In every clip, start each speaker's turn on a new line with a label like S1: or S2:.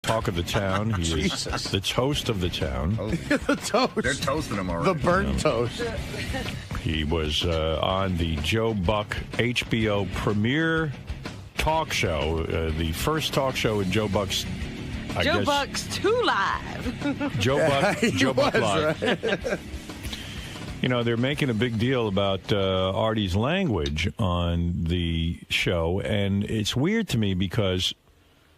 S1: talk of the town. He is the toast of the town.
S2: The toast.
S3: They're toasting him already.
S2: The burnt toast.
S1: He was on the Joe Buck HBO premiere talk show, the first talk show in Joe Buck's.
S4: Joe Buck's 2 Live.
S1: Joe Buck Live.
S2: Right.
S1: You know, they're making a big deal about Artie's language on the show, and it's weird to me because,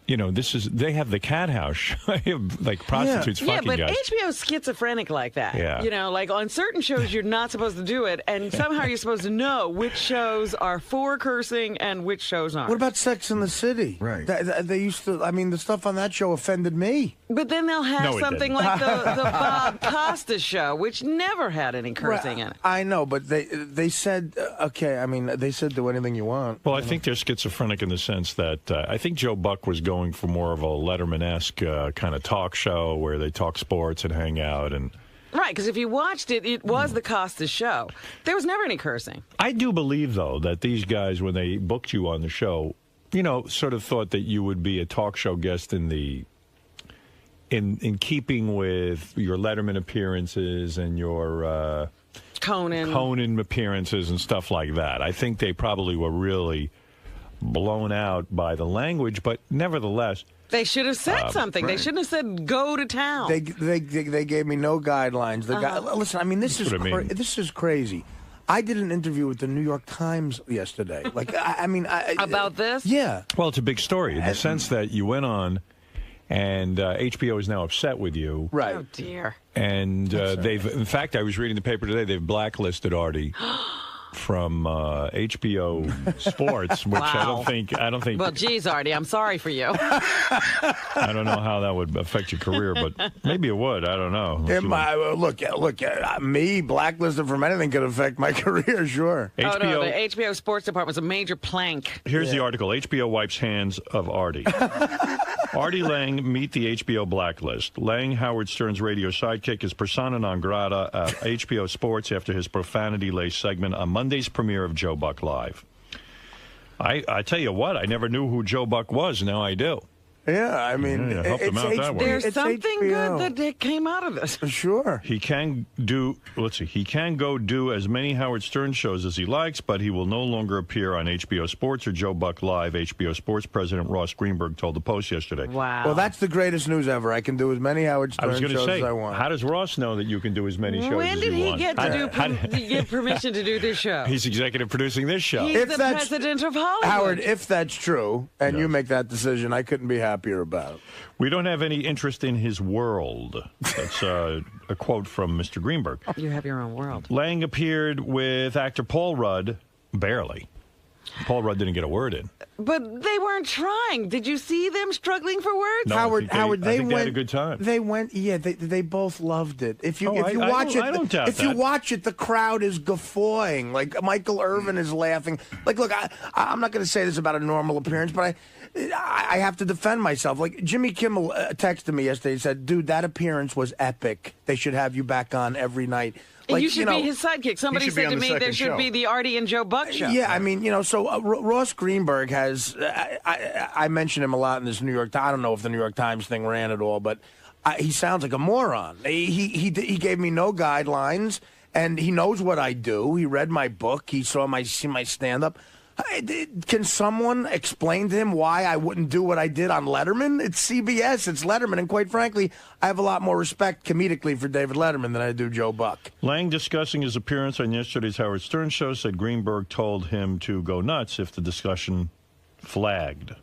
S1: you know, they have the cat house. They have, like, prostitutes fucking guys.
S4: Yeah, but HBO's schizophrenic like that.
S1: Yeah.
S4: You know, like on certain shows you're not supposed to do it, and somehow you're supposed to know which shows are for cursing and which shows aren't.
S2: What about Sex in the City?
S3: Right.
S2: They used to, I mean, the stuff on that show offended me.
S4: But then they'll have
S1: No, it
S4: something
S1: didn't.
S4: like the Bob Costa show, which never had any cursing in it.
S2: I know, but they said, okay, I mean, they said do anything you want.
S1: Well, I think they're schizophrenic in the sense that I think Joe Buck was going for more of a Letterman-esque kind of talk show where they talk sports and hang out. And
S4: Right, because if you watched it, it was the Costa show. There was never any cursing.
S1: I do believe, though, that these guys, when they booked you on the show, you know, sort of thought that you would be a talk show guest in keeping with your Letterman appearances and your Conan appearances and stuff like that. I think they probably were really blown out by the language, but nevertheless,
S4: they should have said something. Right. They shouldn't have said "go to town."
S2: They gave me no guidelines. Listen, I mean, this is crazy. I did an interview with the New York Times yesterday. Like, I mean,
S4: about this?
S2: Yeah.
S1: Well, it's a big story in the sense that you went on, and HBO is now upset with you.
S2: Right.
S4: Oh dear.
S1: And they've, in fact, I was reading the paper today. They've blacklisted Artie from HBO Sports, which
S4: Wow.
S1: I don't think.
S4: Well, geez, Artie, I'm sorry for you.
S1: I don't know how that would affect your career, but maybe it would. I don't know.
S2: Me blacklisted from anything could affect my career, sure.
S4: Oh no, the HBO Sports Department's a major plank.
S1: Here's the article: HBO wipes hands of Artie. Artie Lange meet the HBO blacklist. Lange, Howard Stern's radio sidekick, is persona non grata at HBO Sports after his profanity-laced segment on Monday's premiere of Joe Buck Live. I tell you what, I never knew who Joe Buck was. Now I do.
S2: Yeah, I mean,
S1: help him out that way.
S4: There's something good that came out of this.
S2: Sure.
S1: He can do, he can go do as many Howard Stern shows as he likes, but he will no longer appear on HBO Sports or Joe Buck Live. HBO Sports President Ross Greenberg told the Post yesterday.
S4: Wow.
S2: Well, that's the greatest news ever. I can do as many Howard Stern shows as I want.
S1: How does Ross know that you can do as many shows
S4: When
S1: as
S4: did
S1: you
S4: he
S1: want?
S4: get to get permission to do this show?
S1: He's executive producing this show.
S4: He's the president of Hollywood.
S2: Howard, if that's true, and you make that decision, I couldn't be happier about it.
S1: We don't have any interest in his world. That's a quote from Mr. Greenberg.
S4: You have your own world.
S1: Lange appeared with actor Paul Rudd, barely. Paul Rudd didn't get a word in.
S4: But they weren't trying. Did you see them struggling for words?
S1: No,
S2: Howard,
S1: they had a good time.
S2: They went, yeah. They both loved it. If you watch
S1: I don't doubt
S2: if
S1: that.
S2: you watch it, the crowd is guffawing. Like Michael Irvin is laughing. Like, look, I'm not going to say this about a normal appearance, but I have to defend myself. Like Jimmy Kimmel texted me yesterday. He said, "Dude, that appearance was epic. They should have you back on every night."
S4: Like, you should be his sidekick. Somebody said to me there should be the Artie and Joe Buck show.
S2: Yeah, I mean, so Ross Greenberg has, I mention him a lot in this New York Times. I don't know if the New York Times thing ran at all, but he sounds like a moron. He gave me no guidelines, and he knows what I do. He read my book. He saw my stand-up. Can someone explain to him why I wouldn't do what I did on Letterman? It's CBS, it's Letterman, and quite frankly, I have a lot more respect comedically for David Letterman than I do Joe Buck.
S1: Lange, discussing his appearance on yesterday's Howard Stern show, said Greenberg told him to go nuts if the discussion flagged.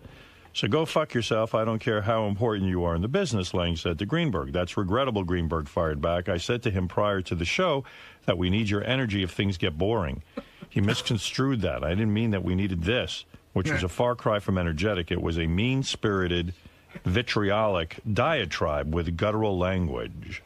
S1: So go fuck yourself. I don't care how important you are in the business, Lange said to Greenberg. That's regrettable, Greenberg fired back. I said to him prior to the show that we need your energy if things get boring. He misconstrued that. I didn't mean that we needed this, which was a far cry from energetic. It was a mean-spirited, vitriolic diatribe with guttural language.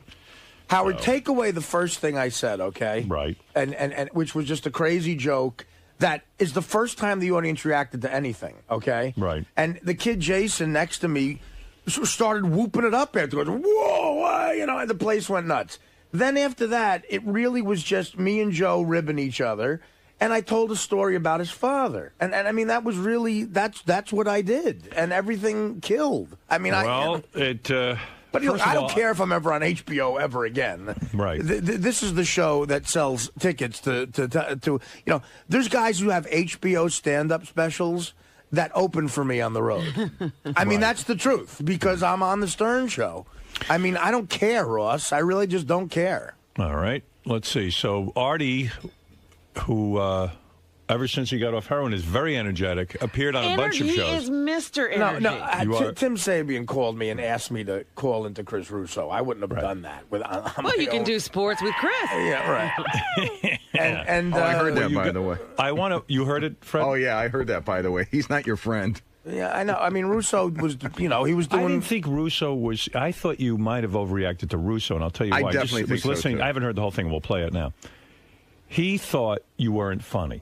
S2: Howard, take away the first thing I said, okay?
S1: Right.
S2: And which was just a crazy joke that is the first time the audience reacted to anything, okay?
S1: Right.
S2: And the kid Jason next to me started whooping it up afterwards. Whoa, and the place went nuts. Then after that, it really was just me and Joe ribbing each other. and I told a story about his father. And I mean, that was really, that's what I did. And everything killed. I mean, But look, I don't care if I'm ever on HBO ever again.
S1: Right.
S2: This is the show that sells tickets to there's guys who have HBO stand-up specials that open for me on the road. I mean, that's the truth, because I'm on the Stern Show. I mean, I don't care, Ross. I really just don't care.
S1: All right. Let's see. So Artie, who ever since he got off heroin is very energetic, appeared on a bunch of shows.
S4: He is Mr. Energy.
S2: No, Tim Sabian called me and asked me to call into Chris Russo. I wouldn't have done that.
S4: Well, you can do sports with Chris.
S2: Yeah, right. and
S3: I heard that, by the way.
S1: You heard it, Fred?
S3: Oh, yeah, I heard that, by the way. He's not your friend.
S2: Yeah, I know. I mean, Russo was, he was doing...
S1: I didn't think Russo was... I thought you might have overreacted to Russo, and I'll tell you why.
S3: I definitely think so, too.
S1: I haven't heard the whole thing. We'll play it now. He thought you weren't funny.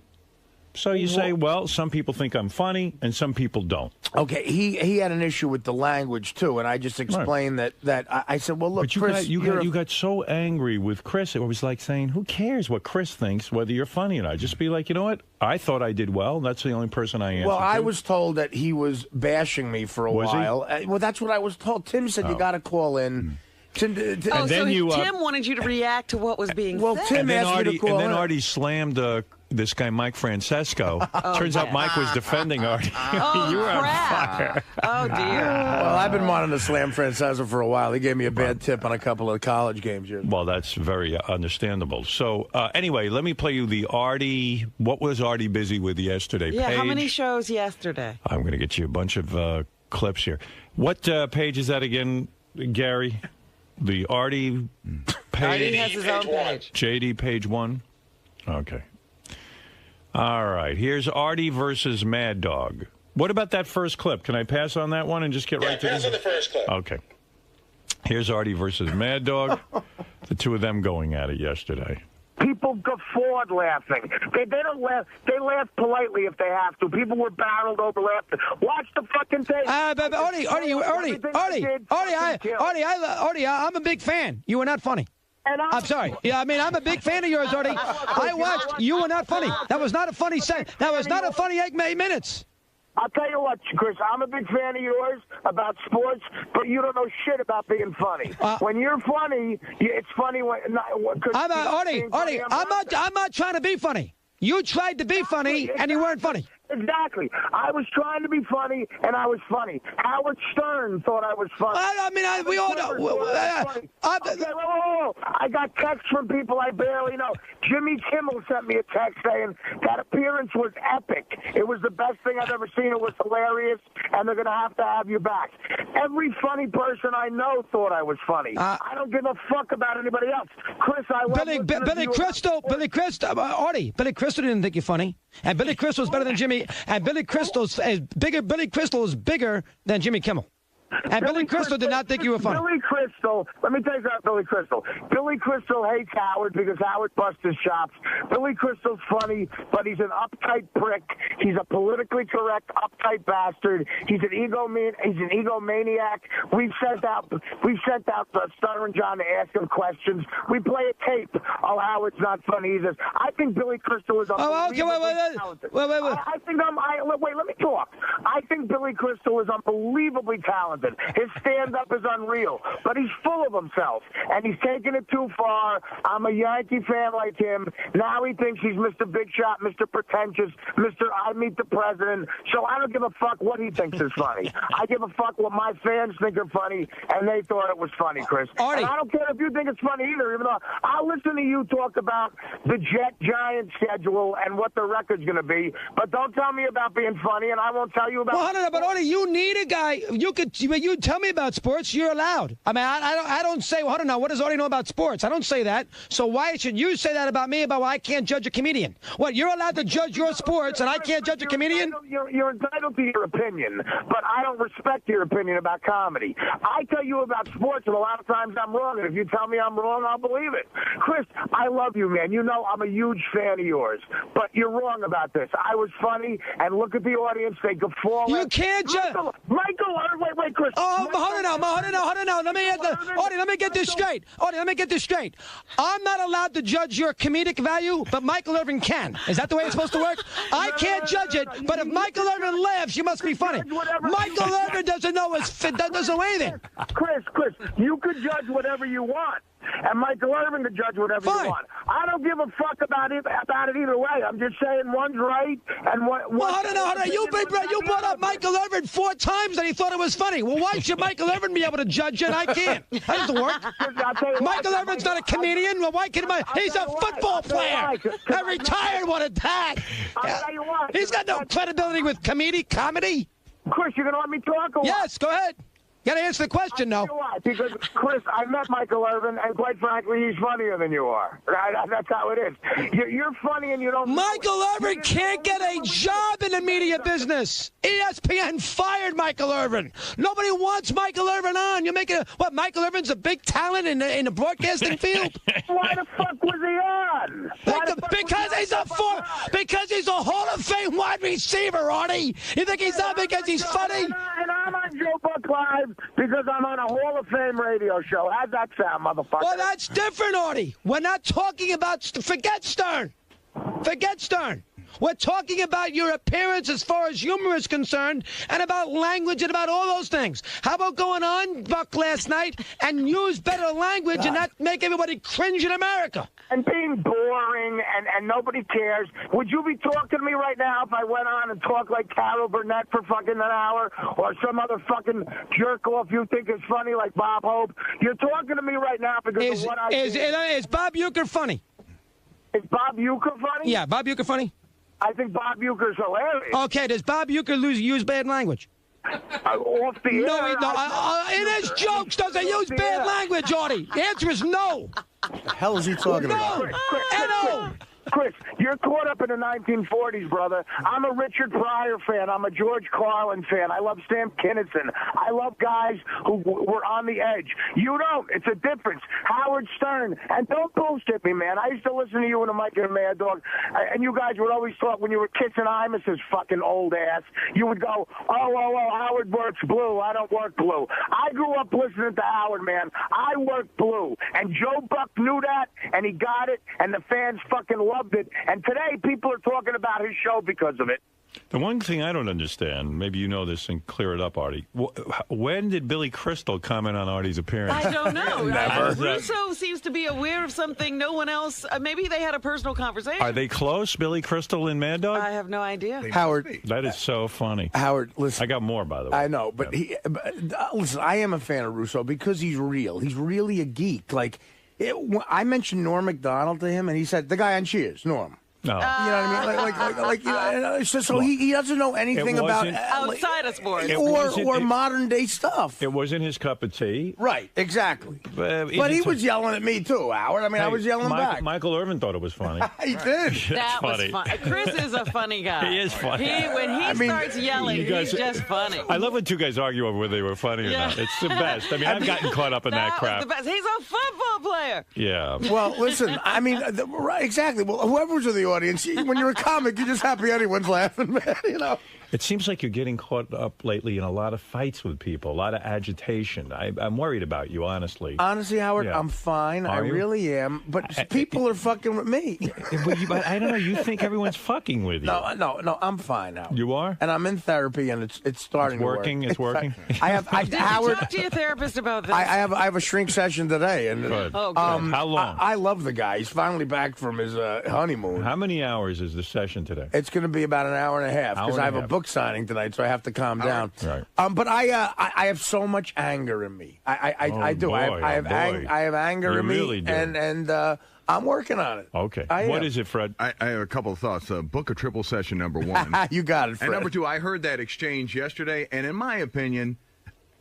S1: So you say, well, some people think I'm funny, and some people don't.
S2: Okay, he had an issue with the language, too, and I just explained that I said, well, look,
S1: but
S2: Chris...
S1: you got so angry with Chris, it was like saying, who cares what Chris thinks, whether you're funny or not? Just be like, you know what? I thought I did well. That's the only person I answered
S2: Well, I
S1: to.
S2: was told that he was bashing me for a while. Well, that's what I was told. Tim said you got to call in... Tim
S4: wanted you to react to what was being said.
S2: Tim asked me to call in.
S1: And then Artie slammed this guy, Mike Francesco. Turns out Mike was defending Artie. You were on fire.
S4: Oh, dear.
S2: Well, I've been wanting to slam Francesco for a while. He gave me a bad tip on a couple of college games here.
S1: Well, that's very understandable. So, anyway, let me play you the Artie. What was Artie busy with yesterday?
S4: Yeah,
S1: page.
S4: How many shows yesterday?
S1: I'm going to get you a bunch of clips here. What page is that again, Gary? The Artie page.
S4: Artie has his own page.
S1: JD page 1. Okay. All right. Here's Artie versus Mad Dog. What about that first clip? Can I pass on that one and just get right to
S5: pass on the first clip.
S1: Okay. Here's Artie versus Mad Dog. The two of them going at it yesterday.
S6: People guffawed laughing. They don't laugh. They laugh politely if they have to. People were barreled over laughing. Watch the fucking tape.
S7: Artie, I'm a big fan. You were not funny. I'm sorry. Yeah, I mean, I'm a big fan of yours, Artie. I watched. You were not funny. That was not a funny set. That was not a funny 8 minutes.
S6: I'll tell you what, Chris, I'm a big fan of yours about sports, but you don't know shit about being funny. When you're funny, it's funny when...
S7: Artie, I'm not trying to be funny. You tried to be funny, and you weren't funny.
S6: Exactly. I was trying to be funny, and I was funny. Howard Stern thought I was funny.
S7: We all know.
S6: I got texts from people I barely know. Jimmy Kimmel sent me a text saying that appearance was epic. It was the best thing I've ever seen. It was hilarious, and they're going to have you back. Every funny person I know thought I was funny. I don't give a fuck about anybody else. Chris, I love
S7: Billy Crystal, Artie, Billy Crystal didn't think you're funny, and Billy Crystal is better than Jimmy. And Billy Crystal is bigger. Billy Crystal is bigger than Jimmy Kimmel. And Billy Crystal did not think you were funny.
S6: Billy Crystal, let me tell you about Billy Crystal. Billy Crystal hates Howard because Howard busts his chops. Billy Crystal's funny, but he's an uptight prick. He's a politically correct, uptight bastard. He's an egomaniac. We've sent out Stutter and John to ask him questions. We play a tape. Oh, Howard's not funny either. I think Billy Crystal is unbelievably talented. Wait, let me talk. I think Billy Crystal is unbelievably talented. His stand-up is unreal, but he's full of himself, and he's taking it too far. I'm a Yankee fan like him. Now he thinks he's Mr. Big Shot, Mr. Pretentious, Mr. I Meet the President, so I don't give a fuck what he thinks is funny. I give a fuck what my fans think are funny, and they thought it was funny, Chris.
S7: Artie.
S6: And I don't care if you think it's funny either, even though I'll listen to you talk about the Jet-Giants schedule and what the record's going to be, but don't tell me about being funny, and I won't tell you about...
S7: Well, no, but Artie, you need a guy. You tell me about sports. You're allowed. I mean, I don't say, well, I don't know. What does Artie know about sports? I don't say that. So why should you say that about me about why I can't judge a comedian? What, you're allowed to judge your sports and I can't judge a comedian?
S6: You're entitled to your opinion, but I don't respect your opinion about comedy. I tell you about sports, and a lot of times I'm wrong, and if you tell me I'm wrong, I'll believe it. Chris, I love you, man. You know I'm a huge fan of yours, but you're wrong about this. I was funny, and look at the audience. They guffaw.
S7: You can't judge.
S6: Michael, wait, Chris.
S7: Oh, hold on now. Let me let me get this straight. Artie, let me get this straight. I'm not allowed to judge your comedic value, but Michael Irvin can. Is that the way it's supposed to work? I can't judge it, but if Michael Irvin laughs, you must be funny. Michael Irvin doesn't know anything.
S6: Chris, you could judge whatever you want. And Michael Irvin could judge whatever you want. I don't give a fuck about it either way. I'm just saying one's right and one.
S7: Well, I don't know. You brought up Michael Irvin 4 times and he thought it was funny. Well, why should Michael Irvin be able to judge it? I can't. That doesn't work. Michael Irvin's not a comedian. Well, why can't he's a football player. A retired one at that. He's got no credibility with comedy.
S6: Chris, you're going to let me talk? Or
S7: yes, go ahead. You got to answer the question, no.
S6: Because, Chris, I met Michael Irvin, and quite frankly, he's funnier than you are. That's how it is. You're funny and you don't...
S7: Michael Irvin can't get a job in the media business. ESPN fired Michael Irvin. Nobody wants Michael Irvin on. You're making Michael Irvin's a big talent in the broadcasting field?
S6: Why the fuck was he on?
S7: Because he's a Hall of Fame wide receiver, Artie. You think he's on because he's funny?
S6: And I'm on Joe Buck Live because I'm on a Hall of Fame radio show. How's that sound, motherfucker?
S7: Well, that's different, Artie. We're not talking about... Forget Stern. We're talking about your appearance as far as humor is concerned and about language and about all those things. How about going on, Buck, last night and use better language and not make everybody cringe in America?
S6: And being boring and nobody cares. Would you be talking to me right now if I went on and talked like Carol Burnett for fucking an hour or some other fucking jerk-off you think is funny like Bob Hope? You're talking to me right now because of what I did.
S7: Is Bob Uecker funny?
S6: Is Bob Uecker funny?
S7: Yeah, Bob Uecker funny?
S6: I think Bob Uecker's hilarious.
S7: Okay, does Bob Uecker use bad language?
S6: Off the air.
S7: No. In his jokes, does he use bad language, Artie? The answer is no.
S2: What the hell is he talking about?
S6: Chris, you're caught up in the 1940s, brother. I'm a Richard Pryor fan. I'm a George Carlin fan. I love Sam Kinison. I love guys who were on the edge. You don't. It's a difference. Howard Stern. And don't bullshit me, man. I used to listen to you and the Mike and the Mad Dog, and you guys would always talk when you were kissing Imus's fucking old ass. You would go, oh, Howard works blue. I don't work blue. I grew up listening to Howard, man. I work blue. And Joe Buck knew that, and he got it, and the fans fucking loved it. And today, people are talking about his show because of it.
S1: The one thing I don't understand, maybe you know this and clear it up, Artie. When did Billy Crystal comment on Artie's appearance?
S4: I don't know.
S2: Never.
S4: Russo seems to be aware of something no one else. Maybe they had a personal conversation.
S1: Are they close, Billy Crystal and Mad Dog?
S4: I have no idea.
S2: Howard.
S1: That is so funny.
S2: Howard, listen.
S1: I got more, by the way.
S2: I know, but listen, I am a fan of Russo because he's real. He's really a geek. I mentioned Norm Macdonald to him, and he said, the guy on Cheers, Norm.
S1: No.
S2: You know what I mean? So he doesn't know anything about
S4: outside of sports
S2: or modern day stuff.
S1: It wasn't his cup of tea.
S2: Right, exactly.
S1: But
S2: he was yelling at me too, Howard. I mean, I was yelling back.
S1: Michael Irvin thought it was funny.
S2: He did.
S4: That was fun. Chris is a funny guy.
S1: He is funny.
S4: When he starts yelling, he's just funny.
S1: I love when two guys argue over whether they were funny or not. It's the best. I mean, I've gotten caught up in that crap.
S4: Was the best. He's a football player.
S1: Yeah.
S2: Well, listen, I mean, exactly. Well, whoever's in the audience, when you're a comic, you're just happy anyone's laughing, man, you know.
S1: It seems like you're getting caught up lately in a lot of fights with people, a lot of agitation. I'm worried about you, honestly.
S2: Honestly, Howard, I'm fine. I really am. But people are fucking with me.
S1: But I don't know. You think everyone's fucking with you?
S2: No. I'm fine now.
S1: You are?
S2: And I'm in therapy, and it's starting to work.
S1: It's working?
S4: Did
S2: Howard,
S4: you talk to your therapist about this?
S2: I have a shrink session today. And,
S1: good.
S4: Oh, good.
S1: How long?
S2: I love the guy. He's finally back from his honeymoon.
S1: How many hours is the session today?
S2: It's going to be about an hour and a half because I have a book signing tonight, so I have to calm down.
S1: Right.
S2: But I have so much anger in me. I do.
S1: Boy,
S2: I have anger in me,
S1: really do.
S2: and I'm working on it.
S1: Okay. What is it, Fred?
S3: I have a couple of thoughts. Book a triple session, number one.
S2: You got it, Fred.
S3: And number two, I heard that exchange yesterday, and in my opinion,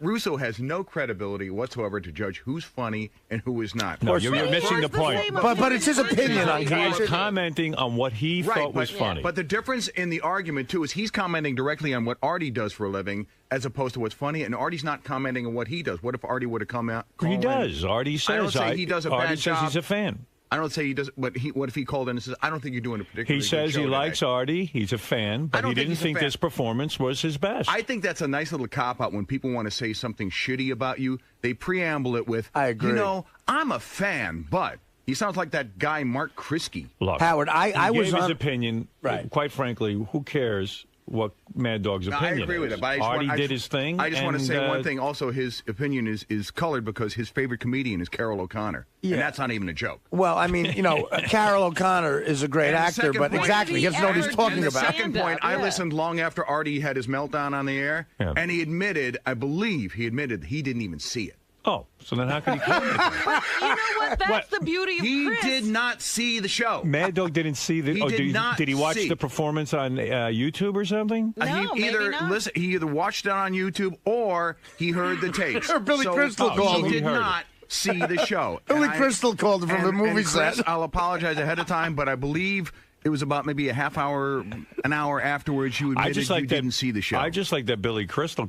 S3: Russo has no credibility whatsoever to judge who's funny and who is not.
S1: No, you're missing the point.
S2: But it's his opinion on
S1: He is commenting on what he thought was funny.
S3: But the difference in the argument, too, is he's commenting directly on what Artie does for a living as opposed to what's funny, and Artie's not commenting on what he does. What if Artie would have come out?
S1: He does. Artie says
S3: I don't say he does a bad
S1: Artie
S3: job.
S1: says he's a fan.
S3: I don't say he does, but what if he called in and says, I don't think you're doing a particularly
S1: He says
S3: good show
S1: he
S3: today.
S1: likes Artie. He's a fan, but he didn't think this performance was his best.
S3: I think that's a nice little cop-out when people want to say something shitty about you. They preamble it with,
S2: I agree.
S3: You know, I'm a fan, but he sounds like that guy Mark Krisky.
S1: Look,
S2: Howard, I
S1: he
S2: was
S1: gave
S2: on
S1: his opinion.
S2: Right.
S1: Quite frankly, who cares what Mad Dog's opinion
S3: I agree with
S1: is?
S3: it. But
S1: Artie did his thing.
S3: I just want to
S1: and,
S3: say one thing. Also, his opinion is colored because his favorite comedian is Carol O'Connor.
S2: Yeah.
S3: And that's not even a joke.
S2: Well, I mean, you know, Carol O'Connor is a great
S3: And the
S2: actor,
S3: second
S2: but
S3: point-
S2: exactly, he doesn't know what he's talking
S3: And the
S2: about.
S3: second point, I
S4: Yeah.
S3: listened long after Artie had his meltdown on the air, and he admitted, I believe he admitted he didn't even see it.
S1: Oh, so then how could he claim it?
S4: You know what? That's the beauty of
S3: He
S4: Chris.
S3: did not see the show.
S1: Mad Dog didn't see the.
S3: He did not
S1: did he watch
S3: see.
S1: the performance on YouTube or something?
S4: No,
S3: he
S4: maybe
S3: either
S4: not.
S3: he either watched it on YouTube or he heard the tapes.
S2: Or Billy Crystal called
S3: He
S2: him.
S3: did
S1: He heard
S3: not see the show.
S2: Billy
S3: And
S2: Crystal called him from the movie
S3: Chris,
S2: set.
S3: I'll apologize ahead of time, but I believe it was about maybe a half hour, an hour afterwards you admitted you didn't see the show.
S1: I just like that Billy Crystal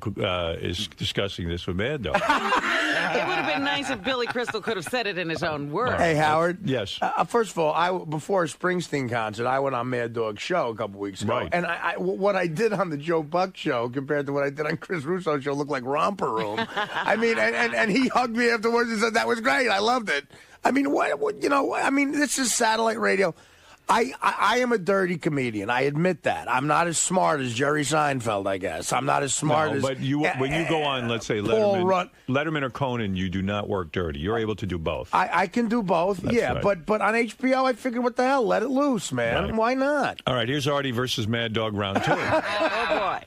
S1: is discussing this with Mad Dog.
S4: It would have been nice if Billy Crystal could have said it in his own words.
S2: Hey, Howard.
S1: Yes.
S2: First of all, before a Springsteen concert, I went on Mad Dog's show a couple weeks ago.
S1: Right.
S2: And what I did on the Joe Buck show compared to what I did on Chris Russo's show looked like Romper Room. I mean, and he hugged me afterwards and said, that was great. I loved it. I mean, what you know, I mean, this is satellite radio. I am a dirty comedian. I admit that. I'm not as smart as Jerry Seinfeld, I guess. I'm not as smart as...
S1: But when you go on, let's say,
S2: Paul
S1: Letterman or Conan, you do not work dirty. You're able to do both.
S2: I can do both, yeah.
S1: right.
S2: But on HBO, I figured, what the hell? Let it loose, man.
S1: Right.
S2: Why not?
S1: All right, here's Artie versus Mad Dog round 2.
S4: Oh, boy.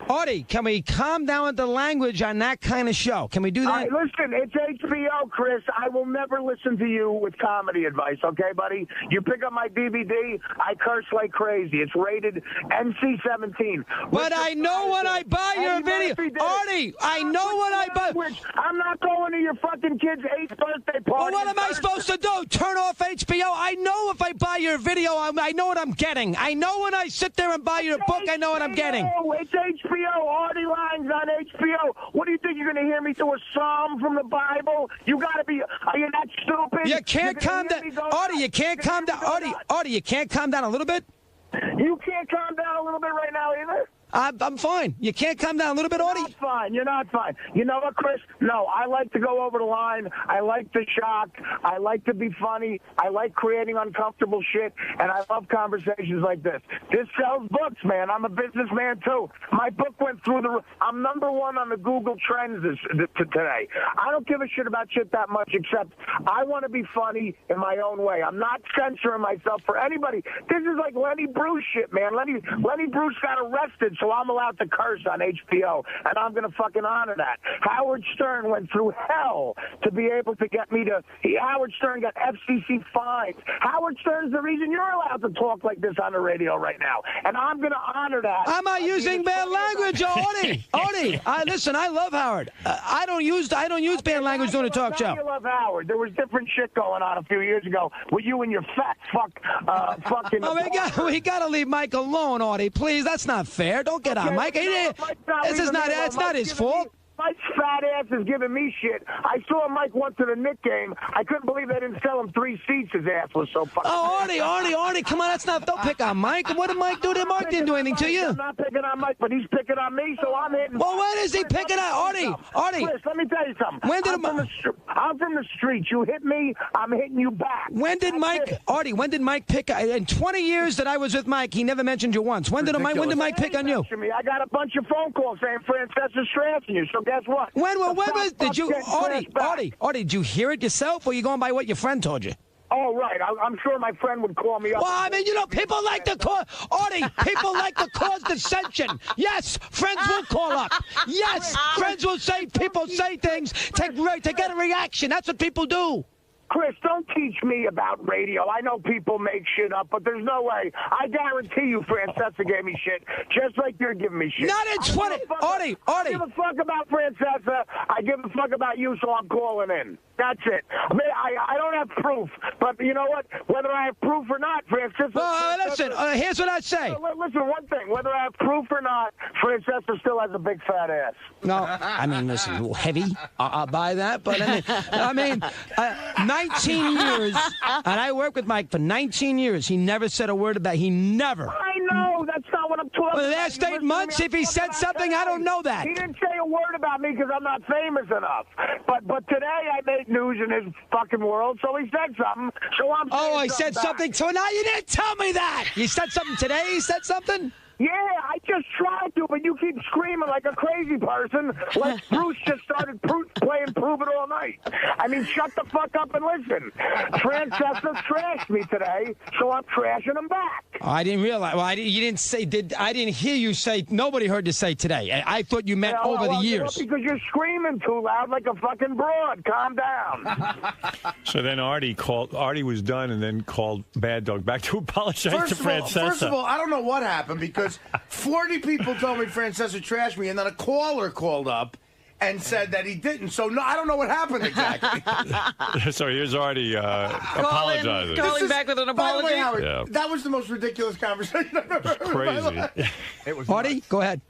S7: Artie, can we calm down with the language on that kind of show? Can we do that?
S6: Listen, it's HBO, Chris. I will never listen to you with comedy advice, okay, buddy? You pick up my DVD, I curse like crazy. It's rated NC-17.
S7: But I know when I buy your video. Artie, I know when I buy.
S6: I'm not going to your fucking kid's 8th birthday party.
S7: Well, what am I supposed to do? Turn off HBO? I know if I buy your video, I know what I'm getting. I know when I sit there and buy your book, I know what I'm getting.
S6: It's HBO. Artie Lange's on HBO. What do you think? You're going to hear me do a psalm from the Bible? You got to be. Are you that stupid?
S7: You can't calm down. Artie, you can't calm down. Artie, you can't calm down a little bit?
S6: You can't calm down a little bit right now either?
S7: I'm fine. You can't calm down a little bit, Artie?
S6: You're not fine. You're not fine. You know what, Chris? No, I like to go over the line. I like to shock. I like to be funny. I like creating uncomfortable shit, and I love conversations like this. This sells books, man. I'm a businessman, too. My book went through the... I'm number one on the Google Trends today. I don't give a shit about shit that much, except I want to be funny in my own way. I'm not censoring myself for anybody. This is like Lenny Bruce shit, man. Lenny Bruce got arrested, so I'm allowed to curse on HBO, and I'm going to fucking honor that. Howard Stern went through hell to be able to get me to... Howard Stern got FCC fines. Howard Stern's the reason you're allowed to talk like this on the radio right now, and I'm going to honor that.
S7: I'm not using bad language, Artie. Artie, listen, I love Howard. I don't use bad language during a talk show.
S6: You love Howard. There was different shit going on a few years ago with you and your fat fucking...
S7: Oh, we got to leave Mike alone, Artie. Please, that's not fair. Don't get on Mike. It's not his fault.
S6: Mike's fat ass is giving me shit. I saw Mike once at a Knick game. I couldn't believe they didn't sell him 3 seats. His ass was so fucking...
S7: Oh, Artie, come on. Don't pick on Mike. What did Mike do? Mike didn't do anything to you.
S6: I'm not picking on Mike, but he's picking on me, so I'm hitting...
S7: Well, when is he picking on Artie?
S6: Chris, let me tell you something. I'm from the streets. You hit me, I'm hitting you back.
S7: When did Mike pick... In 20 years that I was with Mike, he never mentioned you once. When did Mike pick on you?
S6: I got a bunch of phone calls saying Francesca's stressing you, so guess what?
S7: Did you... Artie, did you hear it yourself, or are you going by what your friend told you?
S6: Oh, right. I'm sure my friend would call me up.
S7: Well, I mean, people like to cause... Artie, people like to cause dissension. Yes, friends will call up. Yes, friends will say... People say things to get a reaction. That's what people do.
S6: Chris, don't teach me about radio. I know people make shit up, but there's no way. I guarantee you Francesca gave me shit, just like you're giving me shit.
S7: Not in 20... Artie.
S6: I give a fuck about Francesca. I give a fuck about you, so I'm calling in. That's it. I don't have proof, but you know what? Whether I have proof or not, Francesca.
S7: Listen, here's what I'd say.
S6: Listen, one thing. Whether I have proof or not, Francesca still has a big fat ass.
S7: No, I mean, listen, a little heavy. I'll buy that, but 19 years, and I worked with Mike for 19 years. He never said a word about. He never.
S6: I know. That's not what I'm talking
S7: For the
S6: about.
S7: last 8 months, if he said something, I don't know that.
S6: He didn't say a word about me because I'm not famous enough. But today I made news in his fucking world, so he said something. So I'm.
S7: Oh, I said
S6: back.
S7: something. So now you didn't tell me that. You said something today. He said something.
S6: Yeah, I just tried to, but you keep screaming like a crazy person. Like Bruce just started playing Prove It all night. I mean, shut the fuck up and listen. Francesca trashed me today, so I'm trashing him back.
S7: Oh, I didn't realize. Well, you didn't say. I didn't hear you say. Nobody heard you say today. I thought you meant over the years.
S6: Because you're screaming too loud like a fucking broad. Calm down.
S1: So then Artie was done and then called Bad Dog back to apologize to Francesca.
S2: First of all, I don't know what happened because 40 people told me Francesca trashed me, and then a caller called up and said that he didn't. So no, I don't know what happened exactly.
S1: So here's Artie apologizing.
S4: Calling back with an apology.
S2: By the way, Howard,
S1: Yeah.
S2: that was the most ridiculous conversation I've ever heard in my life.
S1: Crazy.
S3: It was
S7: Artie,
S3: nuts.
S7: go ahead.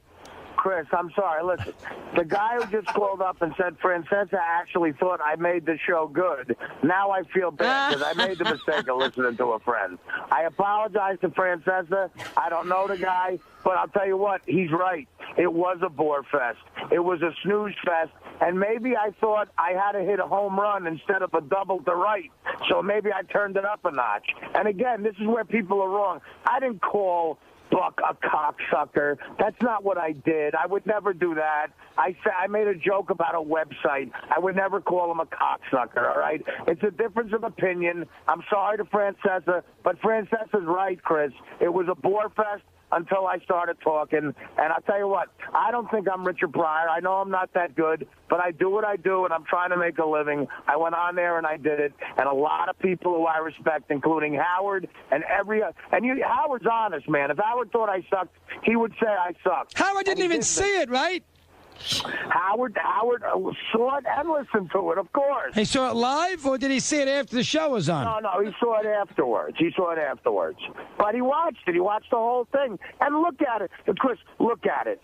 S6: Chris, I'm sorry. Listen, the guy who just called up and said Francesca actually thought I made the show good. Now I feel bad because I made the mistake of listening to a friend. I apologize to Francesca. I don't know the guy, but I'll tell you what, he's right. It was a bore fest. It was a snooze fest. And maybe I thought I had to hit a home run instead of a double to right. So maybe I turned it up a notch. And again, this is where people are wrong. I didn't call Buck a cocksucker. That's not what I did. I would never do that. I made a joke about a website. I would never call him a cocksucker, all right? It's a difference of opinion. I'm sorry to Francesca, but Francesca's right, Chris. It was a bore fest until I started talking. And I'll tell you what, I don't think I'm Richard Pryor. I know I'm not that good, but I do what I do, and I'm trying to make a living. I went on there and I did it. And a lot of people who I respect, including Howard and Howard's honest, man. If Howard thought I sucked, he would say I sucked.
S7: Howard didn't even see it, right?
S6: Howard saw it and listened to it, of course.
S7: He saw it live, or did he see it after the show was on?
S6: No, he saw it afterwards. But he watched it. He watched the whole thing. And look at it. Chris, look at it.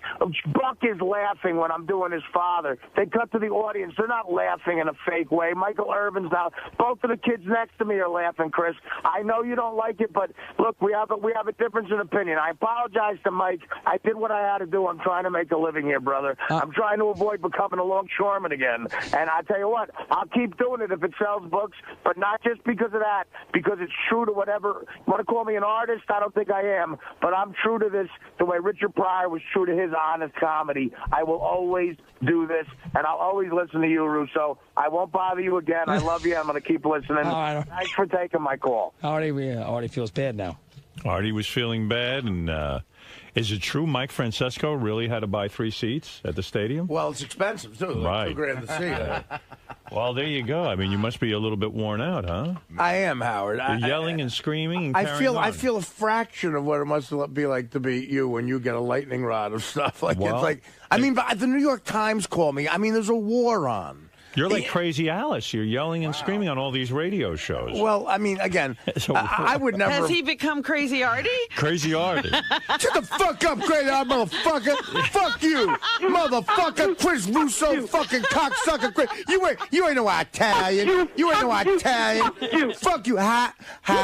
S6: Buck is laughing when I'm doing his father. They cut to the audience. They're not laughing in a fake way. Michael Irvin's out. Both of the kids next to me are laughing, Chris. I know you don't like it, but look, we have a difference in opinion. I apologize to Mike. I did what I had to do. I'm trying to make a living here, brother. I'm trying to avoid becoming a longshoreman again. And I tell you what, I'll keep doing it if it sells books, but not just because of that, because it's true to whatever. You want to call me an artist? I don't think I am, but I'm true to this the way Richard Pryor was true to his honest comedy. I will always do this, and I'll always listen to you, Russo. I won't bother you again. I love you. I'm going to keep listening. Thanks for taking my call.
S7: Artie feels bad now.
S1: Artie was feeling bad, and is it true Mike Francesco really had to buy 3 seats at the stadium?
S2: Well, it's expensive, too.
S1: Right.
S2: $2,000 to see.
S1: Well, there you go. I mean, you must be a little bit worn out, huh?
S2: I am, Howard.
S1: You're yelling and screaming and carrying on.
S2: I feel a fraction of what it must be like to be you when you get a lightning rod of stuff. Like
S1: Well,
S2: it's like, I mean, but the New York Times called me. I mean, there's a war on.
S1: You're like Crazy Alice. You're yelling and screaming on all these radio shows.
S2: Well, I mean, again,
S1: So-
S2: I would never.
S4: Has he become Crazy Artie?
S1: Crazy Artie.
S2: Shut the fuck up, crazy eyed motherfucker! Fuck you, motherfucker! Chris Russo, fucking cocksucker! Chris, you ain't no Italian. You ain't no Italian. Fuck you, hi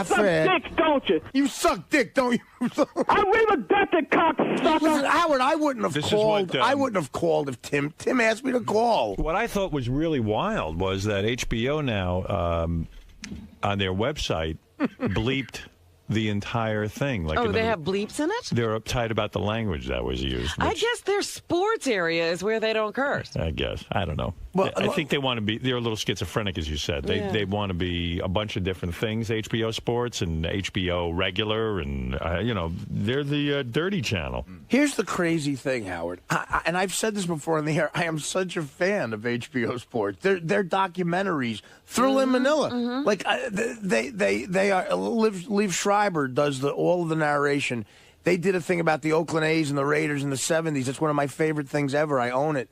S2: Fred.
S6: Dick, don't you?
S2: You suck dick, don't you?
S6: I leave a death cocksucker.
S2: Listen, Howard, I wouldn't have
S1: This is
S2: called.
S1: what,
S2: I wouldn't have called if Tim asked me to call.
S1: What I thought was really wild was that HBO now, on their website, bleeped the entire thing. Like,
S4: They have bleeps in it?
S1: They're uptight about the language that was used.
S4: I
S1: which-
S4: guess there's sports areas where they don't curse.
S1: I guess. I don't know.
S2: Well,
S1: I think they want to be, they're a little schizophrenic, as you said. They want to be a bunch of different things, HBO Sports and HBO Regular, and, they're the dirty channel.
S2: Here's the crazy thing, Howard, and I've said this before in the air. I am such a fan of HBO Sports. Their documentaries, Thrill in Manila, like they are. Liv Schreiber does all of the narration. They did a thing about the Oakland A's and the Raiders in the '70s. It's one of my favorite things ever. I own it.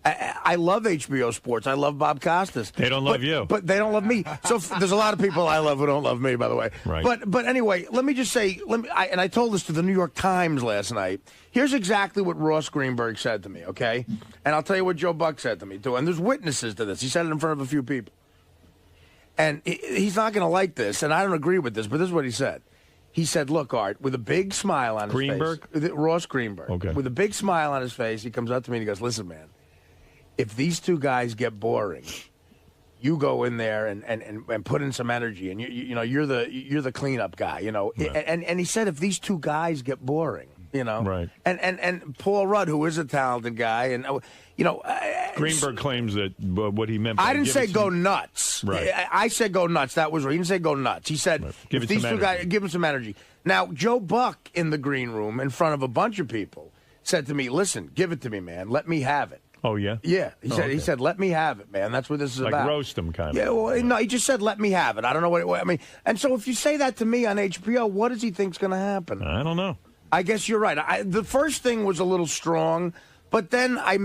S2: I love HBO Sports. I love Bob Costas.
S1: They don't love you.
S2: But they don't love me. So there's a lot of people I love who don't love me, by the way.
S1: Right.
S2: But anyway, let me just say, and I told this to the New York Times last night. Here's exactly what Ross Greenberg said to me, okay? And I'll tell you what Joe Buck said to me, too. And there's witnesses to this. He said it in front of a few people. And he's not going to like this, and I don't agree with this, but this is what he said. He said, look, Art, with a big smile on his face. Ross Greenberg.
S1: Okay.
S2: With a big smile on his face, he comes up to me and he goes, listen, man, if these two guys get boring, you go in there and put in some energy, and you're the cleanup guy,
S1: Right.
S2: And he said if these two guys get boring,
S1: Right.
S2: And Paul Rudd, who is a talented guy, and
S1: Greenberg claims that what he meant by
S2: I didn't say go nuts.
S1: Right.
S2: I said go nuts. That was right. He didn't say go nuts. He said
S1: give
S2: if
S1: it
S2: these
S1: some
S2: two guys
S1: energy.
S2: give him some energy. Now Joe Buck in the green room in front of a bunch of people said to me, "Listen, give it to me, man. Let me have it."
S1: Oh, yeah?
S2: Yeah. He said, let me have it, man. That's what this is
S1: Like
S2: about.
S1: roast him, kind of.
S2: Yeah, well, no, he just said, let me have it. I don't know what I mean. And so if you say that to me on HBO, what does he think's going to happen?
S1: I don't know.
S2: I guess you're right. The first thing was a little strong, but then I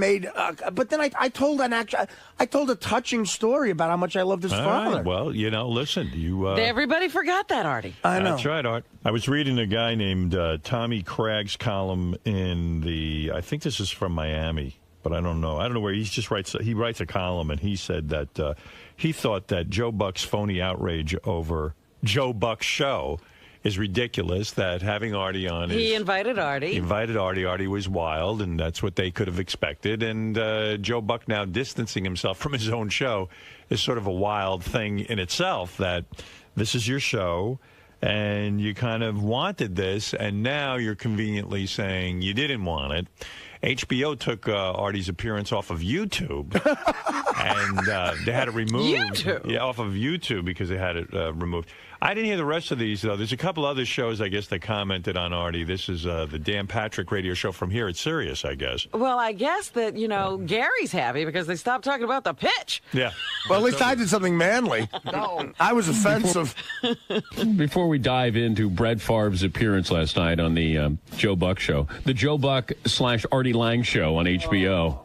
S2: told a touching story about how much I loved his
S1: All
S2: father.
S1: right. Well, listen,
S4: Everybody forgot that, Artie.
S2: I know.
S1: That's right, Art. I was reading a guy named Tommy Craig's column in I think this is from Miami, but I don't know. I don't know where he writes a column, and he said that he thought that Joe Buck's phony outrage over Joe Buck's show is ridiculous, that having Artie on
S4: He invited Artie.
S1: He invited Artie. Artie was wild, and that's what they could have expected. And Joe Buck now distancing himself from his own show is sort of a wild thing in itself, that this is your show, and you kind of wanted this, and now you're conveniently saying you didn't want it. HBO took Artie's appearance off of YouTube, and they had it removed.
S4: YouTube?
S1: Yeah, off of YouTube because they had it removed. I didn't hear the rest of these, though. There's a couple other shows, I guess, that commented on Artie. This is the Dan Patrick radio show from here at Sirius, I guess.
S4: Well, I guess that, Gary's happy because they stopped talking about the pitch.
S1: Yeah.
S2: Well, at least I did something manly. No, I was offensive.
S5: Before we dive into Brett Favre's appearance last night on the Joe Buck show, the Joe Buck / Artie Lange show on HBO.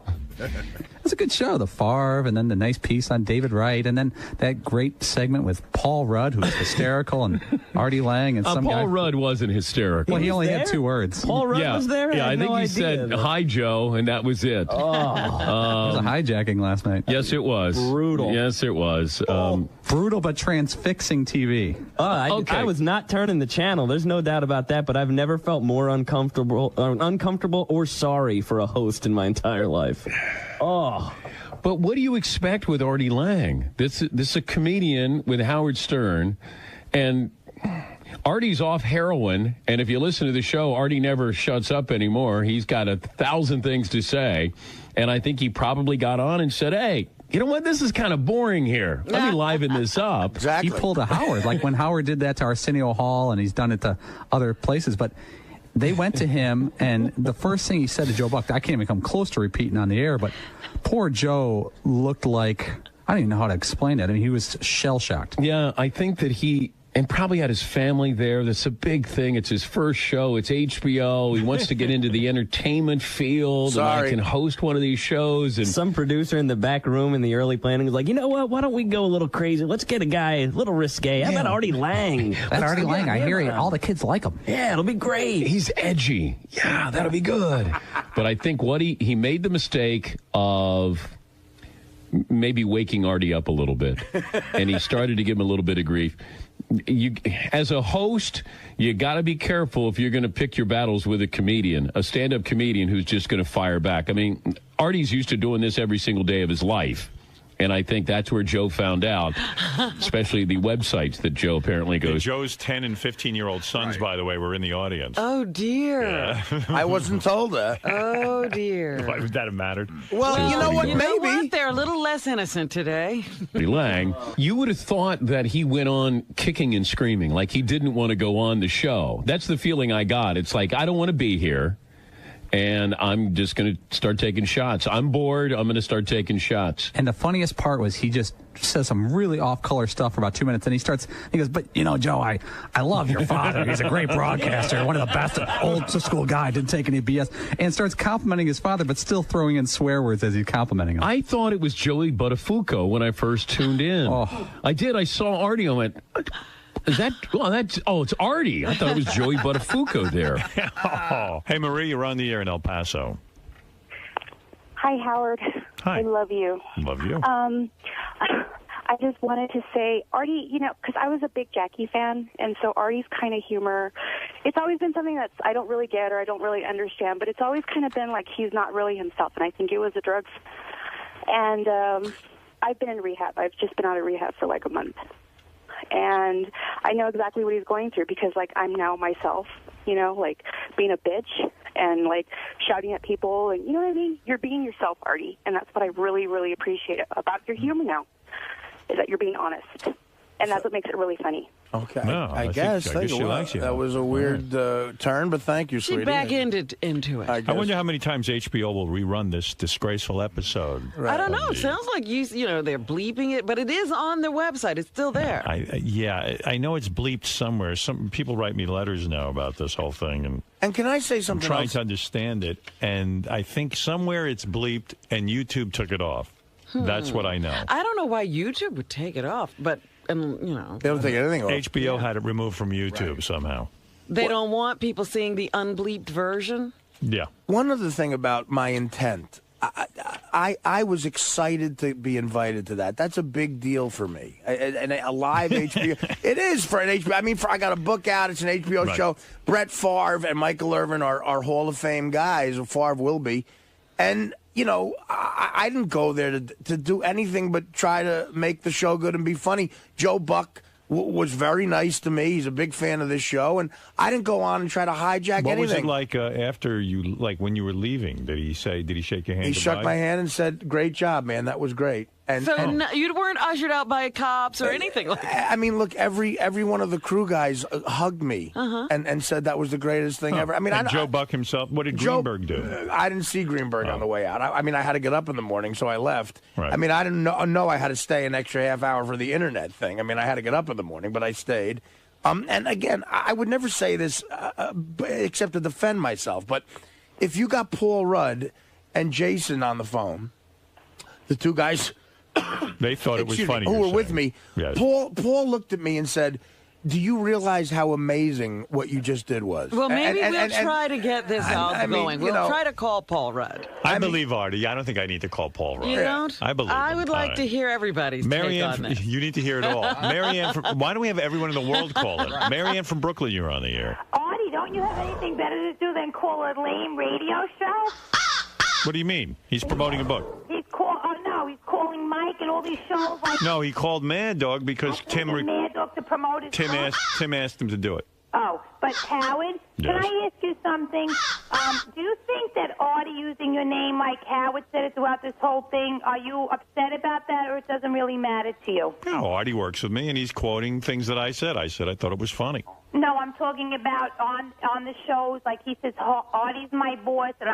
S8: It's a good show, the Favre, and then the nice piece on David Wright, and then that great segment with Paul Rudd, who's hysterical, and Artie Lange, and some guy.
S5: Paul Rudd wasn't hysterical.
S8: Well, he only had 2 words.
S9: Paul Rudd was there?
S5: Yeah, I think he said, hi, Joe, and that was it.
S8: It was a hijacking last night.
S5: Yes, it was.
S9: Brutal.
S5: Yes, it was.
S8: Brutal but transfixing TV.
S9: I was not turning the channel. There's no doubt about that, but I've never felt more uncomfortable or sorry for a host in my entire life.
S5: But what do you expect with Artie Lange? This is a comedian with Howard Stern, and Artie's off heroin, and if you listen to the show, Artie never shuts up anymore. He's got 1,000 things to say, and I think he probably got on and said, hey, you know what? This is kind of boring here. Let me liven this up.
S2: Exactly.
S8: He pulled a Howard, like when Howard did that to Arsenio Hall, and he's done it to other places, but they went to him, and the first thing he said to Joe Buck, I can't even come close to repeating on the air, but poor Joe looked like, I don't even know how to explain it. I mean, he was shell-shocked.
S5: Yeah, I think that and probably had his family there. That's a big thing. It's his first show. It's HBO. He wants to get into the entertainment field.
S2: Sorry.
S5: And I can host one of these shows. And
S9: Some producer in the back room in the early planning was like, you know what? Why don't we go a little crazy? Let's get a guy a little risque. How about Artie Lange?
S8: That Artie Lange, I hear all the kids like him.
S9: Yeah, it'll be great.
S5: he's edgy. Yeah, that'll be good. But I think what he made the mistake of maybe waking Artie up a little bit. And he started to give him a little bit of grief. As a host, you got to be careful if you're going to pick your battles with a stand-up comedian who's just going to fire back. I mean, Artie's used to doing this every single day of his life. And I think that's where Joe found out, especially the websites that Joe apparently goes.
S1: Joe's 10 and 15-year-old sons, by the way, were in the audience.
S4: Oh, dear.
S1: Yeah.
S2: I wasn't told that.
S4: Oh, dear.
S1: Why would that have mattered?
S2: Well, you know what?
S4: You know
S2: Maybe.
S4: what? They're a little less innocent today.
S5: Artie Lange, you would have thought that he went on kicking and screaming, like he didn't want to go on the show. That's the feeling I got. It's like, I don't want to be here. and I'm just going to start taking shots. I'm bored. I'm going to start taking shots.
S8: And the funniest part was he just says some really off-color stuff for about 2 minutes, and he goes, but, Joe, I love your father. He's a great broadcaster, one of the best, old-school guy, didn't take any BS, and starts complimenting his father, but still throwing in swear words as he's complimenting him.
S5: I thought it was Joey Buttafuoco when I first tuned in. I did. I saw Artie. I went, it's Artie. I thought it was Joey Buttafuoco there.
S1: Hey, Marie, you're on the air in El Paso.
S10: Hi, Howard.
S1: Hi.
S10: I love you.
S1: Love you.
S10: I just wanted to say, Artie, because I was a big Jackie fan, and so Artie's kind of humor, it's always been something that I don't really get or I don't really understand, but it's always kind of been like he's not really himself, and I think it was the drugs. And I've been in rehab. I've just been out of rehab for like a month. And I know exactly what he's going through because, like, I'm now myself, like being a bitch and, like, shouting at people. And you know what I mean? You're being yourself, Artie. And that's what I really, really appreciate about your humor now, is that you're being honest. And that's what makes it really funny.
S2: Okay.
S1: No,
S2: I guess.
S1: I guess she likes you.
S2: That was a weird turn, but thank you, sweetie.
S4: She back into it.
S1: I wonder how many times HBO will rerun this disgraceful episode.
S2: Right.
S4: I don't know. It sounds like they're bleeping it, but it is on their website. It's still there.
S1: I know it's bleeped somewhere. Some people write me letters now about this whole thing,
S2: and can I say something?
S1: I'm trying
S2: else?
S1: to understand it, and I think somewhere it's bleeped, and YouTube took it off. That's what I know.
S4: I don't know why YouTube would take it off, but
S2: they don't take anything off.
S1: HBO had it removed from YouTube somehow.
S4: They don't want people seeing the unbleeped version.
S1: Yeah.
S2: One other thing about my intent, I was excited to be invited to that. That's a big deal for me. And a live HBO. It is for an HBO. I mean, I got a book out. It's an HBO show. Brett Favre and Michael Irvin are Hall of Fame guys. Favre will be. And I didn't go there to do anything but try to make the show good and be funny. Joe Buck was very nice to me. He's a big fan of this show, and I didn't go on and try to hijack anything.
S1: What was it like after you, when you were leaving? Did he shake your hand?
S2: He
S1: goodbye?
S2: shook my hand and said, "Great job, man. That was great." And
S4: you weren't ushered out by cops or anything like that.
S2: I mean, look, every one of the crew guys hugged me and said that was the greatest thing ever. I mean,
S1: Joe Buck himself, what did Greenberg do?
S2: I didn't see Greenberg on the way out. I mean, I had to get up in the morning, so I left.
S1: Right.
S2: I mean, I didn't know I had to stay an extra half hour for the internet thing. I mean, I had to get up in the morning, but I stayed. And again, I would never say this except to defend myself, but if you got Paul Rudd and Jason on the phone, the two guys...
S1: They thought it was funny.
S2: Who were with me.
S1: Yes.
S2: Paul looked at me and said, "Do you realize how amazing what you just did was?"
S4: Well, maybe we'll try to get this out going. We'll try to call Paul Rudd.
S1: I believe Artie. I don't think I need to call Paul Rudd.
S4: You don't?
S1: I believe
S4: I
S1: him.
S4: would like to hear everybody's take on this.
S1: You need to hear it all. Marianne, why don't we have everyone in the world call in? Marianne from Brooklyn, you're on the air.
S11: Artie, don't you have anything better to do than call a lame radio show?
S1: What do you mean? He's promoting a book.
S11: He's calling Mike and all these shows.
S1: No, he called Mad Dog because
S11: Mad Dog to promote his show?
S1: Tim asked him to do it.
S11: Oh, but Howard, can I ask you something? Do you think that Artie using your name like Howard said it throughout this whole thing, are you upset about that, or it doesn't really matter to you?
S1: No, Artie works with me, and he's quoting things that I said. I said I thought it was funny.
S11: No, I'm talking about on the shows, like he says, Artie's my boss, and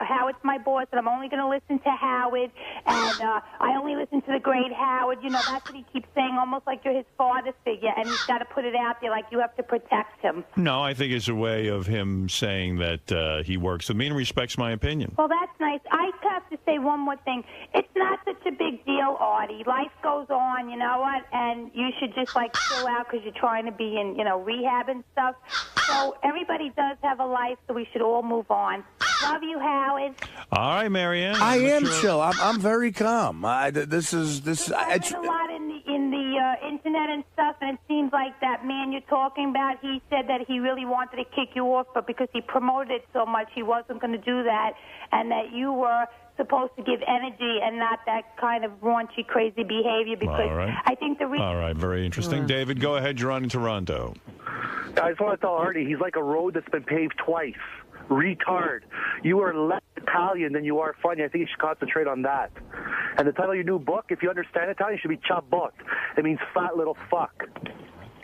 S11: Howard's my boss, and I'm only going to listen to Howard, and I only listen to the great Howard. That's what he keeps saying, almost like you're his father figure, and he's got to put it out there like you have to protect him.
S1: No, I think it's a way of him saying that he works with me and respects my opinion.
S11: Well, that's nice. I have to say one more thing. It's not such a big deal, Artie. Life goes on, you know what? And you should just, chill out because you're trying to be in, rehab and stuff. So everybody does have a life, so we should all move on. Love you, Howard.
S1: All right, Marianne.
S2: I am chill. I'm very calm. This.
S11: I read a lot in the internet and stuff, and it seems like that man you're talking about, he said that he really wanted to kick you off, but because he promoted it so much, he wasn't going to do that, and that you were supposed to give energy and not that kind of raunchy, crazy behavior, because I think the reason...
S1: All right, very interesting. David, go ahead. You're on in Toronto.
S12: I just want to tell Artie, he's like a road that's been paved twice. Retard. You are less Italian than you are funny. I think you should concentrate on that. And the title of your new book, if you understand Italian, should be Chabot. It means fat little fuck.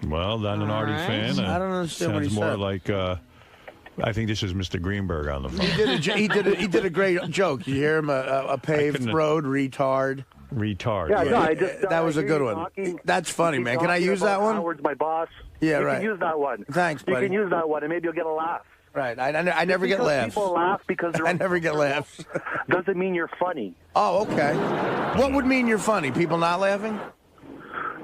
S1: Well, not an Artie fan.
S2: I don't understand what he
S1: sounds more
S2: said.
S1: like I think this is Mr. Greenberg on the phone.
S2: He did a great joke. You hear him? A paved road retard.
S1: Retard.
S12: Yeah,
S1: right.
S12: no, I just,
S2: that was a good one.
S12: Talking,
S2: That's funny, man. Can I use that one?
S12: Howard's my boss.
S2: Yeah,
S12: you
S2: right.
S12: You can use that one.
S2: Thanks, buddy.
S12: You can use that one, and maybe you'll get a laugh.
S2: Right. I never get laughs.
S12: People laugh because they're
S2: I never get laughs.
S12: Doesn't mean you're funny.
S2: Oh, okay. What would mean you're funny? People not laughing?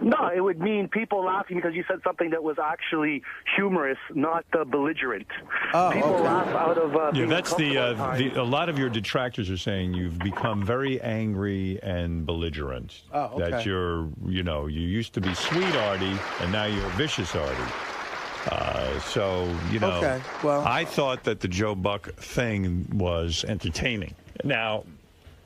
S12: No, it would mean people laughing because you said something that was actually humorous, not belligerent.
S2: Oh,
S12: people
S2: okay.
S12: laugh out of
S1: Yeah, that's a lot of your detractors are saying you've become very angry and belligerent.
S2: Oh, okay.
S1: That you used to be sweet Artie, and now you're vicious Artie.
S2: Okay, well,
S1: I thought that the Joe Buck thing was entertaining. Now,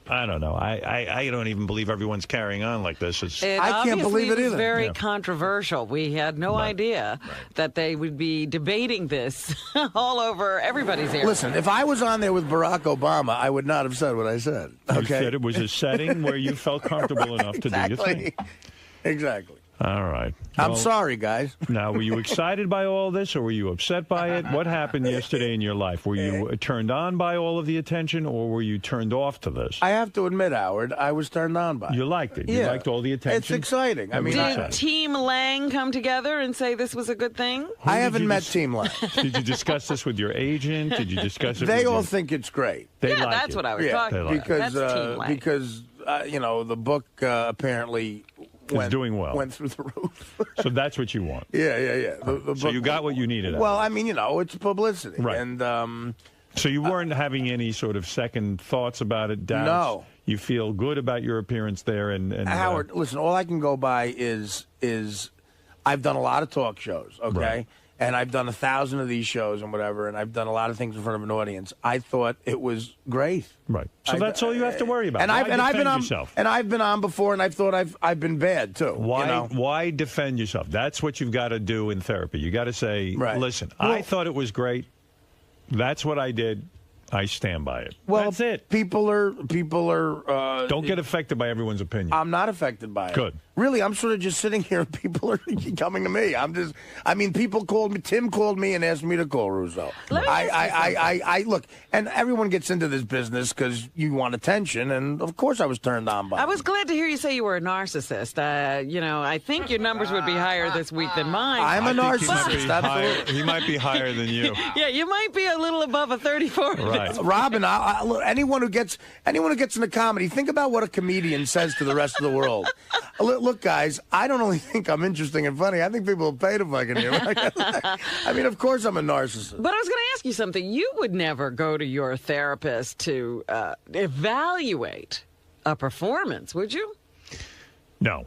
S1: I don't know. I don't even believe everyone's carrying on like this.
S2: I can't believe it
S4: was
S2: either.
S4: Very controversial. We had no idea that they would be debating this all over everybody's ear.
S2: Listen, if I was on there with Barack Obama, I would not have said what I said. Okay?
S1: You said it was a setting where you felt comfortable enough to do your thing.
S2: Exactly.
S1: All right.
S2: I'm sorry, guys.
S1: Now, were you excited by all this, or were you upset by it? What happened yesterday in your life? Were you turned on by all of the attention, or were you turned off to this?
S2: I have to admit, Howard, I was turned on by it.
S1: You liked it. You liked all the attention.
S2: It's exciting. I mean,
S4: did Team Lange come together and say this was a good thing?
S2: I haven't met Team Lange.
S1: Did you discuss this with your agent? Did you discuss it?
S2: They all think it's great.
S1: They
S4: yeah,
S1: like
S4: that's
S1: it.
S4: what I was talking about.
S2: Because
S4: That's Team Lange.
S2: the book apparently
S1: It's doing well.
S2: Went through the roof.
S1: So that's what you want.
S2: Yeah. The
S1: So
S2: book,
S1: you got what you needed.
S2: Well, I mean, it's publicity,
S1: Right.
S2: And
S1: so you weren't having any sort of second thoughts about it, doubts?
S2: No.
S1: You feel good about your appearance there, and
S2: Howard, listen, all I can go by is I've done a lot of talk shows, okay?
S1: Right.
S2: And I've done 1,000 of these shows and whatever, and I've done a lot of things in front of an audience. I thought it was great.
S1: Right. So that's all you have to worry about.
S2: And I've been on
S1: yourself?
S2: and I've been on before, and I've thought I've been bad too.
S1: Why defend yourself? That's what you've got to do in therapy. You got to say, listen, I thought it was great. That's what I did. I stand by it.
S2: Well,
S1: that's it.
S2: People are.
S1: Don't get affected by everyone's opinion.
S2: I'm not affected by it.
S1: Good.
S2: Really, I'm sort of just sitting here and people are coming to me. People called me. Tim called me and asked me to call Russo. I look, and everyone gets into this business because you want attention, and of course I was turned on by it.
S4: I was glad to hear you say you were a narcissist. I think your numbers would be higher this week than mine.
S2: I'm a narcissist. Absolutely.
S1: He might be higher than you.
S4: Yeah, you might be a little above a 34.
S1: Right.
S2: Robin, look, anyone who gets into comedy, think about what a comedian says to the rest of the world. Look, guys, I don't only think I'm interesting and funny. I think people will pay to fucking hear me. I mean, of course I'm a narcissist.
S4: But I was going to ask you something. You would never go to your therapist to evaluate a performance, would you?
S1: No,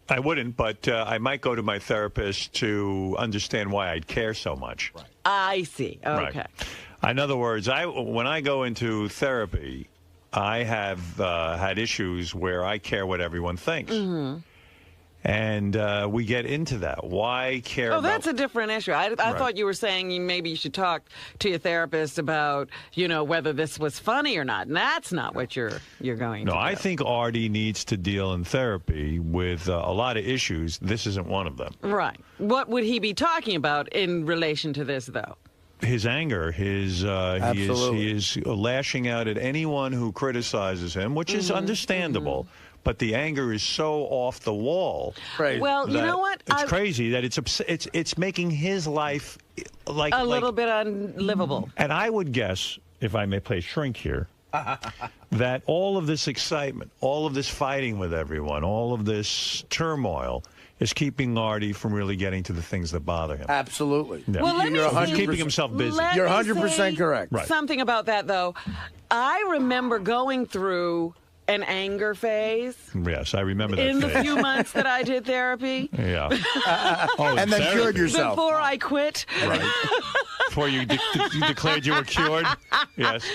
S1: I wouldn't. But I might go to my therapist to understand why I'd care so much. Right.
S4: I see. Okay.
S1: Right. In other words, when I go into therapy, I have had issues where I care what everyone thinks. Mm-hmm. And we get into that. Why care about...
S4: that's a different issue. I thought you were saying maybe you should talk to your therapist about, whether this was funny or not. And that's not what you're going to do.
S1: No, I think Artie needs to deal in therapy with a lot of issues. This isn't one of them.
S4: Right. What would he be talking about in relation to this, though?
S1: His anger, he is lashing out at anyone who criticizes him, which is understandable. Mm-hmm. But the anger is so off the wall.
S2: Crazy.
S4: Well, you know what?
S1: It's crazy that it's making his life like
S4: a little bit unlivable.
S1: And I would guess, if I may play shrink here, that all of this excitement, all of this fighting with everyone, all of this turmoil is keeping Artie from really getting to the things that bother him.
S2: Absolutely.
S1: Yeah.
S4: Well,
S1: He's keeping himself busy.
S2: You're 100% correct.
S1: Right.
S4: Something about that, though. I remember going through an anger phase.
S1: Yes, I remember that
S4: in
S1: phase.
S4: the few months that I did therapy.
S1: Yeah.
S2: And then cured yourself.
S4: Before I quit.
S1: Right. Before you declared you were cured. Yes.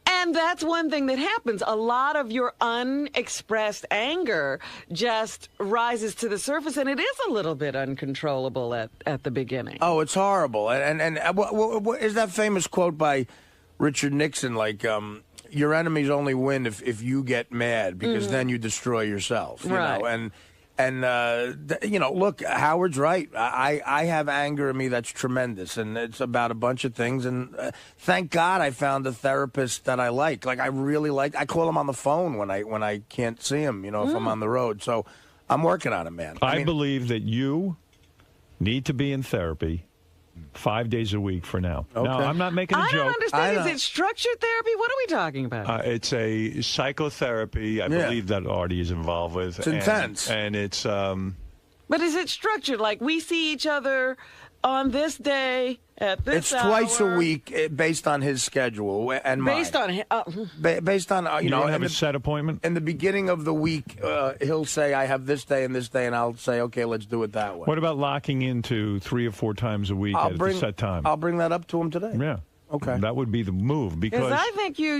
S4: And that's one thing that happens. A lot of your unexpressed anger just rises to the surface, and it is a little bit uncontrollable at the beginning.
S2: Oh, it's horrible. And what is that famous quote by Richard Nixon, like, your enemies only win if you get mad, because then you destroy yourself. You know? Look, Howard's right. I have anger in me that's tremendous, and it's about a bunch of things. And thank God I found a therapist that I like. Like I really like. I call him on the phone when I can't see him. If I'm on the road. So I'm working on it, man.
S1: I believe that you need to be in therapy 5 days a week for now.
S2: Okay.
S1: Now, I'm not making a joke.
S4: I don't understand. Is it structured therapy? What are we talking about?
S1: It's a psychotherapy, I believe, that Artie is involved with.
S2: It's intense.
S1: And it's...
S4: But is it structured? Like we see each other on this day at this
S2: It's twice a week based on his schedule and mine.
S4: Based on
S2: based on
S1: you don't have a set appointment?
S2: In the beginning of the week, he'll say, I have this day and this day, and I'll say, okay, let's do it that way.
S1: What about locking into 3 or 4 times a week at a set time?
S2: I'll bring that up to him today.
S1: Yeah.
S2: Okay.
S1: That would be the move because
S4: I think you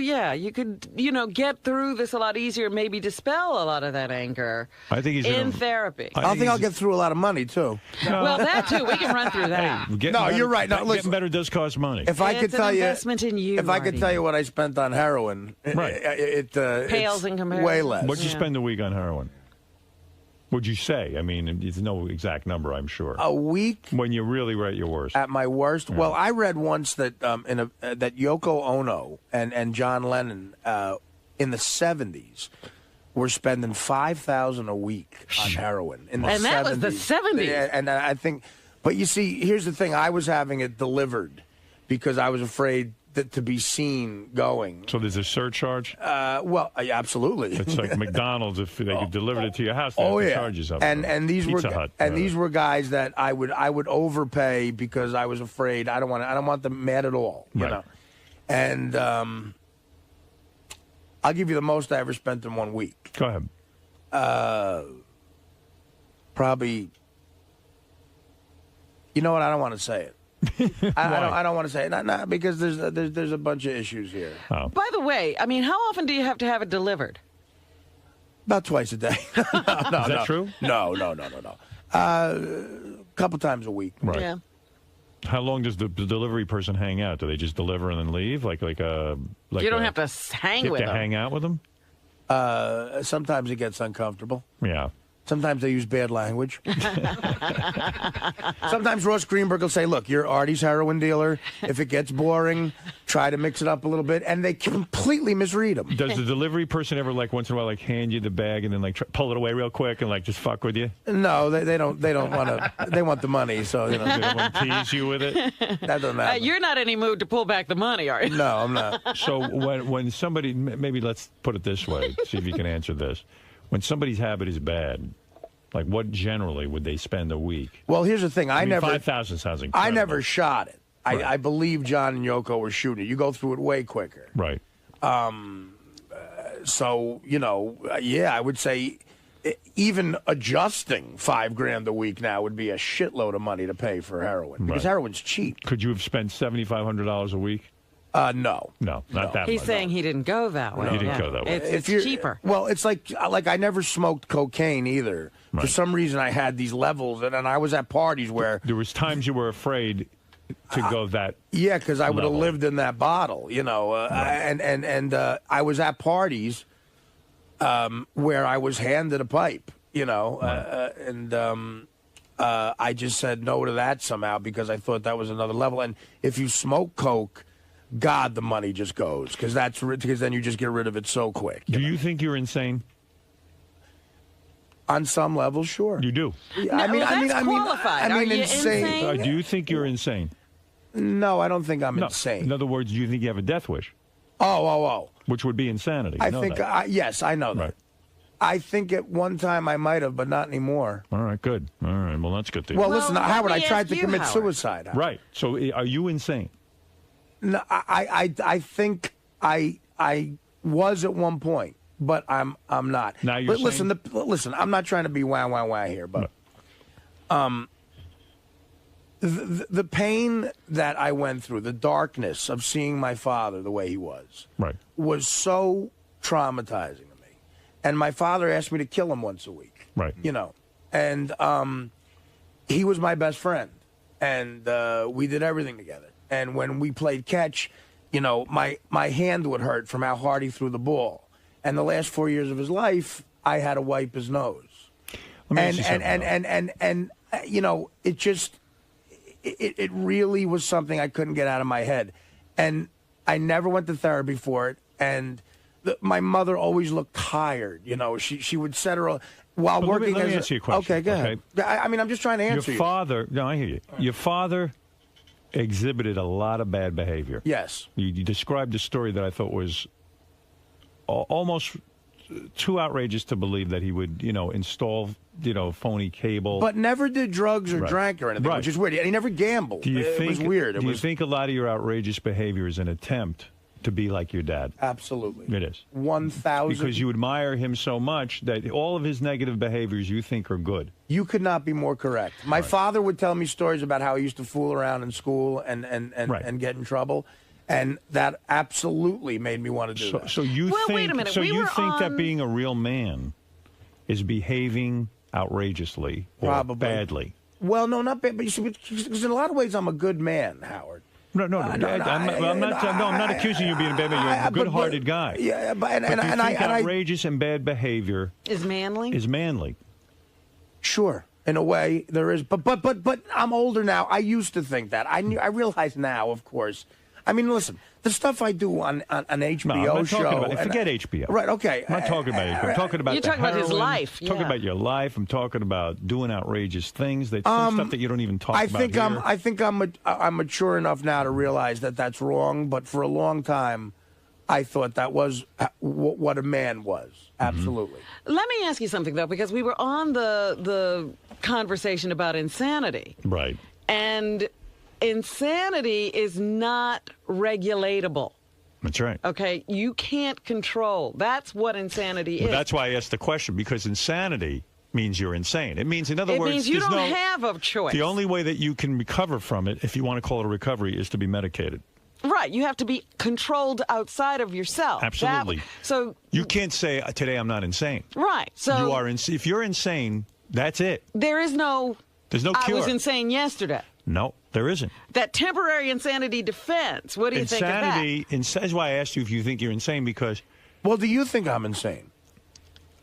S4: could, get through this a lot easier, maybe dispel a lot of that anger.
S1: I think he's
S4: in therapy.
S2: I think I'll get through a lot of money too.
S4: Well, that too. We can run through that.
S2: You're right. No, listen,
S1: getting better does cost money.
S2: If I could tell you,
S4: investment in you,
S2: if I could tell you what I spent on heroin, it
S4: pales in comparison.
S2: Way less.
S1: What'd you spend a week on heroin? Would you say? I mean, there's no exact number, I'm sure.
S2: A week?
S1: When you're really at your worst.
S2: At my worst? Yeah. Well, I read once that that Yoko Ono and John Lennon in the 70s were spending $5,000 a week on heroin. In the 70s.
S4: That was the 70s.
S2: Yeah, and I think, but you see, here's the thing. I was having it delivered because I was afraid to be seen going.
S1: So there's a surcharge?
S2: Well, absolutely.
S1: It's like McDonald's if they could deliver it to your house. They have to charge you something.
S2: And these these were guys that I would overpay because I was afraid. I don't want them mad at all. You know. And I'll give you the most I ever spent in 1 week.
S1: Go ahead.
S2: Probably. You know what? I don't want to say it. I don't want to say it, not because there's a bunch of issues here.
S1: Oh.
S4: By the way, I mean, how often do you have to have it delivered?
S2: About twice a day.
S1: Is that true?
S2: No. A couple times a week.
S1: Right.
S4: Yeah.
S1: How long does the delivery person hang out? Do they just deliver and then leave? Like
S4: you don't have to hang with them.
S1: Hang out with them?
S2: Sometimes it gets uncomfortable.
S1: Yeah.
S2: Sometimes they use bad language. Sometimes Ross Greenberg will say, look, you're Artie's heroin dealer. If it gets boring, try to mix it up a little bit. And they completely misread him.
S1: Does the delivery person ever, once in a while, hand you the bag and then, pull it away real quick and, just fuck with you?
S2: No, they don't want to. They want the money, so,
S1: They don't want to tease you with it?
S2: That doesn't happen.
S4: You're not in any mood to pull back the money, are you?
S2: No, I'm not.
S1: So when somebody, maybe let's put it this way, see if you can answer this. When somebody's habit is bad, what generally would they spend a week?
S2: Well, here's the thing. I never
S1: 5,000 sounds incredible.
S2: I never shot it.
S1: Right.
S2: I believe John and Yoko were shooting it. You go through it way quicker.
S1: Right.
S2: So, I would say even adjusting $5,000 a week now would be a shitload of money to pay for heroin because heroin's cheap.
S1: Could you have spent $7,500 a week?
S2: No.
S1: No, not that much.
S4: He's saying he didn't go that way.
S1: He didn't go that way.
S4: It's cheaper.
S2: Well, it's like I never smoked cocaine either. Right. For some reason, I had these levels, and I was at parties where
S1: there was times you were afraid to go that.
S2: Yeah, because I would have lived in that bottle, right. and I was at parties where I was handed a pipe, right. I just said no to that somehow because I thought that was another level. And if you smoke coke, God, the money just goes because then you just get rid of it so quick.
S1: Do you think you're insane?
S2: On some level, sure.
S1: You do.
S4: No, I mean, qualified. Are you insane?
S1: Do you think you're insane?
S2: No, I don't think I'm insane.
S1: In other words, do you think you have a death wish?
S2: Oh.
S1: Which would be insanity.
S2: I think. Yes, I know that.
S1: Right.
S2: I think at one time I might have, but not anymore.
S1: All right, good. All right, well, that's good to hear.
S2: Well, listen, Howard, I tried to commit suicide. Howard.
S1: Right. So, are you insane?
S2: No, I think I was at one point, but I'm not.
S1: Now you're
S2: saying? Listen, I'm not trying to be wah here, but the pain that I went through, the darkness of seeing my father the way he was,
S1: right,
S2: was so traumatizing to me. And my father asked me to kill him once a week.
S1: Right.
S2: And he was my best friend, and we did everything together. And when we played catch, my hand would hurt from how hard he threw the ball. And the last 4 years of his life, I had to wipe his nose.
S1: Let me ask you
S2: And you know, it just it really was something I couldn't get out of my head, and I never went to therapy for it. And my mother always looked tired. You know, she would set her while
S1: But
S2: working.
S1: Let me ask you a question.
S2: Okay, go ahead. I mean, I'm just trying to answer
S1: Your father. No, I hear you. Your father exhibited a lot of bad behavior.
S2: Yes.
S1: You described a story that I thought was almost too outrageous to believe that he would, install, phony cable.
S2: But never did drugs or
S1: Right.
S2: drank or anything,
S1: Right.
S2: which is weird. And he never gambled.
S1: Do you
S2: It
S1: think,
S2: was weird.
S1: Do you think a lot of your outrageous behavior is an attempt to be like your dad?
S2: Absolutely.
S1: It is.
S2: 1,000.
S1: Because you admire him so much that all of his negative behaviors you think are good.
S2: You could not be more correct. My father would tell me stories about how he used to fool around in school and get in trouble. And that absolutely made me want to do that.
S1: So you
S4: Well,
S1: think,
S4: wait a minute.
S1: So
S4: We
S1: you
S4: were
S1: think that
S4: on-
S1: being a real man is behaving outrageously or
S2: Probably.
S1: badly?
S2: Well, no, not bad. But you see, because in a lot of ways, I'm a good man, Howard.
S1: No, I'm not accusing you of being a bad man. You're a good-hearted guy.
S2: Yeah, but
S1: do you think outrageous and bad behavior
S4: is manly?
S1: Is manly?
S2: Sure, in a way there is, but I'm older now. I used to think that. I realize now, of course. I mean, listen, the stuff I do on an HBO
S1: I'm not
S2: show.
S1: talking about, forget HBO.
S2: Right? Okay.
S1: I'm not talking about HBO. I'm talking about
S4: You're talking about his life,
S1: Talking
S4: yeah.
S1: about your life. I'm talking about doing outrageous things. Some stuff that you don't even talk about here.
S2: I think I'm mature enough now to realize that that's wrong. But for a long time, I thought that was what a man was. Absolutely.
S4: Let me ask you something, though, because we were on the conversation about insanity.
S1: Right.
S4: And insanity is not regulatable.
S1: That's right.
S4: Okay? You can't control. That's what insanity is.
S1: That's why I asked the question, because insanity means you're insane. It means, in other words,
S4: it means you
S1: there's
S4: don't have a choice.
S1: The only way that you can recover from it, if you want to call it a recovery, is to be medicated.
S4: Right. You have to be controlled outside of yourself.
S1: Absolutely.
S4: So
S1: you can't say, today I'm not insane.
S4: Right. So
S1: you are if you're insane, that's it.
S4: there's no
S1: cure.
S4: I was insane yesterday.
S1: No, there isn't.
S4: That temporary insanity defense. What do you think of that?
S1: That's why I asked you if you think you're insane, because...
S2: Well, do you think I'm insane?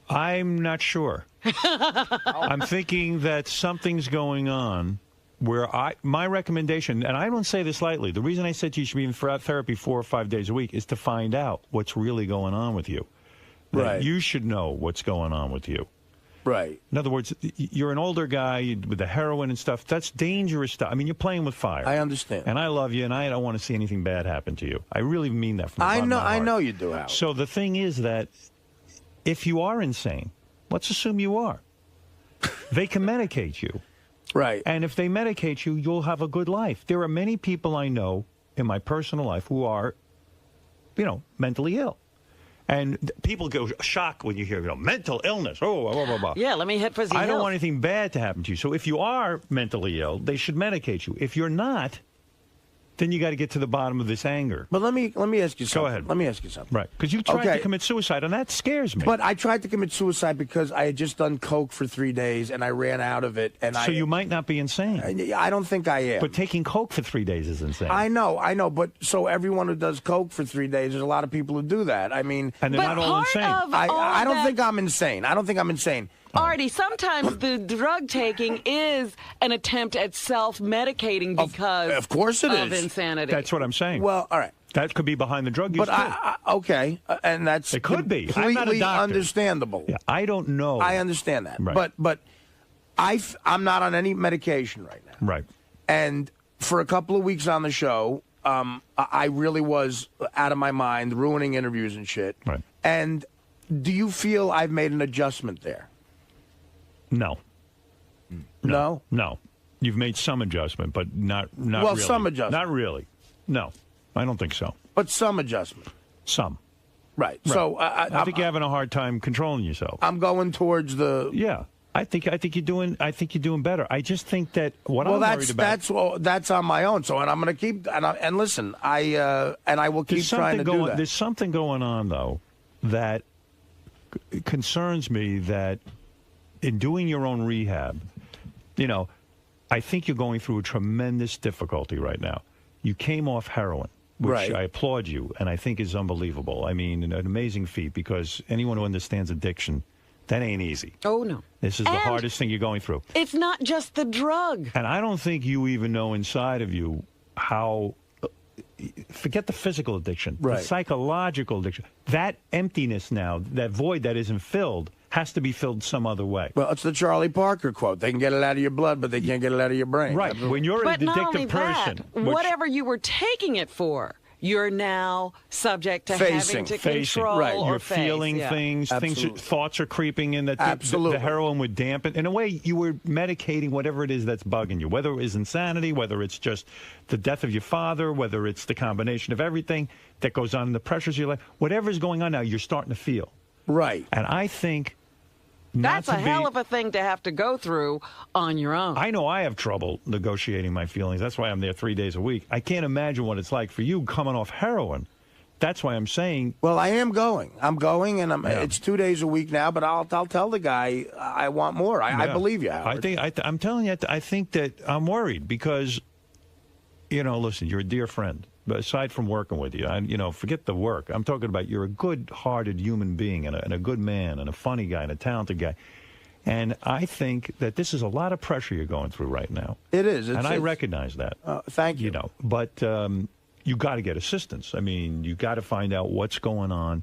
S1: I'm not sure. I'm thinking that something's going on where my recommendation, and I don't say this lightly, the reason I said you should be in therapy 4 or 5 days a week is to find out what's really going on with you. That
S2: Right.
S1: You should know what's going on with you.
S2: Right.
S1: In other words, you're an older guy with the heroin and stuff. That's dangerous stuff. I mean, you're playing with fire.
S2: I understand.
S1: And I love you, and I don't want to see anything bad happen to you. I really mean that from the bottom of my heart.
S2: I know you do, Howard.
S1: So the thing is that if you are insane, let's assume you are, they can medicate you.
S2: Right.
S1: And if they medicate you, you'll have a good life. There are many people I know in my personal life who are, mentally ill. And people go shocked when you hear, mental illness. Oh, blah, blah, blah.
S4: Yeah, let me hit fuzzy
S1: I don't
S4: health.
S1: want anything bad to happen to you. So if you are mentally ill, they should medicate you. If you're not, then you got to get to the bottom of this anger.
S2: But let me ask you something.
S1: Go ahead.
S2: Let me ask you something.
S1: Right. Because you tried to commit suicide, and that scares me.
S2: But I tried to commit suicide because I had just done coke for 3 days and I ran out of it. And
S1: so you might not be insane.
S2: I don't think I am.
S1: But taking coke for 3 days is insane.
S2: I know. But so everyone who does coke for 3 days, there's a lot of people who do that. I mean,
S1: and they're not all insane.
S2: I don't think I'm insane. I don't think I'm insane.
S4: Artie, sometimes the drug taking is an attempt at self-medicating because
S2: of course it
S4: of
S2: is.
S4: insanity.
S1: That's what I'm saying.
S2: Well, all right.
S1: That could be behind the drug use,
S2: But
S1: too.
S2: and that's
S1: It could be. I'm not a
S2: completely
S1: doctor.
S2: understandable.
S1: Yeah, I don't know.
S2: I understand that.
S1: Right.
S2: But I'm not on any medication right now.
S1: Right.
S2: And for a couple of weeks on the show, I really was out of my mind, ruining interviews and shit.
S1: Right.
S2: And do you feel I've made an adjustment there?
S1: No.
S2: No?
S1: No. You've made some adjustment, but not
S2: Well,
S1: really.
S2: some adjustment.
S1: Not really. No. I don't think so.
S2: But some adjustment.
S1: Some.
S2: Right.
S1: Right.
S2: So
S1: I think you're having a hard time controlling yourself.
S2: I'm going towards the.
S1: Yeah. I think you're doing better. I just think that what I'm worried about.
S2: That's on my own. So, and I'm going to keep and listen. I will keep trying to do that.
S1: There's something going on though that concerns me. That in doing your own rehab, I think you're going through a tremendous difficulty right now. You came off heroin, which
S2: Right.
S1: I applaud you, and I think is unbelievable. I mean, an amazing feat, because anyone who understands addiction That ain't easy.
S4: Oh, no.
S1: This is the hardest thing you're going through.
S4: It's not just the drug.
S1: And I don't think you even know inside of you how, forget the physical addiction, the psychological addiction. That emptiness now, that void that isn't filled, has to be filled some other way.
S2: Well, it's the Charlie Parker quote. They can get it out of your blood, but they can't get it out of your brain.
S1: Right. When you're an addictive person.
S4: Whatever you were taking it for, you're now subject to having to control or
S1: You're
S4: face.
S1: feeling things. Thoughts are creeping in that the heroin would dampen. In a way, you were medicating whatever it is that's bugging you, whether it is insanity, whether it's just the death of your father, whether it's the combination of everything that goes on in the pressures of your life. Whatever's going on now, you're starting to feel.
S2: Right.
S1: And I think...
S4: That's a hell of a thing to have to go through on your own.
S1: I know I have trouble negotiating my feelings. That's why I'm there 3 days a week. I can't imagine what it's like for you coming off heroin. That's why I'm saying...
S2: Well, I am going. I'm going, and it's 2 days a week now, but I'll tell the guy I want more. I believe you, Howard.
S1: I'm telling you, I think that I'm worried because, listen, you're a dear friend. But aside from working with you, forget the work. I'm talking about you're a good-hearted human being and a good man and a funny guy and a talented guy. And I think that this is a lot of pressure you're going through right now.
S2: It is.
S1: I recognize that.
S2: Thank you.
S1: But you got to get assistance. I mean, you got to find out what's going on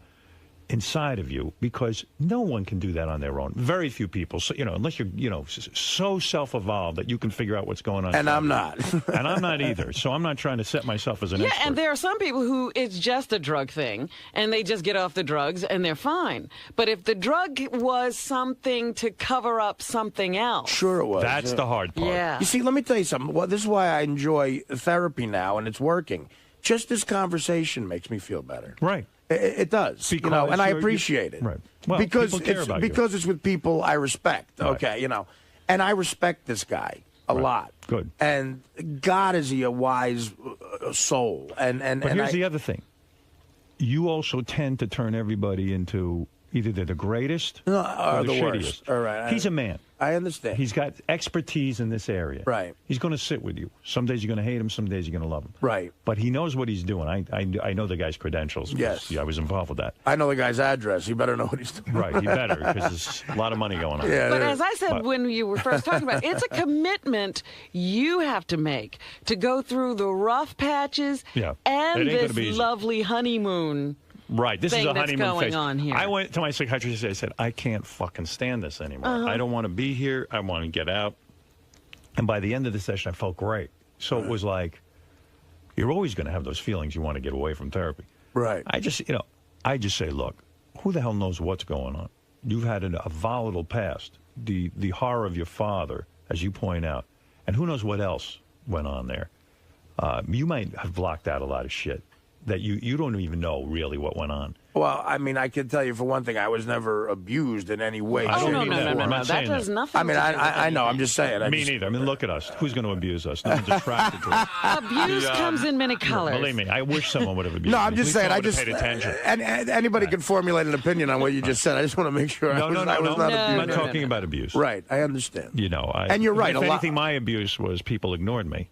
S1: inside of you because no one can do that on their own. Very few people, so, unless you're, so self-evolved that you can figure out what's going on.
S2: And I'm not.
S1: And I'm not either. So I'm not trying to set myself as an expert.
S4: And there are some people who it's just a drug thing and they just get off the drugs and they're fine. But if the drug was something to cover up something else.
S2: Sure it was.
S1: That's the hard part.
S4: Yeah.
S2: You see, let me tell you something. Well, this is why I enjoy therapy now, and it's working. Just this conversation makes me feel better.
S1: Right.
S2: It does,
S1: because
S2: and I appreciate it.
S1: Right. Well,
S2: because
S1: people care about
S2: because it's with people I respect.
S1: Right.
S2: Okay, and I respect this guy a lot.
S1: Good.
S2: And God, is he a wise soul? And
S1: but here's the other thing: you also tend to turn everybody into either they're the greatest or the shittiest.
S2: Worst. All right.
S1: He's a man.
S2: I understand.
S1: He's got expertise in this area.
S2: Right.
S1: He's going to sit with you. Some days you're going to hate him. Some days you're going to love him.
S2: Right.
S1: But he knows what he's doing. I know the guy's credentials.
S2: Yes.
S1: I was involved with that.
S2: I know the guy's address. He better know what he's doing.
S1: Right. He better because there's a lot of money going on.
S2: Yeah,
S4: but as I said when you were first talking about it, it's a commitment you have to make to go through the rough patches and this lovely honeymoon.
S1: Right, this is a honeymoon
S4: going
S1: phase.
S4: On here.
S1: I went to my psychiatrist and I said, I can't fucking stand this anymore. I don't want to be here. I want to get out. And by the end of the session, I felt great. So it was like, you're always going to have those feelings you want to get away from therapy.
S2: Right.
S1: I just say, look, who the hell knows what's going on? You've had a volatile past, the horror of your father, as you point out, and who knows what else went on there. You might have blocked out a lot of shit that you don't even know really what went on.
S2: Well, I mean, I can tell you for one thing, I was never abused in any way.
S4: Oh, no. That does nothing.
S2: I mean, I know. I'm just saying.
S1: Me neither. I mean, look at us. Who's going to abuse us? No one's attracted to it.
S4: Abuse comes in many colors.
S1: Believe me, I wish someone would have abused me.
S2: No, I'm just saying. I just
S1: paid attention.
S2: And anybody can formulate an opinion on what you just said. I just want to make sure I was not abused.
S1: I'm not talking about abuse.
S2: Right. I understand.
S1: And
S2: you're right.
S1: If anything, my abuse was people ignored me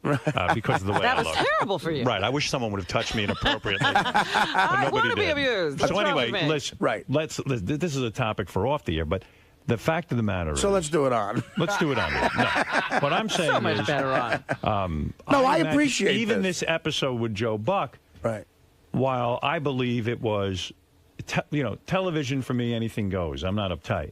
S1: because of the way
S4: that
S1: I
S4: was
S1: looked.
S4: terrible for you.
S1: Right. I wish someone would have touched me inappropriately.
S4: I want to be abused.
S1: So anyway, listen.
S2: Right.
S1: This is a topic for off the air, but the fact of the matter is...
S2: So let's do it on.
S1: Let's do it on. No. What I'm saying
S4: so much better on.
S2: I appreciate
S1: even this episode with Joe Buck,
S2: right?
S1: While I believe it was, television for me, anything goes. I'm not uptight.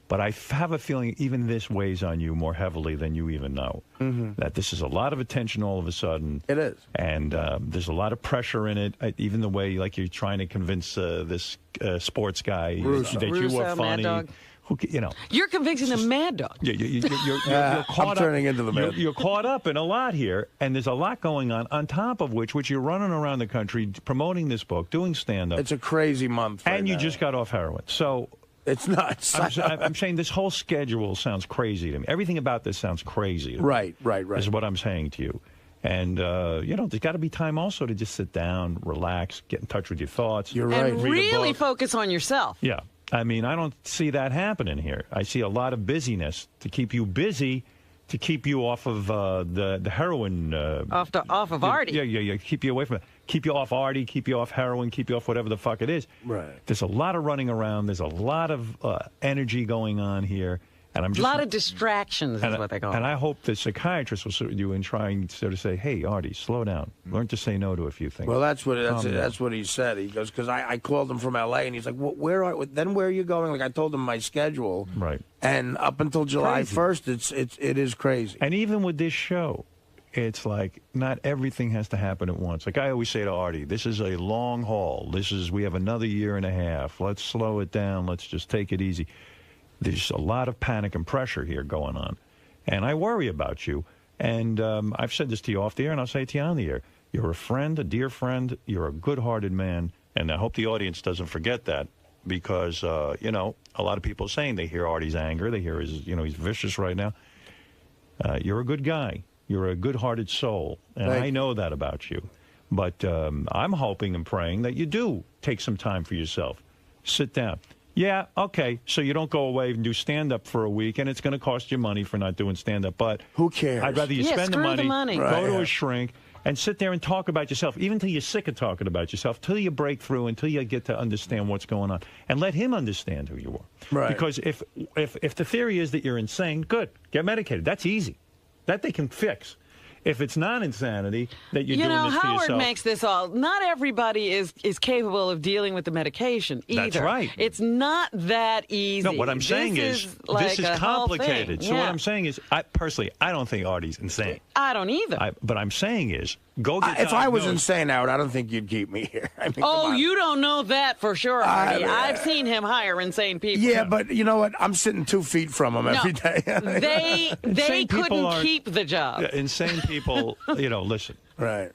S1: But I have a feeling even this weighs on you more heavily than you even know. Mm-hmm. That this is a lot of attention all of a sudden.
S2: It is.
S1: And there's a lot of pressure in it. Even the way, like, you're trying to convince this sports guy
S4: Russo.
S1: that you are funny.
S4: Mad Dog.
S1: You're
S4: convincing the Mad Dog.
S1: You're caught
S2: turning into the Mad.
S1: You're caught up in a lot here, and there's a lot going on top of which you're running around the country promoting this book, doing stand-up.
S2: It's a crazy month.
S1: And you just got off heroin. So...
S2: It's nuts.
S1: I'm saying this whole schedule sounds crazy to me. Everything about this sounds crazy.
S2: Right.
S1: Is what I'm saying to you. And, there's got to be time also to just sit down, relax, get in touch with your thoughts.
S2: You're right.
S4: And really focus on yourself.
S1: Yeah. I mean, I don't see that happening here. I see a lot of busyness to keep you busy, to keep you off of the heroin.
S4: Off of Artie.
S1: Yeah. Keep you away from it. keep you off Artie, keep you off heroin, keep you off whatever the fuck it is.
S2: Right.
S1: There's a lot of running around. There's a lot of energy going on here. And I'm just,
S4: a lot of distractions is what they call it.
S1: And I hope the psychiatrist will sit with you and try and sort of say, hey, Artie, slow down. Learn to say no to a few things.
S2: Well, that's what he said. He goes, because I called him from L.A., and he's like, where are you going? Like, I told him my schedule.
S1: Right.
S2: And up until July 1st, it is crazy.
S1: And even with this show, it's like not everything has to happen at once. Like I always say to Artie, this is a long haul. We have another year and a half. Let's slow it down. Let's just take it easy. There's a lot of panic and pressure here going on. And I worry about you. And I've said this to you off the air, and I'll say it to you on the air. You're a friend, a dear friend. You're a good-hearted man. And I hope the audience doesn't forget that because, a lot of people are saying they hear Artie's anger. They hear he's vicious right now. You're a good guy. You're a good-hearted soul. And I know that about you. But I'm hoping and praying that you do take some time for yourself. Sit down. Yeah, okay, so you don't go away and do stand-up for a week, and it's going to cost you money for not doing stand-up, but
S2: who cares?
S1: I'd rather you spend the money.
S2: Right,
S1: go to a shrink, and sit there and talk about yourself, even till you're sick of talking about yourself, till you break through, until you get to understand what's going on, and let him understand who you are.
S2: Right.
S1: Because if the theory is that you're insane, good, get medicated. That's easy. That they can fix. If it's not insanity that you're doing this to yourself.
S4: Howard makes this all. Not everybody is capable of dealing with the medication either.
S1: That's right.
S4: It's not that easy.
S1: No, what I'm saying is
S4: like
S1: this is complicated. So
S4: yeah.
S1: what I'm saying is, I don't think Artie's insane.
S4: I don't either.
S1: But I'm saying is, go get
S2: if I was
S1: diagnosed.
S2: insane, Howard, I don't think you'd keep me here. I mean, come on.
S4: You don't know that for sure, Artie. I've seen him hire insane people.
S2: Yeah, but you know what? I'm sitting 2 feet from him every day.
S4: They couldn't keep the job.
S1: Yeah, insane people, listen.
S2: Right.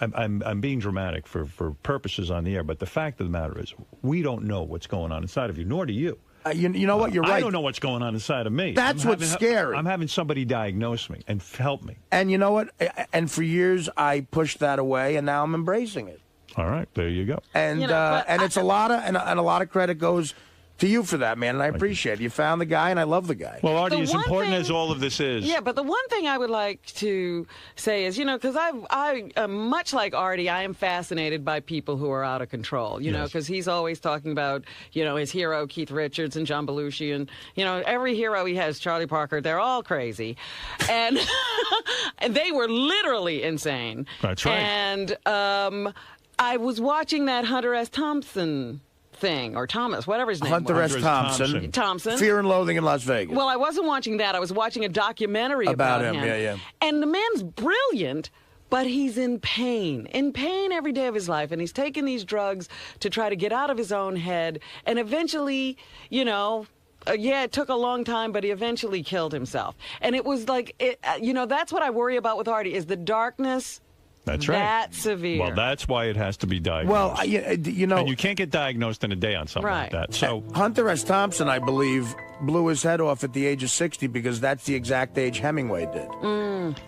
S1: I'm being dramatic for purposes on the air, but the fact of the matter is, we don't know what's going on inside of you, nor do you.
S2: You know what? You're right.
S1: I don't know what's going on inside of me.
S2: That's what's scary.
S1: I'm having somebody diagnose me and help me.
S2: And you know what? And for years, I pushed that away, and now I'm embracing it.
S1: All right, there you go.
S2: And it's a lot of credit goes to you for that, man, and I appreciate it. You found the guy, and I love the guy.
S1: Well, Artie, as important as all of this is.
S4: Yeah, but the one thing I would like to say is, because I much like Artie, I am fascinated by people who are out of control, because he's always talking about, his hero, Keith Richards and John Belushi, and, every hero he has, Charlie Parker, they're all crazy. And, and they were literally insane.
S1: That's right.
S4: And I was watching that Hunter S. Thompson thing, or Thomas, whatever his name
S2: Hunter
S4: was.
S2: S. Thompson. Fear and Loathing in Las Vegas.
S4: Well, I wasn't watching that. I was watching a documentary about him.
S2: Yeah.
S4: And the man's brilliant, but he's in pain every day of his life. And he's taking these drugs to try to get out of his own head. And eventually, it took a long time, but he eventually killed himself. And it was like, that's what I worry about with Artie, is the darkness.
S1: That's right.
S4: That severe.
S1: Well, that's why it has to be diagnosed.
S2: Well,
S1: and you can't get diagnosed in a day on something like that. So
S2: Hunter S. Thompson, I believe, blew his head off at the age of 60 because that's the exact age Hemingway did.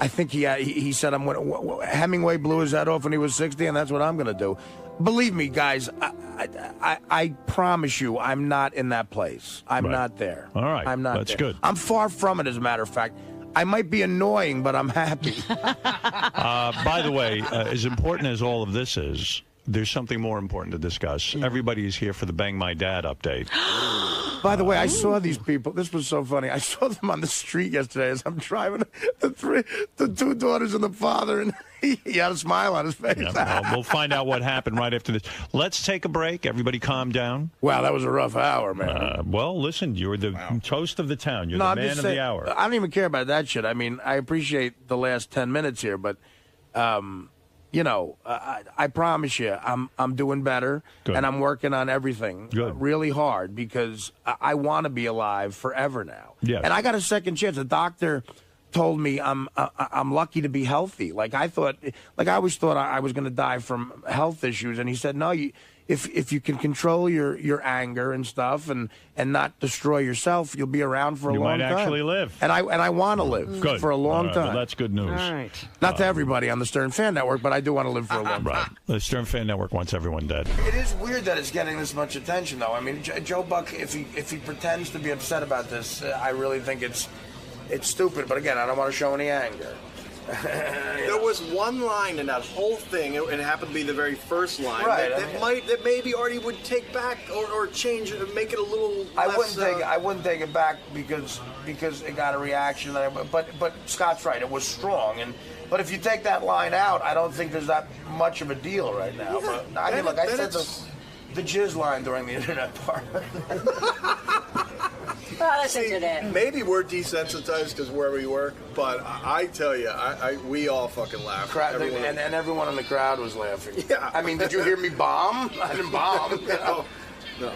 S2: I think he said, Hemingway blew his head off when he was 60, and that's what I'm going to do. Believe me, guys, I promise you, I'm not in that place. I'm not there.
S1: All right.
S2: I'm not
S1: That's
S2: there.
S1: good.
S2: I'm far from it, as a matter of fact. I might be annoying, but I'm happy.
S1: By the way, as important as all of this is, there's something more important to discuss. Everybody is here for the Bang My Dad update.
S2: By the way, I saw these people. This was so funny. I saw them on the street yesterday as I'm driving. The 2 daughters and the father, and he had a smile on his face.
S1: Yeah, we'll find out what happened right after this. Let's take a break. Everybody calm down.
S2: Wow, that was a rough hour, man.
S1: Well, listen, you're the toast of the town. You're the man of the hour.
S2: I don't even care about that shit. I mean, I appreciate the last 10 minutes here, but... I promise you, I'm doing better, and I'm working on everything really hard because I want to be alive forever now.
S1: Yes.
S2: And I got a second chance. The doctor told me I'm lucky to be healthy. I always thought I was going to die from health issues, and he said, no, if you can control your anger and stuff and not destroy yourself, you'll be around for a long time.
S1: You might actually live.
S2: And I want to live for a long time.
S1: Well, that's good news.
S4: All right.
S2: Not to everybody on the Stern Fan Network, but I do want to live for a long time.
S1: Right. The Stern Fan Network wants everyone dead.
S2: It is weird that it's getting this much attention, though. I mean, Joe Buck, if he pretends to be upset about this, I really think it's stupid. But again, I don't want to show any anger.
S13: There was one line in that whole thing, and it happened to be the very first line,
S2: Right,
S13: that maybe Artie would take back or change it and make it a little less...
S2: I wouldn't take it back because it got a reaction. But Scott's right. It was strong. But if you take that line out, I don't think there's that much of a deal right now.
S13: Yeah,
S2: But I mean, look, I said the jizz line during the internet part.
S14: Well, that's internet.
S13: Maybe we're desensitized because where we work, but I tell you, we all fucking laughed.
S2: And everyone in the crowd was laughing.
S13: Yeah.
S2: I mean, did you hear me bomb? I didn't bomb.
S13: No.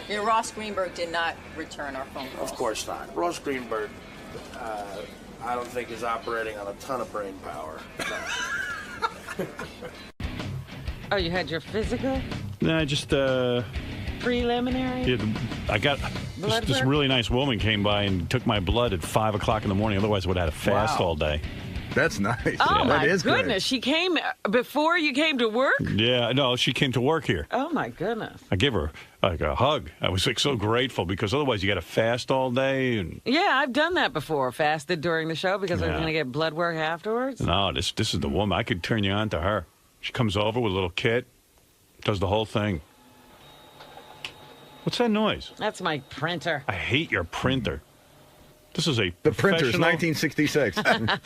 S14: You know, Ross Greenberg did not return our phone call.
S2: Of course not. Ross Greenberg, I don't think is operating on a ton of brain power.
S4: Oh, you had your physical?
S1: No, just
S4: preliminary?
S1: Yeah, I got this really nice woman came by and took my blood at 5 o'clock in the morning. Otherwise, I would have had a fast all day.
S3: That's nice.
S4: Oh,
S3: that
S4: my
S3: is
S4: goodness.
S3: great.
S4: She came before you came to work?
S1: Yeah, no, she came to work here.
S4: Oh, my goodness.
S1: I gave her like a hug. I was like so grateful because otherwise you got to fast all day. And
S4: Yeah, I've done that before. Fasted during the show because I was
S1: Yeah.
S4: going to get blood work afterwards.
S1: no, this is the woman. I could turn you on to her. She comes over with a little kit, does the whole thing. What's that noise?
S4: That's my printer.
S1: I hate your printer. This is a
S3: The printer's
S1: professional-
S3: 1966.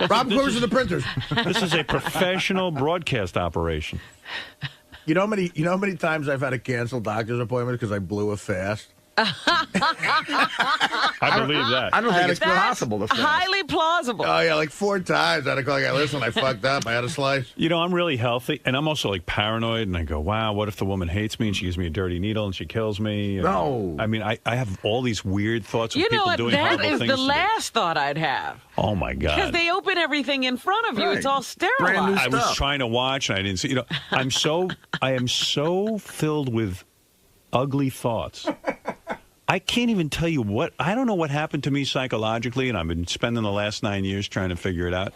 S2: Rob, close to the printers.
S1: This is a professional broadcast operation.
S2: You know how many times I've had to cancel doctor's appointments because I blew a fast?
S1: I believe that.
S3: I don't think it's
S4: That's
S3: possible to fast.
S4: highly plausible.
S2: Oh yeah, like 4 times. I had to call. Listen, I fucked up. I had a slice.
S1: You know, I'm really healthy, and I'm also like paranoid. And I go, "Wow, what if the woman hates me and she gives me a dirty needle and she kills me?" And,
S2: No.
S1: I mean, I have all these weird thoughts of
S4: You know
S1: people
S4: what?
S1: doing
S4: That
S1: horrible
S4: is
S1: things
S4: the
S1: to me.
S4: last thought I'd have.
S1: Oh my
S4: Because
S1: god!
S4: they open everything in front of you.
S3: Right.
S4: It's all sterilized.
S1: I was trying to watch, and I didn't see. You know, I am so filled with ugly thoughts. I can't even tell you what. I don't know what happened to me psychologically, and I've been spending the last 9 years trying to figure it out.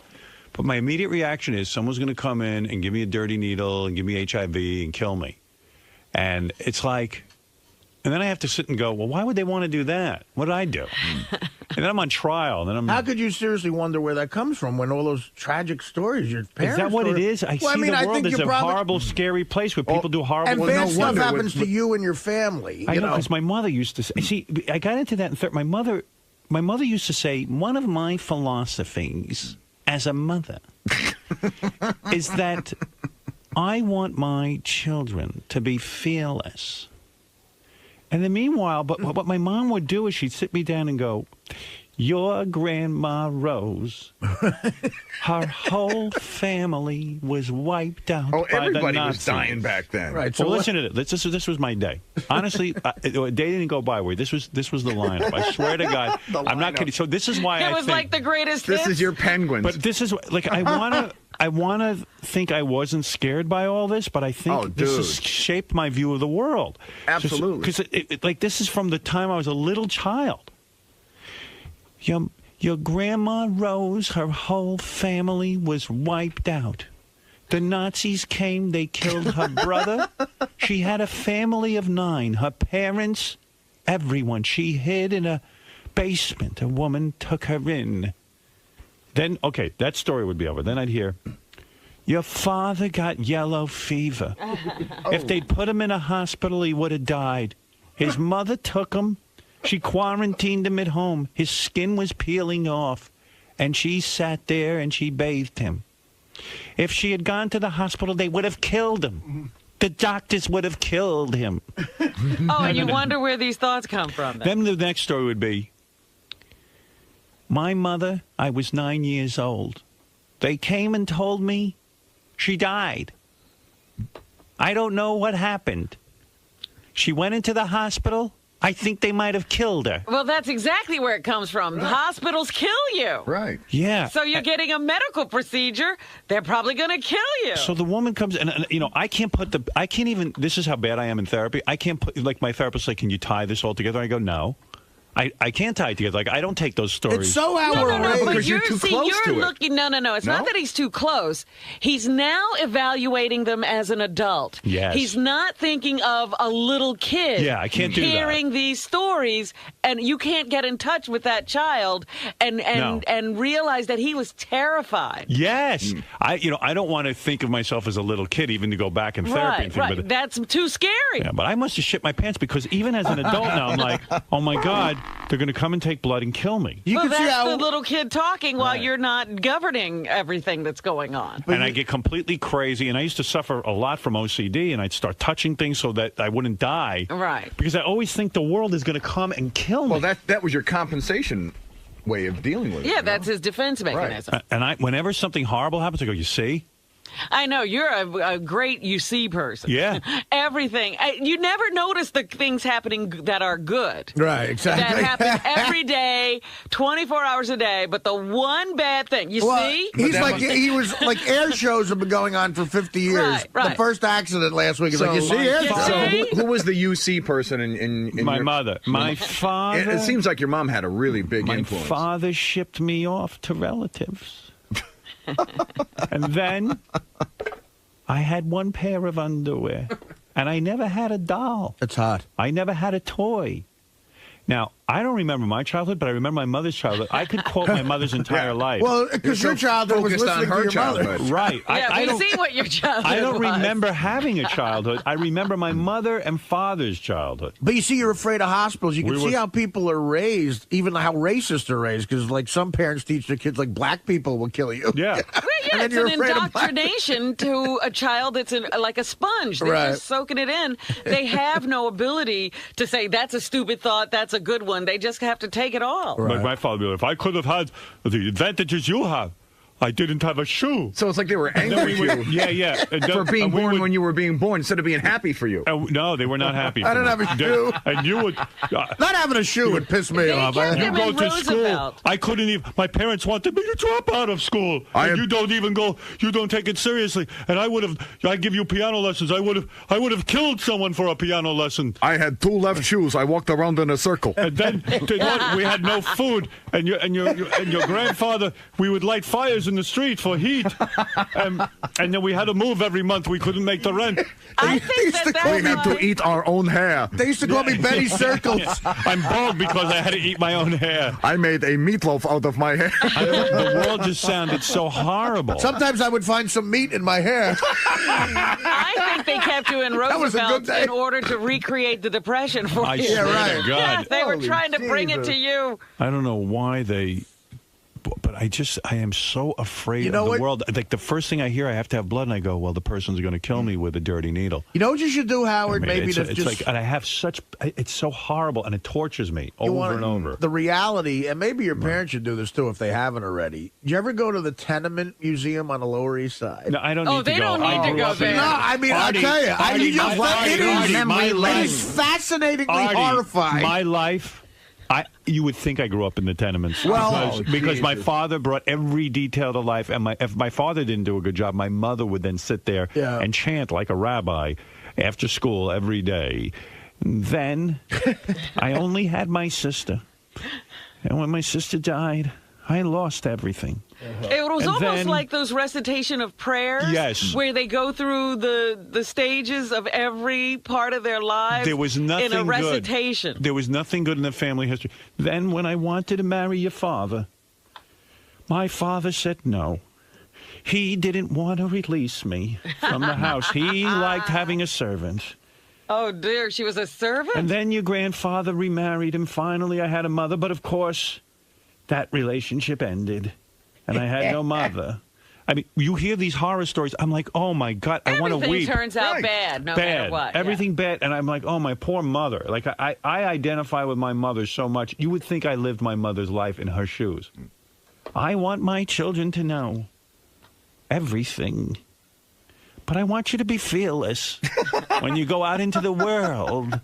S1: But my immediate reaction is someone's going to come in and give me a dirty needle and give me HIV and kill me. And it's like, and then I have to sit and go, well, why would they want to do that? What did I do? And then I'm on trial. And then I'm.
S2: How could you seriously wonder where that comes from when all those tragic stories your parents?
S1: Is that what it is? I see the world as a horrible, scary place where people do horrible
S2: and
S1: things.
S2: bad stuff happens to you and your family.
S1: I
S2: you
S1: know, because my mother used to say, see, I got into that in my mother used to say, one of my philosophies as a mother is that I want my children to be fearless. And then meanwhile, but what my mom would do is she'd sit me down and go, your grandma Rose, her whole family was wiped out by the
S3: everybody was
S1: Nazis.
S3: dying back then.
S2: Right.
S1: Well, listen to this. This was my day. Honestly, a day didn't go by where this was the lineup. I swear to God, I'm not kidding. So this is why
S4: It was like the greatest hits.
S3: This is your Penguins.
S1: But this is like I want to think I wasn't scared by all this, but I think this has shaped my view of the world.
S3: Absolutely.
S1: Because like this is from the time I was a little child. Your grandma Rose, her whole family was wiped out. The Nazis came, they killed her brother. She had a family of 9. Her parents, everyone. She hid in a basement. A woman took her in. Then, okay, that story would be over. Then I'd hear, your father got yellow fever. If they'd put him in a hospital, he would have died. His mother took him. She quarantined him at home. His skin was peeling off, and she sat there and she bathed him. If she had gone to the hospital, they would have killed him. The doctors would have killed him.
S4: Oh, and you wonder where these thoughts come from.
S1: Then the next story would be, my mother, I was 9 years old. They came and told me she died. I don't know what happened. She went into the hospital. I think they might have killed her.
S4: Well, that's exactly where it comes from. Right. Hospitals kill you.
S3: Right.
S1: Yeah.
S4: So you're getting a medical procedure. They're probably going to kill you.
S1: So the woman comes and you know, I can't even, this is how bad I am in therapy. I can't put, like my therapist, like, can you tie this all together? I go, no. I can't tie it together. Like, I don't take those stories.
S2: It's so how we're raised.
S4: But
S3: Because you're too close to it.
S4: looking. No. It's not that he's too close. He's now evaluating them as an adult.
S1: Yes.
S4: He's not thinking of a little kid.
S1: Yeah, I can't do that.
S4: Hearing these stories, and you can't get in touch with that child and realize that he was terrified.
S1: Yes. I don't want to think of myself as a little kid, even to go back in therapy. and think,
S4: Right.
S1: but-
S4: That's too scary.
S1: Yeah, but I must have shit my pants because even as an adult now, I'm like, oh my God, they're going to come and take blood and kill me.
S4: Well, that's the little kid talking while you're not governing everything that's going on.
S1: And I get completely crazy. And I used to suffer a lot from OCD, and I'd start touching things so that I wouldn't die.
S4: Right.
S1: Because I always think the world is going to come and kill me.
S3: Well, that was your compensation way of dealing with it.
S4: Yeah, that's his defense mechanism.
S1: And whenever something horrible happens, I go, you see?
S4: I know, you're a great you see person.
S1: Yeah.
S4: Everything. You never notice the things happening that are good.
S2: Right, exactly.
S4: That happen every day, 24 hours a day, but the one bad thing, see?
S2: He was like air shows have been going on for 50 years.
S4: Right.
S2: The first accident last week is like, you see air shows.
S3: So who was the UC person in
S1: My
S3: your...
S1: mother. My father.
S3: It seems like your mom had a really big
S1: My
S3: influence.
S1: father shipped me off to relatives. And then I had one pair of underwear. And I never had a doll.
S2: It's hot.
S1: I never had a toy. Now, I don't remember my childhood, but I remember my mother's childhood. I could quote my mother's entire life.
S2: Well, because your childhood was listening to your mother.
S1: Right.
S4: Yeah, we see what your childhood
S1: I don't
S4: was.
S1: remember having a childhood. I remember my mother and father's childhood.
S2: But you see, you're afraid of hospitals. You can see how people are raised, even how racist they're raised, because like some parents teach their kids like black people will kill you.
S1: Yeah.
S4: Well, yeah,
S2: And then
S4: it's
S2: you're
S4: an
S2: afraid of
S4: indoctrination to a child that's like a sponge. They're
S2: Right.
S4: just soaking it in. They have no ability to say, that's a stupid thought, that's a good one. They just have to take it all.
S1: Like my father would be like, if I could have had the advantages you have, I didn't have a shoe.
S3: So it's like they were angry at you.
S1: Yeah.
S3: For being born when you were being born instead of being happy for you.
S1: No, they were not happy.
S2: I didn't have a shoe.
S1: And you would...
S2: Not having a shoe would piss me off.
S1: You go to school. I couldn't even... My parents wanted me to drop out of school. You don't even go... You don't take it seriously. And I would have... I give you piano lessons. I would have killed someone for a piano lesson.
S3: I had two left shoes. I walked around in a circle.
S1: And then we had no food. And your grandfather... We would light fires in the street for heat. And then we had to move every month. We couldn't make the rent.
S4: I think
S3: We had to eat our own hair.
S2: They used to call me Betty Circles.
S1: I'm bald because I had to eat my own hair.
S3: I made a meatloaf out of my hair.
S1: The world just sounded so horrible.
S2: Sometimes I would find some meat in my hair.
S4: I think they kept you in
S2: That was a good
S4: Roosevelt
S2: day.
S4: in order to recreate the Depression for
S1: I
S4: you.
S1: swear to God.
S4: Yes, they were
S2: Holy
S4: trying to bring it
S2: Jesus.
S4: to you.
S1: I don't know why they... But I am so afraid
S2: know
S1: of the
S2: what?
S1: world. Like, the first thing I hear, I have to have blood, and I go, well, the person's going to kill me with a dirty needle.
S2: You know what you should do, Howard?
S1: I mean,
S2: Maybe
S1: it's,
S2: to
S1: it's
S2: just...
S1: like, and I have such... It's so horrible, and it tortures me over and over.
S2: The reality, and maybe your parents should do this too if they haven't already. Did you ever go to the Tenement Museum on the Lower East Side?
S1: No, I don't need to go.
S4: they don't need to go there.
S2: No, I mean, I'll tell you. It is fascinatingly horrifying.
S1: My life... You would think I grew up in the tenements.
S2: Well,
S1: because my father brought every detail to life, and if my father didn't do a good job, my mother would then sit there and chant like a rabbi after school every day. And then I only had my sister. And when my sister died, I lost everything.
S4: It was
S1: And
S4: almost
S1: then-
S4: like those recitation of prayers.
S1: Yes.
S4: Where they go through the stages of every part of their lives
S1: There was nothing
S4: in a
S1: good.
S4: recitation.
S1: There was nothing good in the family history. Then when I wanted to marry your father, my father said no. He didn't want to release me from the house. He liked having a servant.
S4: Oh, dear. She was a servant?
S1: And then your grandfather remarried him. Finally, I had a mother. But, of course, that relationship ended. And I had no mother. I mean, you hear these horror stories. I'm like, oh, my God, I want to weep.
S4: Everything turns out bad, no matter what.
S1: Everything bad. And I'm like, oh, my poor mother. Like, I identify with my mother so much. You would think I lived my mother's life in her shoes. I want my children to know everything. But I want you to be fearless when you go out into the world.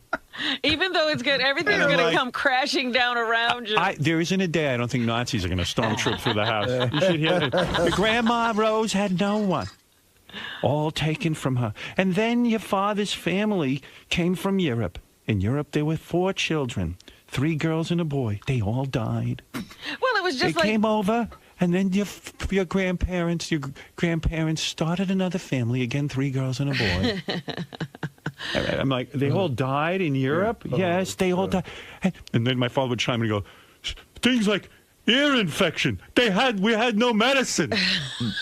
S4: Even though it's good, everything's going to come crashing down around you.
S1: There isn't a day I don't think Nazis are going to stormtroop through the house. You should hear it. The Grandma Rose had no one. All taken from her. And then your father's family came from Europe. In Europe, there were 4 children. 3 girls and a boy. They all died.
S4: Well, it was just
S1: they came over, and then your grandparents started another family again. 3 girls and a boy. I'm like, they all died in Europe? Yes, they all died. And then my father would chime in and go, things like ear infection. We had no medicine.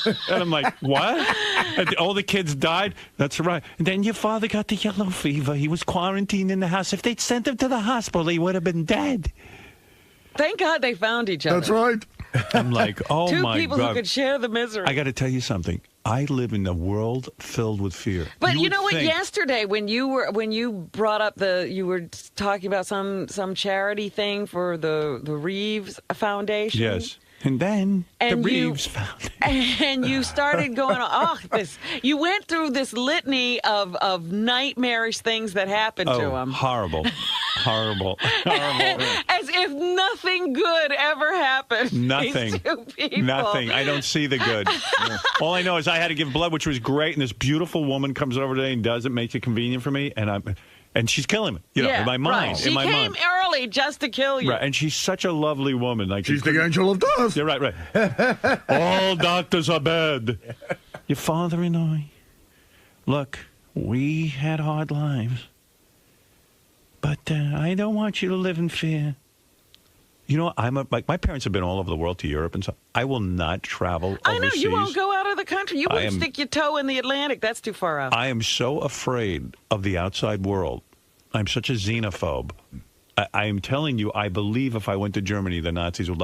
S1: And I'm like, what? And all the kids died? That's right. And then your father got the yellow fever. He was quarantined in the house. If they'd sent him to the hospital, he would have been dead.
S4: Thank God they found each other.
S2: That's right.
S1: I'm like, oh my God.
S4: 2 people who could share the misery.
S1: I got to tell you something. I live in a world filled with fear.
S4: But you know what? Yesterday, when you brought up you were talking about some charity thing for the Reeves Foundation.
S1: Yes. And then the Reeves Foundation.
S4: And you started going, you went through this litany of nightmarish things that happened to him.
S1: Horrible. Horrible.
S4: As if nothing good ever happened.
S1: Nothing.
S4: These 2 people.
S1: Nothing. I don't see the good. All I know is I had to give blood, which was great, and this beautiful woman comes over today and does it, makes it convenient for me, and she's killing me, in my mind.
S4: Right. She came early just to kill you.
S1: Right, and she's such a lovely woman. Like
S2: she's the angel of death.
S1: Yeah, right. All doctors are bad. Your father and I, look, we had hard lives, but I don't want you to live in fear. You know, my parents have been all over the world to Europe and stuff. I will not travel overseas.
S4: I know, you won't go out of the country. You won't stick your toe in the Atlantic. That's too far out.
S1: I am so afraid of the outside world. I'm such a xenophobe. I am telling you, I believe if I went to Germany, the Nazis would...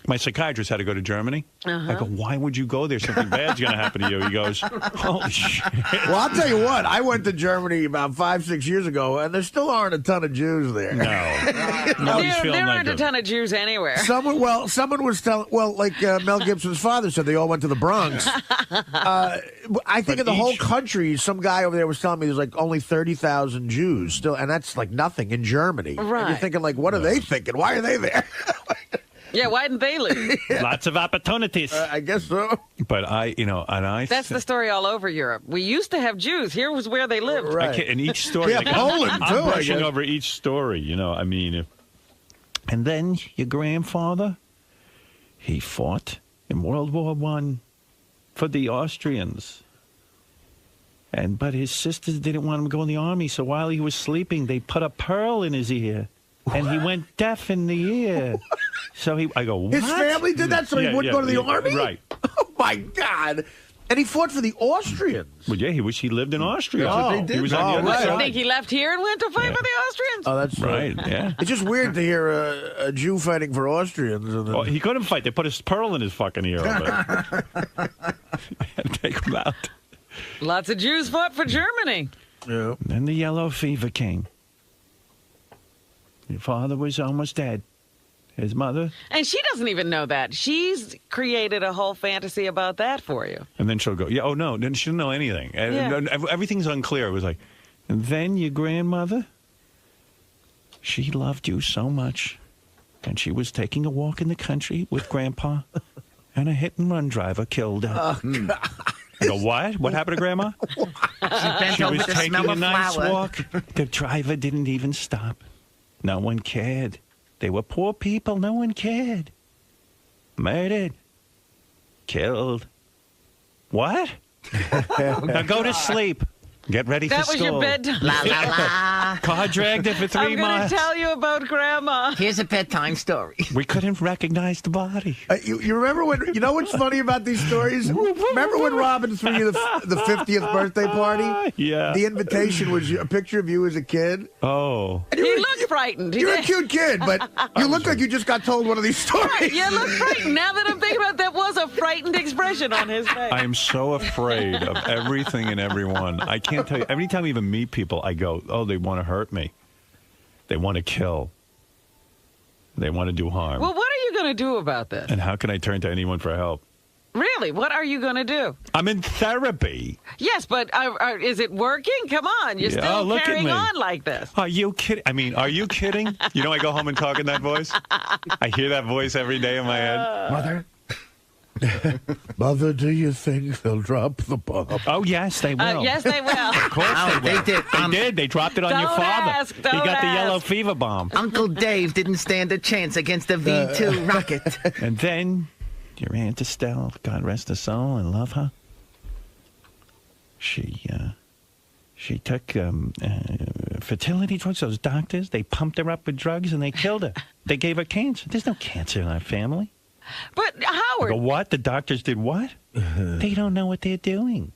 S1: My psychiatrist had to go to Germany. I go, why would you go there? Something bad's going to happen to you. He goes, holy shit.
S2: Well, I'll tell you what. I went to Germany about 5-6 years ago, and there still aren't a ton of Jews there.
S1: No.
S4: There aren't a ton of Jews anywhere.
S2: Someone was telling... Well, like Mel Gibson's father said, they all went to the Bronx. I think in the whole country, some guy over there was telling me there's like only 30,000 Jews still, and that's like nothing in Germany.
S4: Right.
S2: And you're thinking, like, what are they thinking? Why are they there?
S4: Yeah, why didn't they leave?
S1: Lots of opportunities.
S2: I guess so.
S1: But
S4: That's the story all over Europe. We used to have Jews. Here was where they lived.
S1: Right. In each story.
S2: Yeah, Poland, too,
S1: I'm brushing over each story, I mean. And then your grandfather, he fought in World War I for the Austrians. But his sisters didn't want him to go in the army, so while he was sleeping, they put a pearl in his ear. And he went deaf in the ear. So I go, what?
S2: His family did that so he wouldn't go to the army?
S1: Right.
S2: Oh, my God. And he fought for the Austrians.
S1: Well, yeah, he lived in Austria.
S2: That's what they did.
S1: He was on the other
S4: You
S1: side.
S4: think he left here and went to fight for the Austrians?
S2: Oh, that's
S1: right. Yeah.
S2: It's just weird to hear a Jew fighting for Austrians. And then...
S1: Well, he couldn't fight. They put his pearl in his fucking ear. Take him out.
S4: Lots of Jews fought for Germany.
S2: Yeah.
S1: Then the yellow fever came. Your father was almost dead. His mother.
S4: And she doesn't even know that. She's created a whole fantasy about that for you.
S1: And then she'll go, oh, no. Then she didn't know anything.
S4: Yeah.
S1: Everything's unclear. It was like, and then your grandmother, she loved you so much. And she was taking a walk in the country with Grandpa. And a hit-and-run driver killed her.
S2: Oh, God.
S1: I go, what? What happened to Grandma? She was taking a nice walk. The driver didn't even stop. No one cared. They were poor people. No one cared. Murdered. Killed. What? Now go to sleep. Get ready for school.
S4: That was your bedtime.
S15: La, la, la.
S1: Car dragged her for 3
S4: I'm going
S1: miles.
S4: to tell you about Grandma.
S15: Here's a bedtime story.
S1: We couldn't recognize the body.
S2: You remember when, you know what's funny about these stories? Remember when Robin threw you the 50th birthday party?
S1: Yeah.
S2: The invitation was a picture of you as a kid.
S1: Oh.
S4: He looked frightened.
S2: You're a cute kid, but you look like you just got told one of these stories.
S4: You look frightened. Now that I'm thinking about it, that was a frightened expression on his face.
S1: I am so afraid of everything and everyone. I can't tell you. Every time I even meet people, I go, oh, they want to hurt me. They want to kill. They want to do harm.
S4: Well, what are you going to do about this?
S1: And how can I turn to anyone for help?
S4: Really? What are you going to do?
S1: I'm in therapy.
S4: Yes, but is it working? Come on. You're still
S1: look
S4: carrying
S1: at me.
S4: on like this.
S1: Are you kidding? I mean, are you kidding? You know, I go home and talk in that voice. I hear that voice every day in my head.
S15: Mother,
S2: Mother, do you think they'll drop the bomb?
S1: Oh, yes, they will.
S4: Yes, they will.
S1: Of course they will. They did. They dropped it on your
S4: Don't
S1: father.
S4: ask,
S1: He
S4: don't
S1: got the yellow
S4: ask.
S1: fever bomb.
S15: Uncle Dave didn't stand a chance against the V2 rocket.
S1: And then your Aunt Estelle, God rest her soul, and love her. She took fertility drugs. Those doctors, they pumped her up with drugs and they killed her. They gave her cancer. There's no cancer in our family.
S4: But
S1: I
S4: Howard,
S1: go, what? The doctors did what? They don't know what they're doing.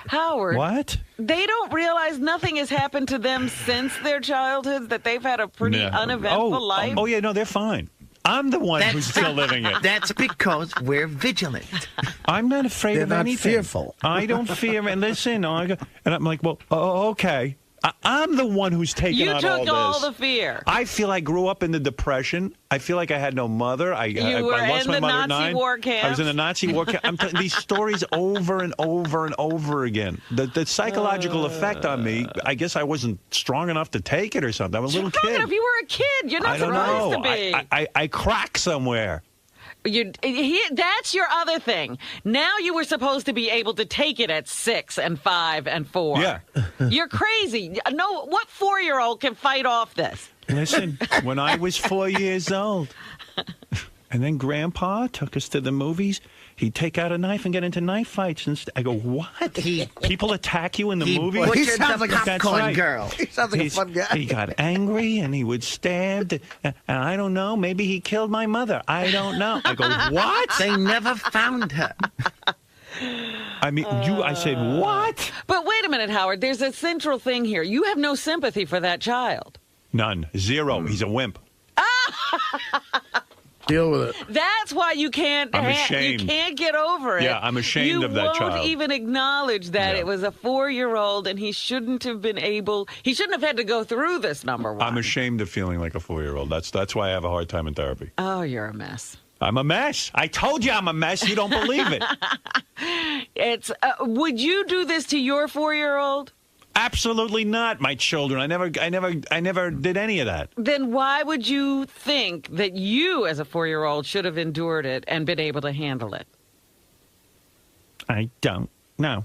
S4: Howard,
S1: What?
S4: they don't realize nothing has happened to them since their childhoods, that they've had a pretty
S1: Yeah.
S4: uneventful life.
S1: Oh, yeah, no, they're fine. I'm the one who's still living it.
S15: That's because we're vigilant.
S1: I'm not afraid
S2: They're
S1: of
S2: not
S1: anything.
S2: fearful.
S1: I don't fear. And listen, and I'm like, well, okay. I'm the one who's taking
S4: You
S1: on
S4: took
S1: all this.
S4: all the fear.
S1: I feel I grew up in the Depression. I feel like I had no mother. I
S4: were
S1: lost
S4: in
S1: my
S4: the
S1: mother at
S4: Nazi
S1: 9.
S4: war
S1: I was
S4: camps.
S1: in the Nazi war camp. I'm telling these stories over and over and over again. The psychological effect on me, I guess I wasn't strong enough to take it or something. I'm a little
S4: Strong
S1: kid.
S4: enough. You were a kid. You're not
S1: I don't
S4: supposed
S1: know.
S4: to be.
S1: I crack somewhere.
S4: That's your other thing. Now you were supposed to be able to take it at 6 and 5 and 4.
S1: Yeah.
S4: You're crazy. No, what 4-year-old can fight off this?
S1: Listen, when I was 4 years old, and then Grandpa took us to the movies, he'd take out a knife and get into knife fights. And I go, what? People attack you in the movie?
S15: butchered
S2: He sounds
S15: the
S2: like a
S1: That's
S15: popcorn
S1: right.
S15: girl.
S2: He sounds like a fun guy.
S1: He got angry and he would stab. And I don't know. Maybe he killed my mother. I don't know. I go, what?
S15: They never found her.
S1: I mean, I said, what?
S4: But wait a minute, Howard. There's a central thing here. You have no sympathy for that child.
S1: None. Zero. He's a wimp.
S2: Deal with it.
S4: That's why you can't.
S1: I'm ashamed.
S4: You can't get over it.
S1: Yeah, I'm ashamed of that
S4: You
S1: child.
S4: won't even acknowledge that
S1: Yeah.
S4: it was a 4-year-old, and he shouldn't have been able. He shouldn't have had to go through this. Number one.
S1: I'm ashamed of feeling like a 4-year-old. That's why I have a hard time in therapy.
S4: Oh, you're a mess.
S1: I'm a mess. I told you I'm a mess. You don't believe it.
S4: It's. Would you do this to your 4-year-old?
S1: Absolutely not, my children. I never did any of that.
S4: Then why would you think that you, as a 4-year-old, should have endured it and been able to handle it?
S1: I don't know.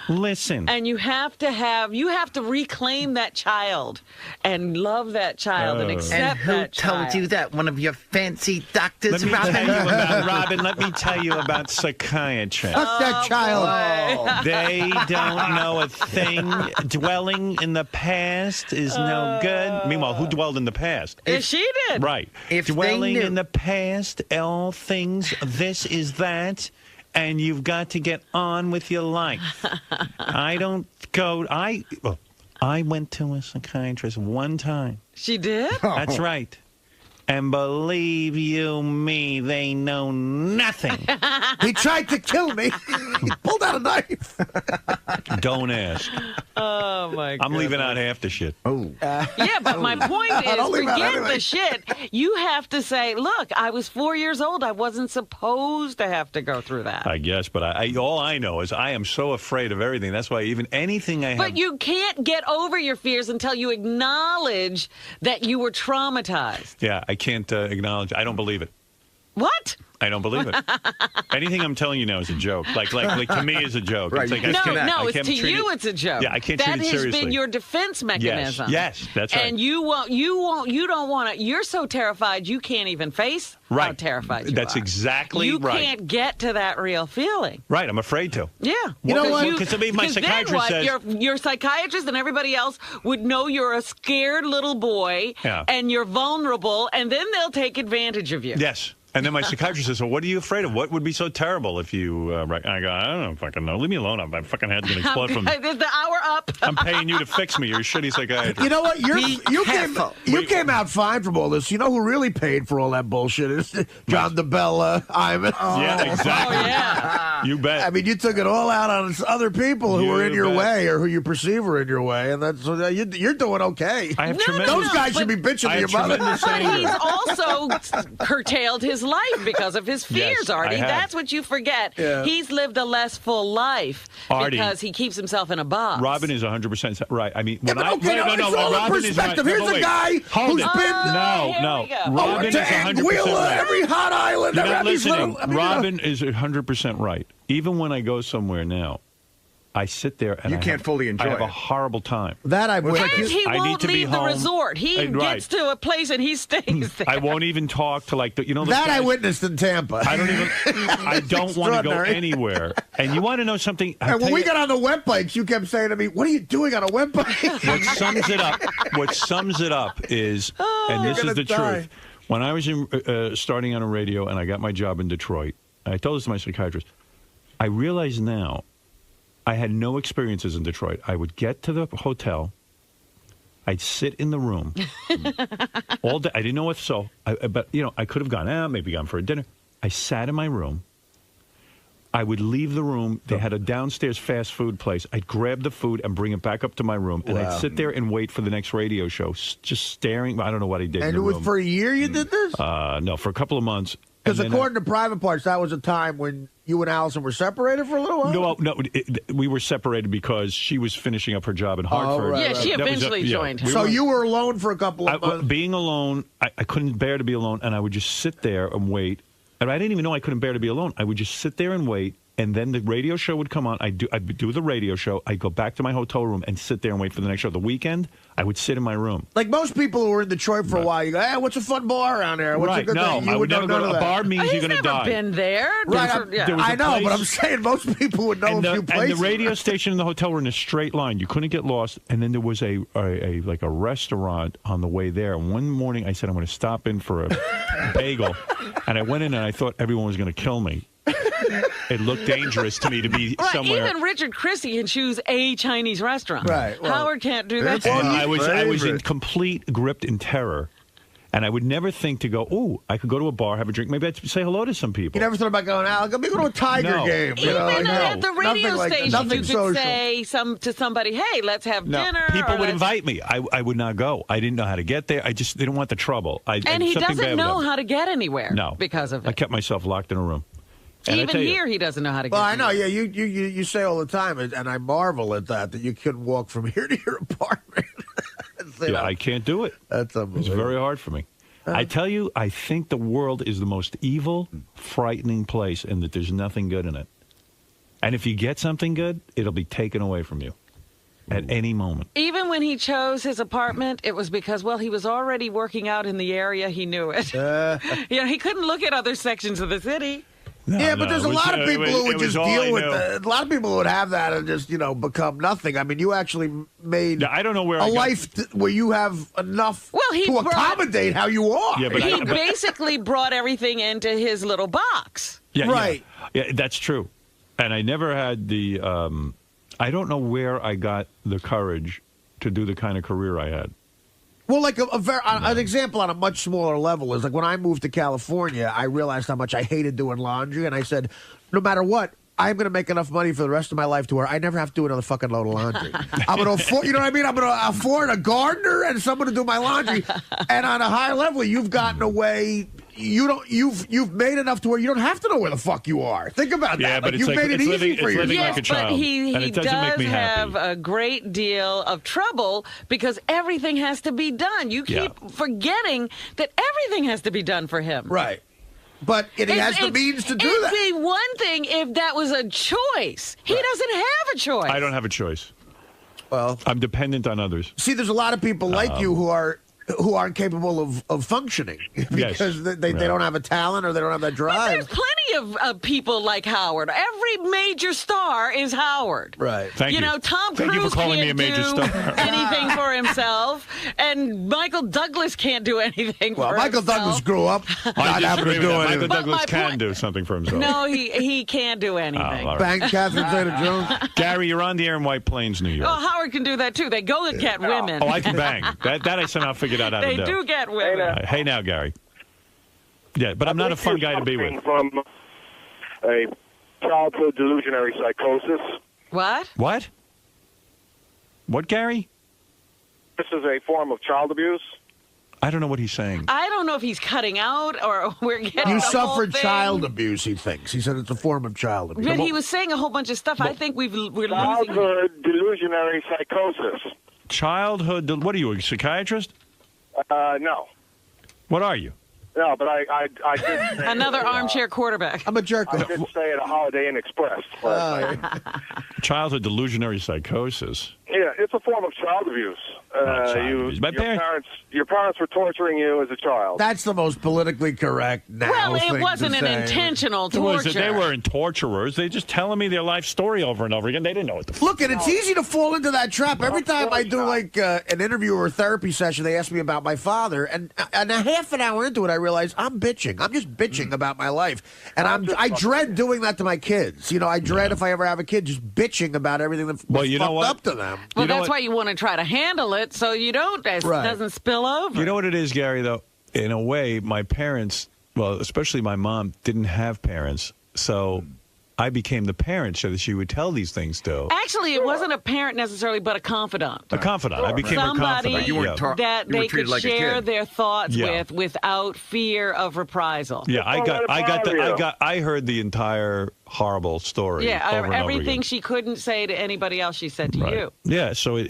S1: Listen.
S4: And you have to reclaim that child and love that child and accept
S15: And who
S4: that
S15: told
S4: child.
S15: you that? One of your fancy doctors,
S1: Let me
S15: Robin?
S1: tell you about Robin. Let me tell you about psychiatrists.
S2: Fuck that child.
S1: They don't know a thing. Dwelling in the past is no good. Meanwhile, who dwelled in the past?
S4: She did.
S1: Right.
S15: If they
S1: Dwelling
S15: knew.
S1: in the past, all things, this is that, and you've got to get on with your life. I went to a psychiatrist one time.
S4: She did?
S1: That's right. And believe you me, they know nothing.
S2: He tried to kill me. He pulled out a knife.
S1: Don't ask.
S4: Oh, my God.
S1: I'm leaving out half the shit.
S2: Oh.
S4: Yeah, but my point is,
S2: Don't leave out
S4: forget
S2: anything.
S4: the shit. You have to say, look, I was 4 years old. I wasn't supposed to have to go through that.
S1: I guess, but all I know is I am so afraid of everything. That's why even anything I have...
S4: But you can't get over your fears until you acknowledge that you were traumatized.
S1: Yeah, I can't acknowledge. I don't believe it.
S4: What?
S1: I don't believe it. Anything I'm telling you now is a joke. Like to me is a joke.
S3: Right,
S1: It's like
S3: you
S1: I
S3: just
S1: can't-
S4: No,
S1: I
S4: it's
S1: can't
S4: to
S1: treat
S4: you.
S1: it-
S4: It's a joke.
S1: Yeah, I can't
S4: That
S1: treat it seriously.
S4: has been your defense mechanism.
S1: Yes, that's right.
S4: And you don't want to. You're so terrified you can't even face how
S1: Right.
S4: terrified you
S1: That's
S4: are.
S1: exactly
S4: you
S1: right.
S4: can't get to that real feeling.
S1: Right, I'm afraid to.
S4: Yeah.
S2: You know what?
S1: Because my
S4: Because
S1: psychiatrist
S4: then what?
S1: says...
S4: Your psychiatrist and everybody else would know you're a scared little boy
S1: Yeah.
S4: and you're vulnerable, and then they'll take advantage of you.
S1: Yes. And then my psychiatrist says, well, what are you afraid of? What would be so terrible if you... I go, I don't fucking know. Leave me alone. My fucking head's going to explode from...
S4: Is the hour up?
S1: I'm paying you to fix me. You're a shitty psychiatrist.
S2: You know what? You
S15: careful.
S2: came out fine from all this. You know who really paid for all that bullshit is John DeBella, Ivan.
S1: Yeah, exactly.
S4: Oh, yeah.
S1: You bet.
S2: I mean, you took it all out on other people who
S1: You
S2: were in your
S1: bet.
S2: way or who you perceive are in your way, and that's you're doing okay.
S1: I have
S4: No,
S1: tremendous...
S2: Those guys should be
S1: I
S2: bitching to
S1: have
S2: your mother.
S1: tremendous
S4: But
S1: anger.
S4: he's also curtailed his his life because of his fears,
S1: Yes, I
S4: Artie.
S1: have.
S4: That's what you forget.
S2: Yeah.
S4: He's lived a less full life
S1: Artie,
S4: because he keeps himself in a box.
S1: Robin is 100% right. I mean, when
S2: but
S1: I
S2: okay,
S1: no,
S2: it's all in
S1: Robin is right.
S2: perspective. Here's a guy
S1: Hold
S2: who's
S1: it.
S2: been-
S1: no.
S4: Here we go.
S1: Robin is
S2: to
S1: 100%
S2: Anguilla,
S1: right.
S2: every hot island.
S1: You're
S2: every-
S1: not
S2: these
S1: listening.
S2: little- I mean,
S1: Robin is 100% right. Even when I go somewhere now, I sit there and
S3: You can't fully enjoy
S1: I have a
S3: it.
S1: horrible time.
S2: That I would.
S4: And he
S1: I need
S4: won't
S1: to be
S4: leave the
S1: home.
S4: resort. He
S1: Right.
S4: gets to a place and he stays there.
S1: I won't even talk to like the, you know.
S2: That I
S1: guys,
S2: witnessed in Tampa.
S1: I don't even. I don't want to go
S2: extraordinary.
S1: anywhere. And you want to know something?
S2: And when we got on the wet bikes, you kept saying to me, "What are you doing on a wet bike?"
S1: What sums it up is, and this
S2: You're
S1: is the
S2: gonna die.
S1: truth. When I was starting on a radio and I got my job in Detroit, I told this to my psychiatrist. I realize now, I had no experiences in Detroit. I would get to the hotel, I'd sit in the room all day. I didn't know what, but I could have gone out, maybe gone for a dinner. I sat in my room. I would leave the room. They had a downstairs fast food place. I'd grab the food and bring it back up to my room, and I'd sit there and wait for the next radio show, just staring. I don't know what I did.
S2: And
S1: in
S2: it
S1: the
S2: was
S1: room.
S2: for a year you did this?
S1: No, for a couple of months.
S2: Because
S1: And then
S2: according to Private Parts, that was a time when you and Allison were separated for a little while?
S1: No, we were separated because she was finishing up her job in Hartford.
S2: right,
S4: Yeah, she
S1: That was
S4: eventually joined him.
S2: So you were alone for a couple of months?
S1: Being alone, I couldn't bear to be alone, and I would just sit there and wait. And I didn't even know I couldn't bear to be alone. I would just sit there and wait, and then the radio show would come on. I'd do the radio show. I'd go back to my hotel room and sit there and wait for the next show. The weekend, I would sit in my room.
S2: Like most people who were in Detroit for a while, you go, hey, what's a fun bar around there? What's a
S1: Right,
S2: good
S1: no,
S2: thing?
S1: I
S2: You
S1: would never
S2: know
S1: go to
S2: none
S1: a
S2: of that.
S1: bar means
S4: He's
S1: you're going to
S4: never
S1: die.
S4: been there.
S2: Right,
S1: There was
S2: I
S1: a
S2: know,
S1: place-
S2: but I'm saying most people would know
S1: and
S2: a few
S1: and
S2: places.
S1: the radio station and the hotel were in a straight line. You couldn't get lost. And then there was a restaurant on the way there. And one morning I said, I'm going to stop in for a bagel. And I went in and I thought everyone was going to kill me. It looked dangerous to me to be
S4: Right,
S1: somewhere.
S4: even Richard Christie can choose a Chinese restaurant.
S2: Right, well,
S4: Howard can't do that.
S1: And I was in complete gripped in terror. And I would never think to go, I could go to a bar, have a drink. Maybe I'd say hello to some people.
S2: You never thought about going out? Let me go to a Tiger
S1: No.
S2: game. You know,
S4: Even
S2: like,
S4: at the radio
S2: nothing like that.
S4: station,
S2: Nothing
S4: you could
S2: social.
S4: say to somebody, hey, let's have dinner.
S1: People
S4: or
S1: would
S4: let's-
S1: invite me. I would not go. I didn't know how to get there. I just didn't want the trouble.
S4: And he doesn't know how to get anywhere
S1: No.
S4: because of
S1: I
S4: it.
S1: kept myself locked in a room. And I
S4: Even
S1: tell you-
S4: here, he doesn't know how to get
S2: Well, I know.
S4: anywhere.
S2: Yeah, you say all the time, and I marvel at that you couldn't walk from here to your apartment.
S1: Yeah, I can't do it.
S2: That's
S1: It's
S2: unbelievable.
S1: very hard for me. I tell you, I think the world is the most evil, frightening place, and that there's nothing good in it. And if you get something good, it'll be taken away from you at any moment.
S4: Even when he chose his apartment, it was because, well, he was already working out in the area. He knew it. He couldn't look at other sections of the city.
S2: Yeah, but there's a lot of people who would just deal with that. A lot of people who would have that and just, become nothing. I mean, you actually made
S1: I don't know where
S2: a
S1: I got-
S2: life where you have enough
S4: he
S2: to
S4: brought-
S2: accommodate how you are.
S1: Yeah, but
S4: He basically brought everything into his little box.
S1: Yeah,
S2: Right.
S1: Yeah, that's true. And I never had the. I don't know where I got the courage to do the kind of career I had.
S2: Well, like an example on a much smaller level is like when I moved to California, I realized how much I hated doing laundry, and I said, no matter what, I'm going to make enough money for the rest of my life to where I never have to do another fucking load of laundry. I'm going to afford, you know what I mean? I'm going to afford a gardener and someone to do my laundry. And on a higher level, you've gotten away. You've made enough to where you don't have to know where the fuck you are. Think about
S1: Yeah,
S2: that.
S1: but
S2: Like,
S1: it's
S2: you've
S1: like-
S2: made it
S1: it's
S2: easy
S1: living-
S2: for
S1: it's living
S2: yourself.
S1: like a child,
S4: But he
S1: and it doesn't
S4: does
S1: make me happy.
S4: have a great deal of trouble because everything has to be done. You keep forgetting that everything has to be done for him.
S2: Right. But he has the means to do
S4: it'd
S2: that.
S4: be one thing if that was a choice. He doesn't have a choice.
S1: I don't have a choice.
S2: Well,
S1: I'm dependent on others.
S2: See, there's a lot of people like you who aren't capable of functioning because they don't have a talent or they don't have that drive.
S4: There's plenty of people like Howard. Every major star is Howard.
S2: Right.
S1: Thank you.
S4: Tom
S1: Thank you
S4: Cruise
S1: for calling me
S4: can't
S1: a major
S4: do
S1: star.
S4: anything for himself, and Michael Douglas can't do anything
S2: Well,
S4: for
S2: Michael
S4: himself.
S2: Douglas grew up
S1: I
S2: not having
S1: disagree
S2: to
S1: with
S2: do
S1: that.
S2: anything.
S1: Michael Douglas
S4: my
S1: can
S4: point-
S1: do something for himself.
S4: No, he can't do anything.
S1: all right.
S2: Bang Catherine Zeta-Jones.
S1: Gary, you're on the air in White Plains, New York.
S4: Oh, Howard can do that too. They go and get women.
S1: Oh, I can bang. That I somehow figured out how
S4: They
S1: to do.
S4: do get women.
S1: Hey now, Gary. Yeah, but I'm not a fun guy to be with.
S16: From a childhood delusionary psychosis.
S4: What?
S1: What? What, Gary?
S16: This is a form of child abuse.
S1: I don't know what he's saying.
S4: I don't know if he's cutting out or we're getting
S2: You
S4: the whole
S2: suffered
S4: thing.
S2: child abuse, he thinks. He said it's a form of child abuse.
S4: But he was saying a whole bunch of stuff. I think we're losing.
S16: Childhood delusionary psychosis.
S1: Childhood. What are you, a psychiatrist?
S16: No.
S1: What are you?
S16: No, but I did stay
S4: Another
S16: at,
S4: armchair quarterback.
S2: I'm a jerk.
S16: I did stay at a Holiday Inn Express last night.
S1: Childhood delusionary psychosis.
S16: Yeah, it's a form of child abuse. Your parents were torturing you as a child.
S2: That's the most politically correct now
S4: Well,
S2: thing
S4: it wasn't
S2: to
S4: an
S2: say.
S4: intentional torture.
S1: They weren't torturers. They just telling me their life story over and over again. They didn't know what the
S2: Look, and it's easy to fall into that trap. Every time I do like an interview or a therapy session, they ask me about my father, and a half an hour into it, I realize I'm bitching. I'm just bitching about my life, and I dread doing that to my kids. You know, I dread if I ever have a kid, just bitching about everything that's fucked up to them.
S4: Well, that's why you want to try to handle it so you don't. It doesn't spill over.
S1: You know what it is, Gary, though? In a way, my parents, well, especially my mom, didn't have parents. So I became the parent so that she would tell these things to.
S4: Actually, it wasn't a parent necessarily, but a confidant.
S1: A confidant. I became her confidant.
S4: Somebody that they could share their thoughts with without fear of reprisal.
S1: Yeah, I heard the entire horrible story.
S4: Yeah,
S1: over and over
S4: everything
S1: again.
S4: she couldn't say to anybody else, she said to you.
S1: Yeah, so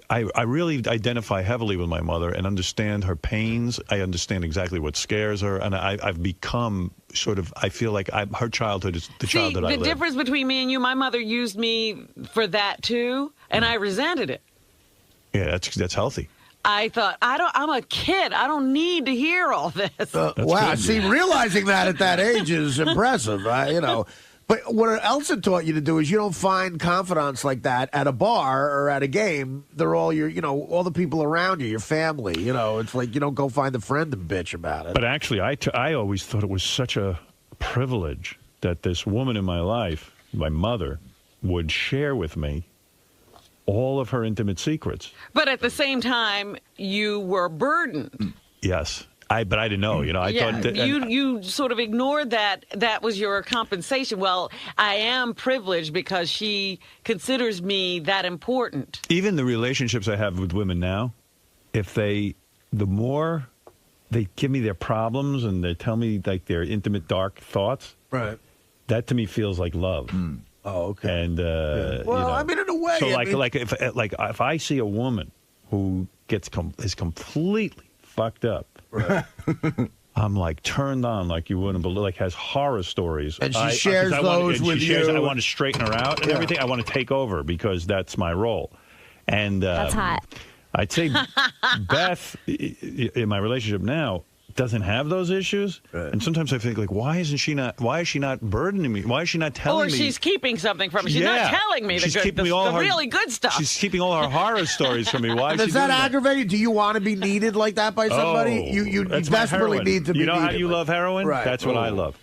S1: I really identify heavily with my mother and understand her pains. I understand exactly what scares her, and I've become sort of. I feel like her childhood is the childhood I lived.
S4: The difference between me and you, my mother used me for that too, and I resented it.
S1: Yeah, that's healthy.
S4: I thought, I'm a kid. I don't need to hear all this.
S2: Wow, see, realizing that at that age is impressive, you know. But what else it taught you to do is you don't find confidants like that at a bar or at a game. They're all all the people around you, your family. You know, it's like you don't go find a friend and bitch about it.
S1: But actually, I always thought it was such a privilege that this woman in my life, my mother, would share with me all of her intimate secrets.
S4: But at the same time, you were burdened.
S1: Yes. But I didn't know, I thought that,
S4: you sort of ignored that was your compensation. Well, I am privileged because she considers me that important.
S1: even the relationships I have with women now, the more they give me their problems and they tell me like their intimate, dark thoughts,
S2: right?
S1: That to me feels like love.
S2: Oh, okay.
S1: And
S2: well, I mean, in a way,
S1: so if I see a woman who is completely fucked up,
S2: right.
S1: I'm like turned on like you wouldn't believe, like has horror stories.
S2: And she shares those with you.
S1: I want to straighten her out and everything. I want to take over because that's my role. And
S17: that's hot.
S1: I'd say Beth, in my relationship now, doesn't have those issues. Right. And sometimes I think, like, why is she not burdening me? Why is she not telling me?
S4: Or she's keeping something from me. She's not telling me the really good stuff.
S1: She's keeping all her horror stories from me. Why is
S2: does that aggravate you? Do you want to be needed like that by somebody? You desperately need to be needed.
S1: You know how you love heroin?
S2: Right.
S1: That's what I love.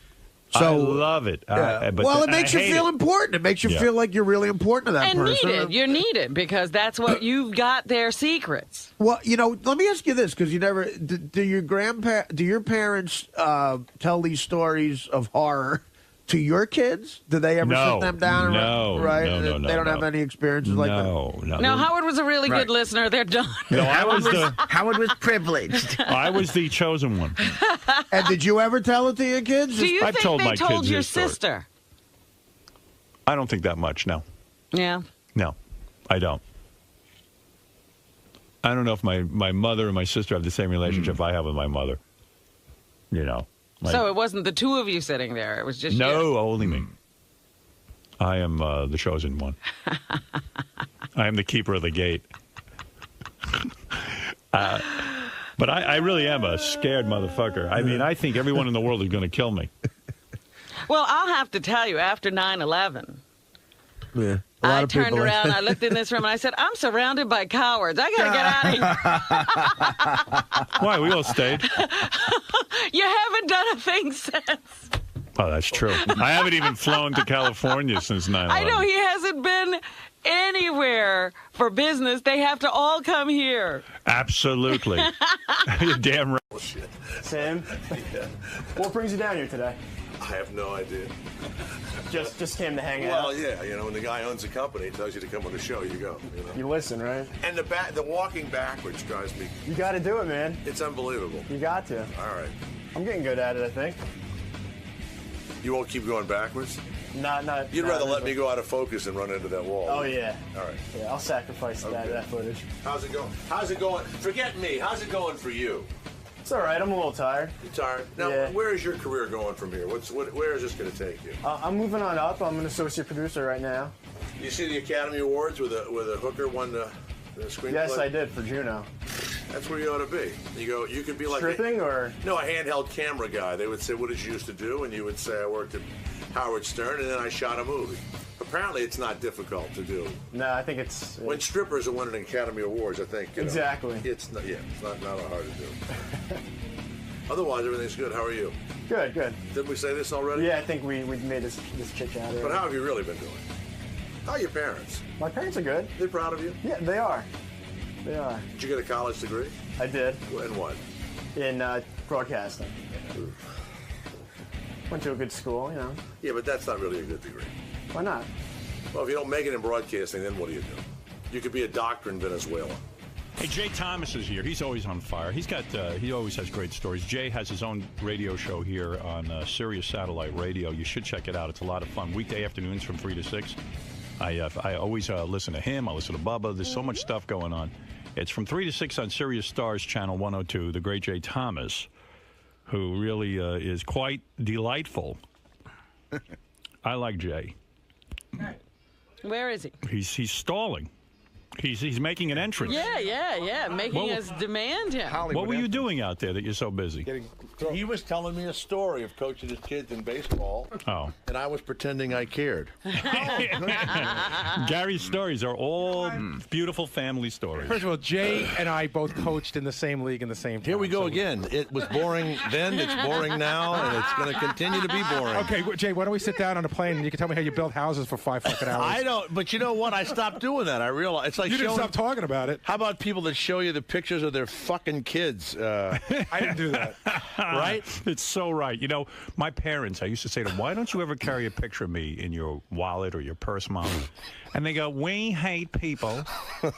S2: So,
S1: I love it.
S2: Yeah. Well, it makes you feel important. It makes you feel like you're really important to that person.
S4: And needed. You're needed because that's what you've got their secrets.
S2: Well, let me ask you this, because you never do your parents tell these stories of horror to your kids? Do they ever sit them down?
S1: No,
S2: right?
S1: No,
S2: they don't have any experiences like that?
S4: No, Howard was a really good listener. They're done.
S1: No,
S15: Howard was privileged.
S1: I was the chosen one.
S2: And did you ever tell it to your kids?
S4: Do you
S1: I've
S4: think
S1: told
S4: they
S1: my
S4: told
S1: kids
S4: your
S1: this story.
S4: sister?
S1: I don't think that much, no.
S4: Yeah.
S1: No, I don't. I don't know if my mother and my sister have the same relationship I have with my mother.
S4: So it wasn't the two of you sitting there. It was just you.
S1: Only me. I am the chosen one. I am the keeper of the gate. But I really am a scared motherfucker. I mean, I think everyone in the world is going to kill me.
S4: Well, I'll have to tell you, after 9/11,
S2: I
S4: turned around, I looked in this room, and I said, I'm surrounded by cowards. I got to get out of here.
S1: Why? We all stayed.
S4: You haven't done a thing since.
S1: Oh, that's true. I haven't even flown to California since 9/11.
S4: I know he hasn't been anywhere for business. They have to all come here.
S1: Absolutely. You're damn right.
S18: Sam, what brings you down here today?
S17: I have no idea.
S18: Just came to hang out.
S17: Well, yeah, you know, when the guy owns a company, he tells you to come on the show, you go. You know?
S18: You listen, right?
S17: And the walking backwards drives me.
S18: You got to do it, man.
S17: It's unbelievable.
S18: You got to.
S17: All right.
S18: I'm getting good at it, I think.
S17: You won't keep going backwards?
S18: Not.
S17: You'd rather let me go out of focus and run into that wall.
S18: Oh, yeah.
S17: All right.
S18: Yeah, I'll sacrifice that footage.
S17: How's it going? How's it going? Forget me. How's it going for you?
S18: It's all right. I'm a little tired.
S17: You tired? Now, where is your career going from here? Where is this going to take you?
S18: I'm moving on up. I'm an associate producer right now.
S17: You see the Academy Awards with a hooker won the screenplay?
S18: Yes, I did, for Juno.
S17: That's where you ought to be. You could be like
S18: stripping or
S17: a handheld camera guy. They would say, "What did you used to do?" And you would say, "I worked at Howard Stern, and then I shot a movie." Apparently, it's not difficult to do.
S18: No, I think it's
S17: when strippers are winning Academy Awards. I think
S18: exactly.
S17: It's not hard to do. Otherwise, everything's good. How are you?
S18: Good.
S17: Did we say this already?
S18: Yeah, I think we made this chit chat.
S17: But how have you really been doing? How are your parents?
S18: My parents are good.
S17: They're proud of you?
S18: Yeah, they are. They are.
S17: Did you get a college degree?
S18: I did.
S17: In what?
S18: In broadcasting. Went to a good school, you know.
S17: Yeah, but that's not really a good degree.
S18: Why not?
S17: Well, if you don't make it in broadcasting, then what do? You could be a doctor in Venezuela.
S1: Hey, Jay Thomas is here. He's always on fire. He always has great stories. Jay has his own radio show here on Sirius Satellite Radio. You should check it out. It's a lot of fun. Weekday afternoons from 3 to 6. I always listen to him. I listen to Bubba. There's so much stuff going on. It's from 3 to 6 on Sirius Stars Channel 102. The great Jay Thomas, who really is quite delightful. I like Jay.
S4: Where is he?
S1: He's stalling. He's making an entrance.
S4: Yeah. Making us demand him.
S1: What were you doing out there that you're so busy?
S17: He was telling me a story of coaching his kids in baseball.
S1: Oh.
S17: And I was pretending I cared.
S1: Gary's stories are all beautiful family stories.
S19: First of all, Jay and I both coached in the same league in the same time.
S17: Here we go again. It was boring then, it's boring now, and it's going to continue to be boring.
S19: Okay, Jay, why don't we sit down on a plane and you can tell me how you build houses for 5 fucking hours?
S17: I don't, but you know what? I stopped doing that. I realized it's like
S19: you didn't stop talking about it.
S17: How about people that show you the pictures of their fucking kids?
S19: I didn't do that.
S1: Right? It's so right. You know, my parents, I used to say to them, why don't you ever carry a picture of me in your wallet or your purse, Mom? And they go, we hate people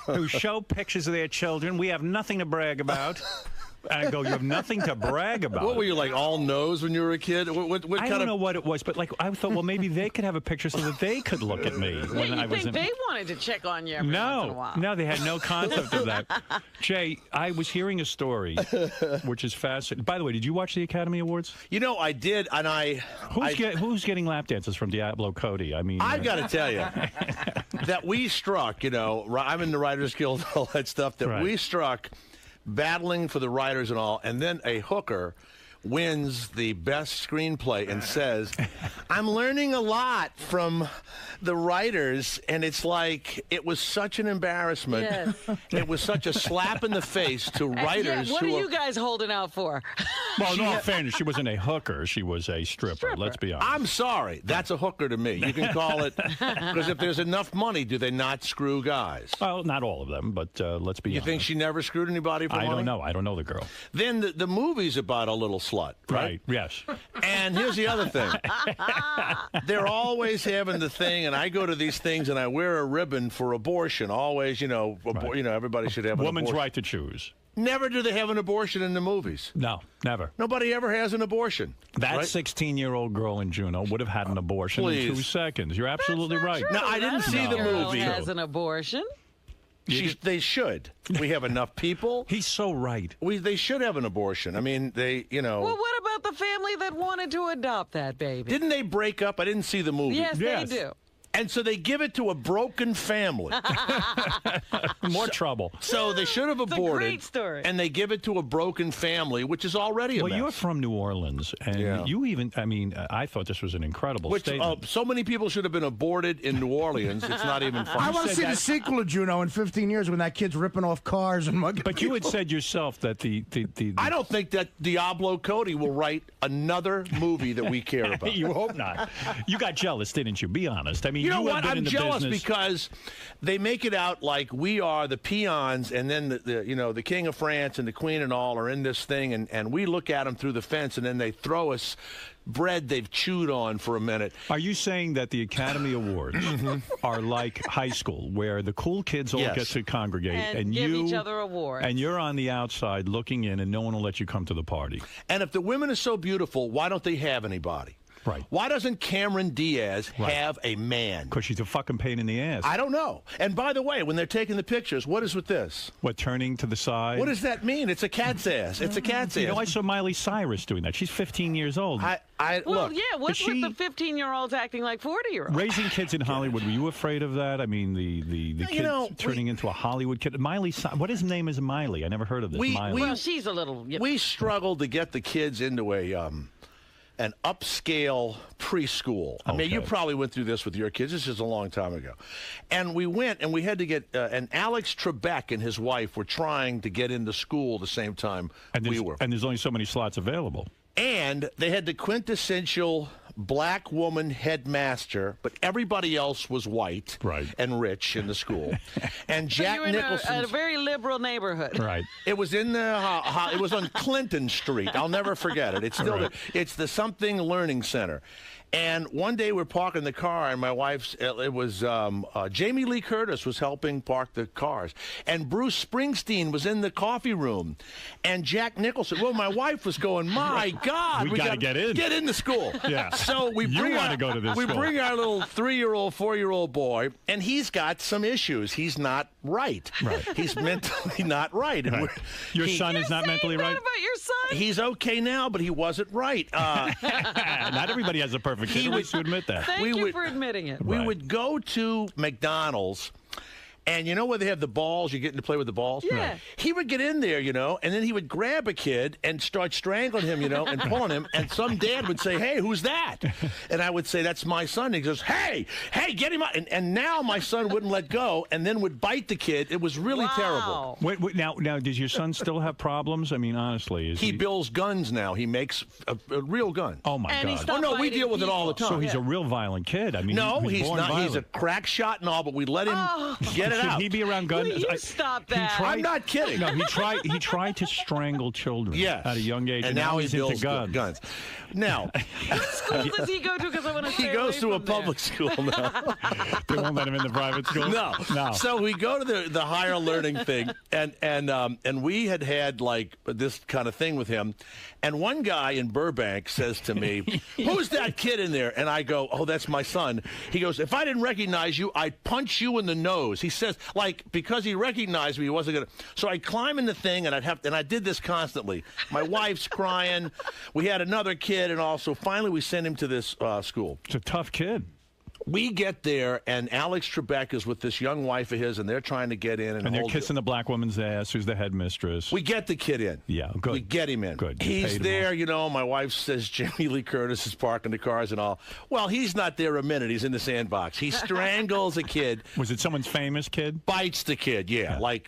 S1: who show pictures of their children. We have nothing to brag about. And I go, you have nothing to brag about.
S17: What were you, like, all nose when you were a kid? What
S1: I don't know what it was, but like I thought, well, maybe they could have a picture so that they could look at me when I was
S4: they wanted to check on you every once in a while.
S1: No, they had no concept of that. Jay, I was hearing a story, which is fascinating. By the way, did you watch the Academy Awards?
S17: You know, I did, and
S1: Who's getting lap dances from Diablo Cody? I mean,
S17: I've got to tell you that we struck, you know, I'm in the Writers Guild, all that stuff, that we struck battling for the writers and all, and then a hooker wins the best screenplay and says, I'm learning a lot from the writers, and it's like, it was such an embarrassment.
S4: Yes.
S17: It was such a slap in the face to writers.
S4: What are you guys holding out for?
S1: Well, in all fairness, she wasn't a hooker. She was a stripper. Let's be honest.
S17: I'm sorry. That's a hooker to me. You can call it, because if there's enough money, do they not screw guys?
S1: Well, not all of them, but let's be honest.
S17: You think she never screwed anybody for money?
S1: I don't know. I don't know the girl.
S17: Then the movie's about a little slut, right?
S1: Yes.
S17: And here's the other thing. They're always having the thing, and I go to these things, and I wear a ribbon for abortion. Always, you know, everybody should have an
S1: woman's
S17: abortion.
S1: right to choose.
S17: Never do they have an abortion in the movies.
S1: No, never.
S17: Nobody ever has an abortion.
S1: That
S17: right?
S1: 16-year-old girl in Juno would have had an abortion in 2 seconds. You're absolutely right.
S17: No, I didn't see the movie.
S4: Has an abortion.
S17: They should. We have enough people.
S1: He's so right.
S17: They should have an abortion. I mean,
S4: Well, what about the family that wanted to adopt that baby?
S17: Didn't they break up? I didn't see the movie.
S4: Yes, they do.
S17: And so they give it to a broken family.
S1: More trouble.
S17: So they should have aborted.
S4: It's a great story.
S17: And they give it to a broken family, which is already a mess.
S1: Well, you're from New Orleans, and you even, I thought this was an incredible statement.
S17: So many people should have been aborted in New Orleans. It's not even funny.
S2: I want to see the sequel of Juno in 15 years when that kid's ripping off cars and mugging
S1: But you had said yourself that the
S17: I don't think that Diablo Cody will write another movie that we care about.
S1: You hope not. You got jealous, didn't you? Be honest. I mean, mean,
S17: you know what?
S1: have been
S17: I'm
S1: in the
S17: jealous
S1: business.
S17: because they make it out like we are the peons, and then the King of France and the Queen and all are in this thing, and we look at them through the fence, and then they throw us bread they've chewed on for a minute.
S1: Are you saying that the Academy Awards are like high school, where the cool kids all
S17: Yes.
S1: get to congregate
S4: And give each other awards.
S1: and you're on the outside looking in, and no one will let you come to the party?
S17: And if the women are so beautiful, why don't they have anybody?
S1: Right.
S17: Why doesn't Cameron Diaz have a man?
S1: Because she's a fucking pain in the ass.
S17: I don't know. And by the way, when they're taking the pictures, what is with this?
S1: What, turning to the side?
S17: What does that mean? It's a cat's ass. It's a cat's ass.
S1: You know, I saw Miley Cyrus doing that. She's 15 years old.
S4: Well,
S17: look,
S4: yeah, what's with the 15-year-olds acting like 40-year-olds?
S1: Raising kids in Hollywood, were you afraid of that? I mean, the kid turning into a Hollywood kid. Miley, what his name is Miley? I never heard of this. Miley.
S4: Well, she's a little...
S17: We struggled to get the kids into an upscale preschool. I mean, you probably went through this with your kids. This is a long time ago. And we went, and we had to get, and Alex Trebek and his wife were trying to get into school the same time we were.
S1: And there's only so many slots available.
S17: And they had the quintessential black woman headmaster, but everybody else was white and rich in the school. And Jack
S4: you were
S17: Nicholson,
S4: in a very liberal neighborhood.
S1: Right.
S17: It was in the it was on Clinton Street. I'll never forget it. It's still there. It's the Something Learning Center. And one day we're parking the car, and my wife's, it was Jamie Lee Curtis was helping park the cars. And Bruce Springsteen was in the coffee room. And Jack Nicholson, well, my wife was going, my God.
S1: We gotta get in.
S17: Get into school.
S1: Yeah.
S17: So we
S1: You
S17: bring
S1: wanna go to this
S17: we
S1: school.
S17: bring our little 3-year-old, 4-year-old boy, and he's got some issues. He's not right. He's mentally not right. And
S1: Your son is not mentally right?
S4: about your son?
S17: He's okay now, but he wasn't right.
S1: Not everybody has a perfect kid. At least you admit that.
S4: Thank you for admitting it.
S17: We would go to McDonald's, and you know where they have the balls? You're getting to play with the balls?
S4: Yeah. Right.
S17: He would get in there, and then he would grab a kid and start strangling him, and pulling him. And some dad would say, hey, who's that? And I would say, that's my son. And he goes, hey, get him out. And now my son wouldn't let go and then would bite the kid. It was really terrible.
S1: Wait, now, does your son still have problems? I mean, honestly.
S17: He builds guns now. He makes a real gun.
S1: Oh, my
S4: And he
S1: God.
S4: stopped
S17: no, we
S4: biting
S17: deal with it all the
S4: people.
S17: time.
S1: So he's a real violent kid. I mean,
S17: No,
S1: he was
S17: he's
S1: born
S17: not.
S1: violent.
S17: He's a crack shot and all, but we let him get it
S1: Should
S17: out.
S1: he be around guns?
S4: Will you stop that?
S17: I'm not kidding.
S1: No, he tried to strangle children
S17: Yes.
S1: at a young age, and
S17: now
S1: he's
S17: he
S1: into
S17: builds
S1: guns.
S17: Now,
S4: What school does he go to? Because I want to
S17: he goes to a public school now.
S1: They won't let him in the private school.
S17: No. So we go to the higher learning thing, and we had like this kind of thing with him. And one guy in Burbank says to me, who's that kid in there? And I go, oh, that's my son. He goes, if I didn't recognize you, I'd punch you in the nose. He says, like, because he recognized me, he wasn't going to. So I'd climb in the thing, and I did this constantly. My wife's crying. We had another kid, and also finally we sent him to this school.
S1: It's a tough kid.
S17: We get there, and Alex Trebek is with this young wife of his, and they're trying to get in.
S1: And they're kissing the black woman's ass, who's the headmistress.
S17: We get the kid in.
S1: Yeah, good.
S17: We get him in.
S1: Good. You
S17: He's
S1: paid him
S17: there, my wife says Jamie Lee Curtis is parking the cars and all. Well, he's not there a minute. He's in the sandbox. He strangles a kid.
S1: Was it someone's famous kid?
S17: Bites the kid, yeah. Like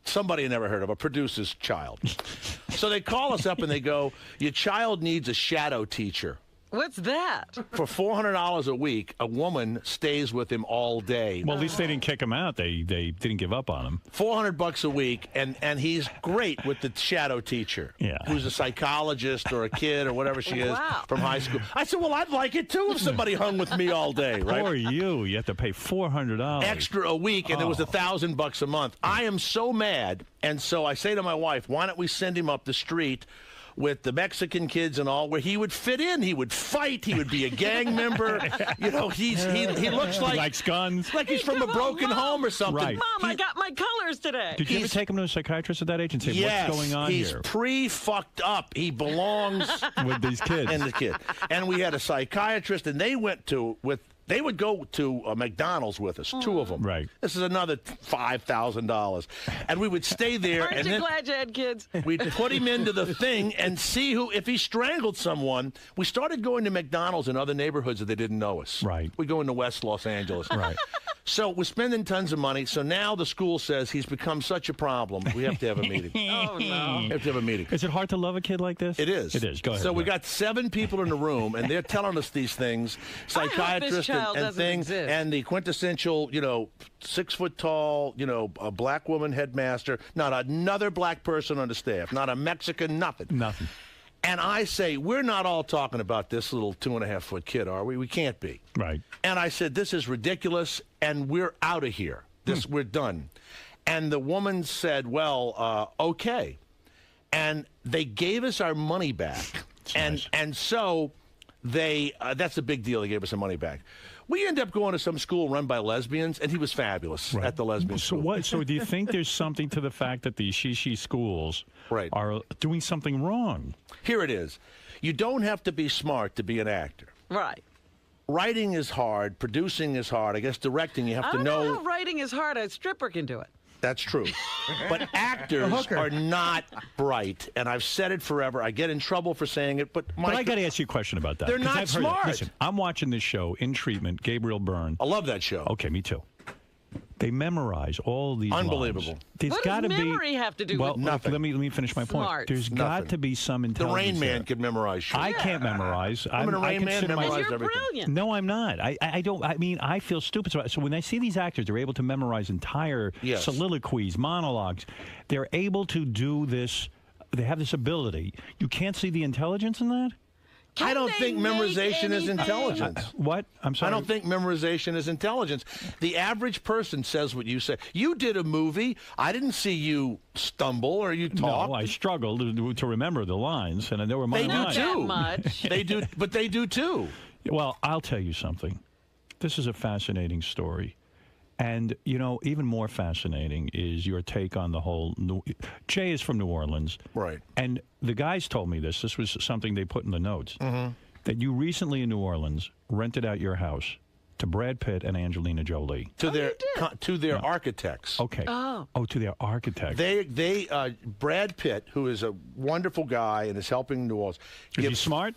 S17: somebody I never heard of, a producer's child. So they call us up and they go, your child needs a shadow teacher.
S4: What's that?
S17: For $400 a week, a woman stays with him all day.
S1: Well, at least they didn't kick him out. They didn't give up on him.
S17: $400 a week, and he's great with the shadow teacher, who's a psychologist or a kid or whatever she is from high school. I said, well, I'd like it too if somebody hung with me all day, right?
S1: Poor you. You have to pay $400
S17: extra a week, and it was $1,000 a month. I am so mad, and so I say to my wife, why don't we send him up the street with the Mexican kids and all, where he would fit in. He would fight. He would be a gang member. He looks like...
S1: He likes guns.
S17: Like he's from a broken home or something.
S1: Right.
S4: Mom, I got my colors today.
S1: Did you ever take him to a psychiatrist at that age and say, what's going on
S17: he's
S1: here?
S17: pre-fucked up. He belongs...
S1: with these kids.
S17: And the kid. And we had a psychiatrist, and they went They would go to McDonald's with us, two of them.
S1: Right.
S17: This is another $5,000. And we would stay there.
S4: Aren't
S17: and
S4: you
S17: then
S4: glad you had kids?
S17: We'd put him into the thing and see if he strangled someone. We started going to McDonald's in other neighborhoods that they didn't know us.
S1: Right.
S17: We go into West Los Angeles.
S1: Right.
S17: So we're spending tons of money. So now the school says he's become such a problem. We have to have a meeting.
S4: Oh, no.
S17: We have to have a meeting.
S1: Is it hard to love a kid like this?
S17: It is.
S1: It is. Go ahead.
S17: So we got 7 people in the room, and they're telling us these things, psychiatrists
S4: child
S17: and
S4: doesn't
S17: things,
S4: exist.
S17: and the quintessential, 6 foot tall, a black woman headmaster, not another black person on the staff, not a Mexican, nothing.
S1: Nothing.
S17: And I say, we're not all talking about this little 2.5 foot kid, are we? We can't be.
S1: Right.
S17: And I said, this is ridiculous, and we're out of here. We're done. And the woman said, well, okay. And they gave us our money back. And so they that's a big deal. They gave us our money back. We ended up going to some school run by lesbians, and he was fabulous at the lesbian school.
S1: So do you think there's something to the fact that the she schools are doing something wrong?
S17: Here it is. You don't have to be smart to be an actor.
S4: Right.
S17: Writing is hard. Producing is hard. I guess directing, you have to know.
S4: How writing is hard. A stripper can do it.
S17: That's true. But actors are not bright, and I've said it forever. I get in trouble for saying it, but
S1: I got to ask you a question about that.
S17: They're
S1: 'cause
S17: not
S1: I've heard it.
S17: smart.
S1: Listen, I'm watching this show, In Treatment, Gabriel Byrne.
S17: I love that show.
S1: Okay, me too. They memorize all these
S17: Unbelievable.
S1: lines. There's
S4: What
S1: got
S4: does
S1: to be
S4: memory have to do
S1: well,
S4: with
S17: nothing?
S1: Let me finish my point.
S4: Smarts.
S1: There's got to be some
S17: The
S1: intelligence.
S17: Rain Man
S1: there.
S17: can memorize shit.
S1: I can't memorize.
S17: I'm in a Rain Man, memorize
S4: You're
S17: everything.
S4: brilliant.
S1: No, I'm not. I don't. I mean, I feel stupid. So when I see these actors, they're able to memorize entire soliloquies, monologues. They're able to do this. They have this ability. You can't see the intelligence in that?
S17: I don't think memorization is intelligence.
S1: What? I'm sorry.
S17: I don't think memorization is intelligence. The average person says what you say. You did a movie. I didn't see you stumble or you talk.
S1: No, I struggled to remember the lines, and they were my lines.
S17: They do too.
S4: Much.
S17: They do, but they do too.
S1: Well, I'll tell you something. This is a fascinating story. And, even more fascinating is your take on the whole... Jay is from New Orleans.
S17: Right.
S1: And the guys told me this. This was something they put in the notes.
S17: Mm-hmm.
S1: That you recently in New Orleans rented out your house to Brad Pitt and Angelina Jolie.
S17: To their architects.
S1: Okay. Oh, to their architects.
S17: They Brad Pitt, who is a wonderful guy and is helping New Orleans.
S1: Is he smart?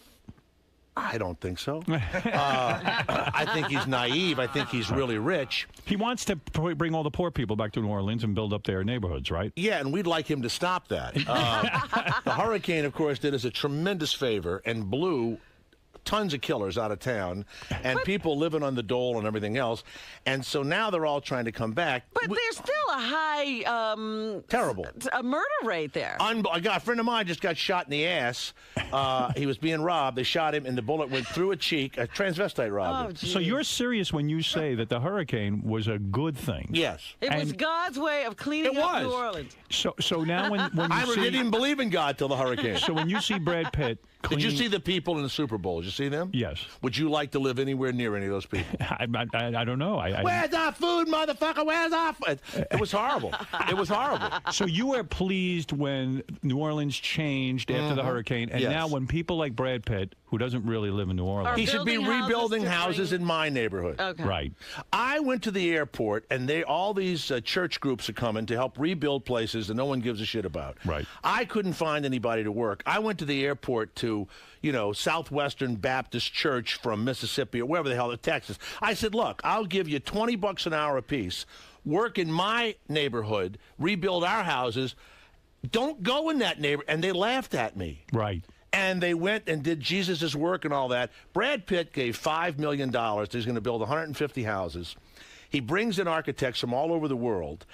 S17: I don't think so. I think he's naive. I think he's really rich.
S1: He wants to bring all the poor people back to New Orleans and build up their neighborhoods, right?
S17: Yeah, and we'd like him to stop that. The hurricane, of course, did us a tremendous favor and blew tons of killers out of town and people living on the dole and everything else. And so now they're all trying to come back.
S4: But there's still a high...
S17: terrible.
S4: A murder rate there.
S17: A friend of mine just got shot in the ass. He was being robbed. They shot him and the bullet went through a cheek. A transvestite robbed him.
S1: So you're serious when you say that the hurricane was a good thing?
S17: Yes.
S4: It was God's way of cleaning up New Orleans.
S1: So now when you
S17: I
S1: see...
S17: didn't even believe in God till the hurricane.
S1: So when you see Brad Pitt...
S17: Did you see the people in the Super Bowl? Did you see them?
S1: Yes.
S17: Would you like to live anywhere near any of those people?
S1: I don't know.
S17: Where's our food, motherfucker? Where's our food? It was horrible. It was horrible.
S1: So you were pleased when New Orleans changed after the hurricane, and now when people like Brad Pitt, who doesn't really live in New Orleans...
S17: He should be rebuilding houses in my neighborhood.
S4: Okay.
S1: Right.
S17: I went to the airport, and all these church groups are coming to help rebuild places that no one gives a shit about.
S1: Right.
S17: I couldn't find anybody to work. I went to the airport to, Southwestern Baptist Church from Mississippi or wherever the hell, Texas. I said, look, I'll give you $20 an hour apiece. Work in my neighborhood, rebuild our houses. Don't go in that neighborhood. And they laughed at me.
S1: Right.
S17: And they went and did Jesus' work and all that. Brad Pitt gave $5 million. He's going to build 150 houses. He brings in architects from all over the world.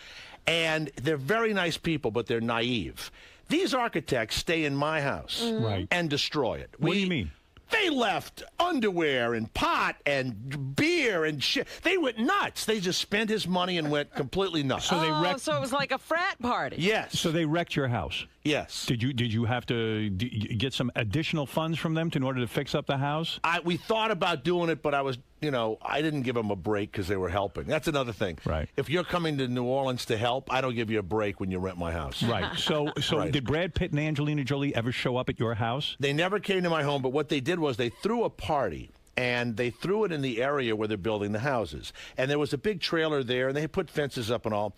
S17: And they're very nice people, but they're naive. These architects stay in my house and destroy it.
S1: What do you mean?
S17: They left underwear and pot and beer and shit. They went nuts. They just spent his money and went completely nuts.
S1: So they wrecked...
S4: So it was like a frat party.
S17: Yes.
S1: So they wrecked your house.
S17: Yes.
S1: Did you have to get some additional funds from them in order to fix up the house?
S17: We thought about doing it, but I was, I didn't give them a break because they were helping. That's another thing.
S1: Right.
S17: If you're coming to New Orleans to help, I don't give you a break when you rent my house.
S1: Right. So did Brad Pitt and Angelina Jolie ever show up at your house?
S17: They never came to my home, but what they did was they threw a party. And they threw it in the area where they're building the houses. And there was a big trailer there, and they put fences up and all.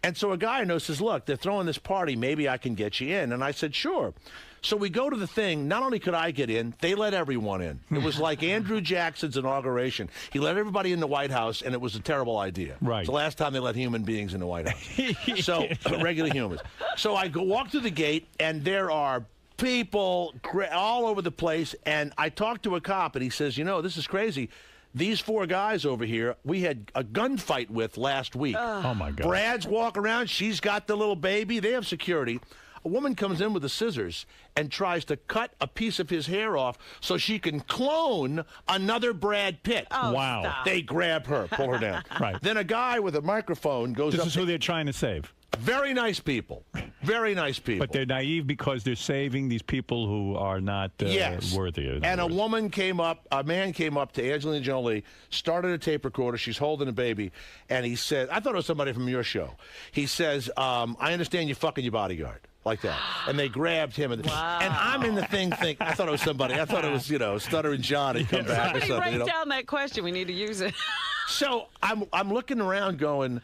S17: And so a guy I know says, look, they're throwing this party. Maybe I can get you in. And I said, sure. So we go to the thing. Not only could I get in, they let everyone in. It was like Andrew Jackson's inauguration. He let everybody in the White House, and it was a terrible idea.
S1: Right.
S17: It's the last time they let human beings in the White House. So regular humans. So I walk through the gate, and there are people all over the place. And I talked to a cop, and he says, this is crazy. These 4 guys over here, we had a gunfight with last week.
S1: Oh, my God.
S17: Brad's walking around. She's got the little baby. They have security. A woman comes in with the scissors and tries to cut a piece of his hair off so she can clone another Brad Pitt.
S4: Oh,
S1: wow.
S4: stop.
S17: They grab her, pull her down.
S1: Right.
S17: Then a guy with a microphone goes up.
S1: This is who they're trying to save.
S17: Very nice people. Very nice people.
S1: But they're naive because they're saving these people who are not worthy.
S17: And a man came up to Angelina Jolie, started a tape recorder. She's holding a baby. And he said, I thought it was somebody from your show. He says, I understand you're fucking your bodyguard. Like that. And they grabbed him. And I'm in the thing thinking, I thought it was somebody. I thought it was, Stuttering John had come back or something.
S4: Write down that question. We need to use it.
S17: So I'm looking around going,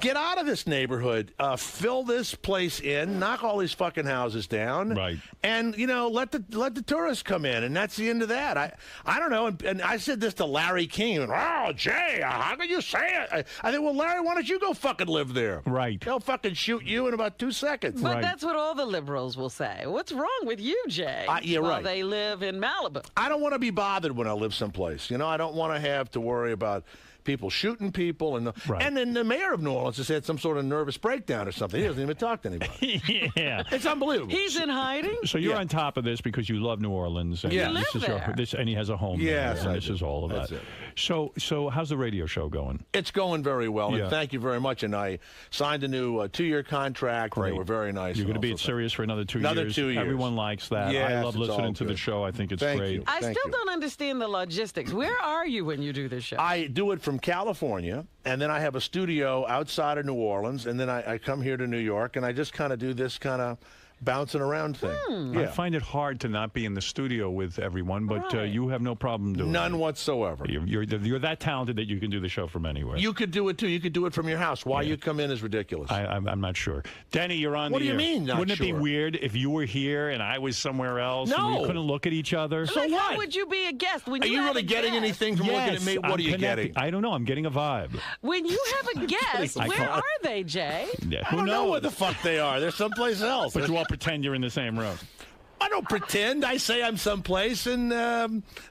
S17: get out of this neighborhood, fill this place in, knock all these fucking houses down,
S1: right?
S17: And let the tourists come in, and that's the end of that. I don't know, and I said this to Larry King, and Jay, how can you say it? I think, well, Larry, why don't you go fucking live there?
S1: Right?
S17: They'll fucking shoot you in about 2 seconds.
S4: But that's what all the liberals will say. What's wrong with you, Jay?
S17: Yeah,
S4: while
S17: right.
S4: They live in Malibu.
S17: I don't want to be bothered when I live someplace. I don't want to have to worry about people shooting people, and then the mayor of New Orleans has had some sort of nervous breakdown or something. He doesn't even talk to anybody.
S1: Yeah,
S17: it's unbelievable.
S4: He's in hiding.
S1: So you're on top of this because you love New Orleans. And
S4: You live
S1: this is
S4: there.
S1: And he has a home there.
S17: Yes,
S1: And this is all of
S17: That's
S1: that.
S17: it.
S1: So how's the radio show going?
S17: It's going very well,
S1: Yeah.
S17: and thank you very much. And I signed a new 2-year contract.
S1: Great.
S17: They were very nice.
S1: You're going to be at Sirius for another 2 years.
S17: Another 2 years.
S1: Everyone likes that.
S17: Yes,
S1: I love
S17: it's
S1: listening
S17: all
S1: to the
S17: good.
S1: show. I think it's
S17: Thank
S1: great.
S17: you.
S4: I still don't understand the logistics. Where are you when you do this show?
S17: I do it from California, and then I have a studio outside of New Orleans, and then I come here to New York, and I just kind of do this kind of bouncing around thing.
S1: I find it hard to not be in the studio with everyone, but you have no problem doing it.
S17: None whatsoever.
S1: You're that talented that you can do the show from anywhere.
S17: You could do it, too. You could do it from your house. Why you come in is ridiculous.
S1: I'm not sure. Denny, you're on
S17: What
S1: the
S17: do you
S1: air.
S17: mean, not
S1: Wouldn't it be
S17: sure?
S1: weird if you were here and I was somewhere else and
S17: No.
S1: we couldn't look at each other?
S4: Like, how would you be a guest when
S17: Are you
S4: have
S17: really
S4: a
S17: getting
S4: guest?
S17: anything from looking at me? What
S1: I'm
S17: are you
S1: connecting.
S17: getting?
S1: I don't know. I'm getting a vibe.
S4: When you have a guest,
S1: I
S4: where
S1: can't-
S4: are they, Jay?
S1: Yeah,
S17: I
S1: who
S17: don't know
S1: knows?
S17: where the fuck they are. They're someplace else.
S1: But you all pretend you're in the same room.
S17: I don't pretend. I say I'm someplace, and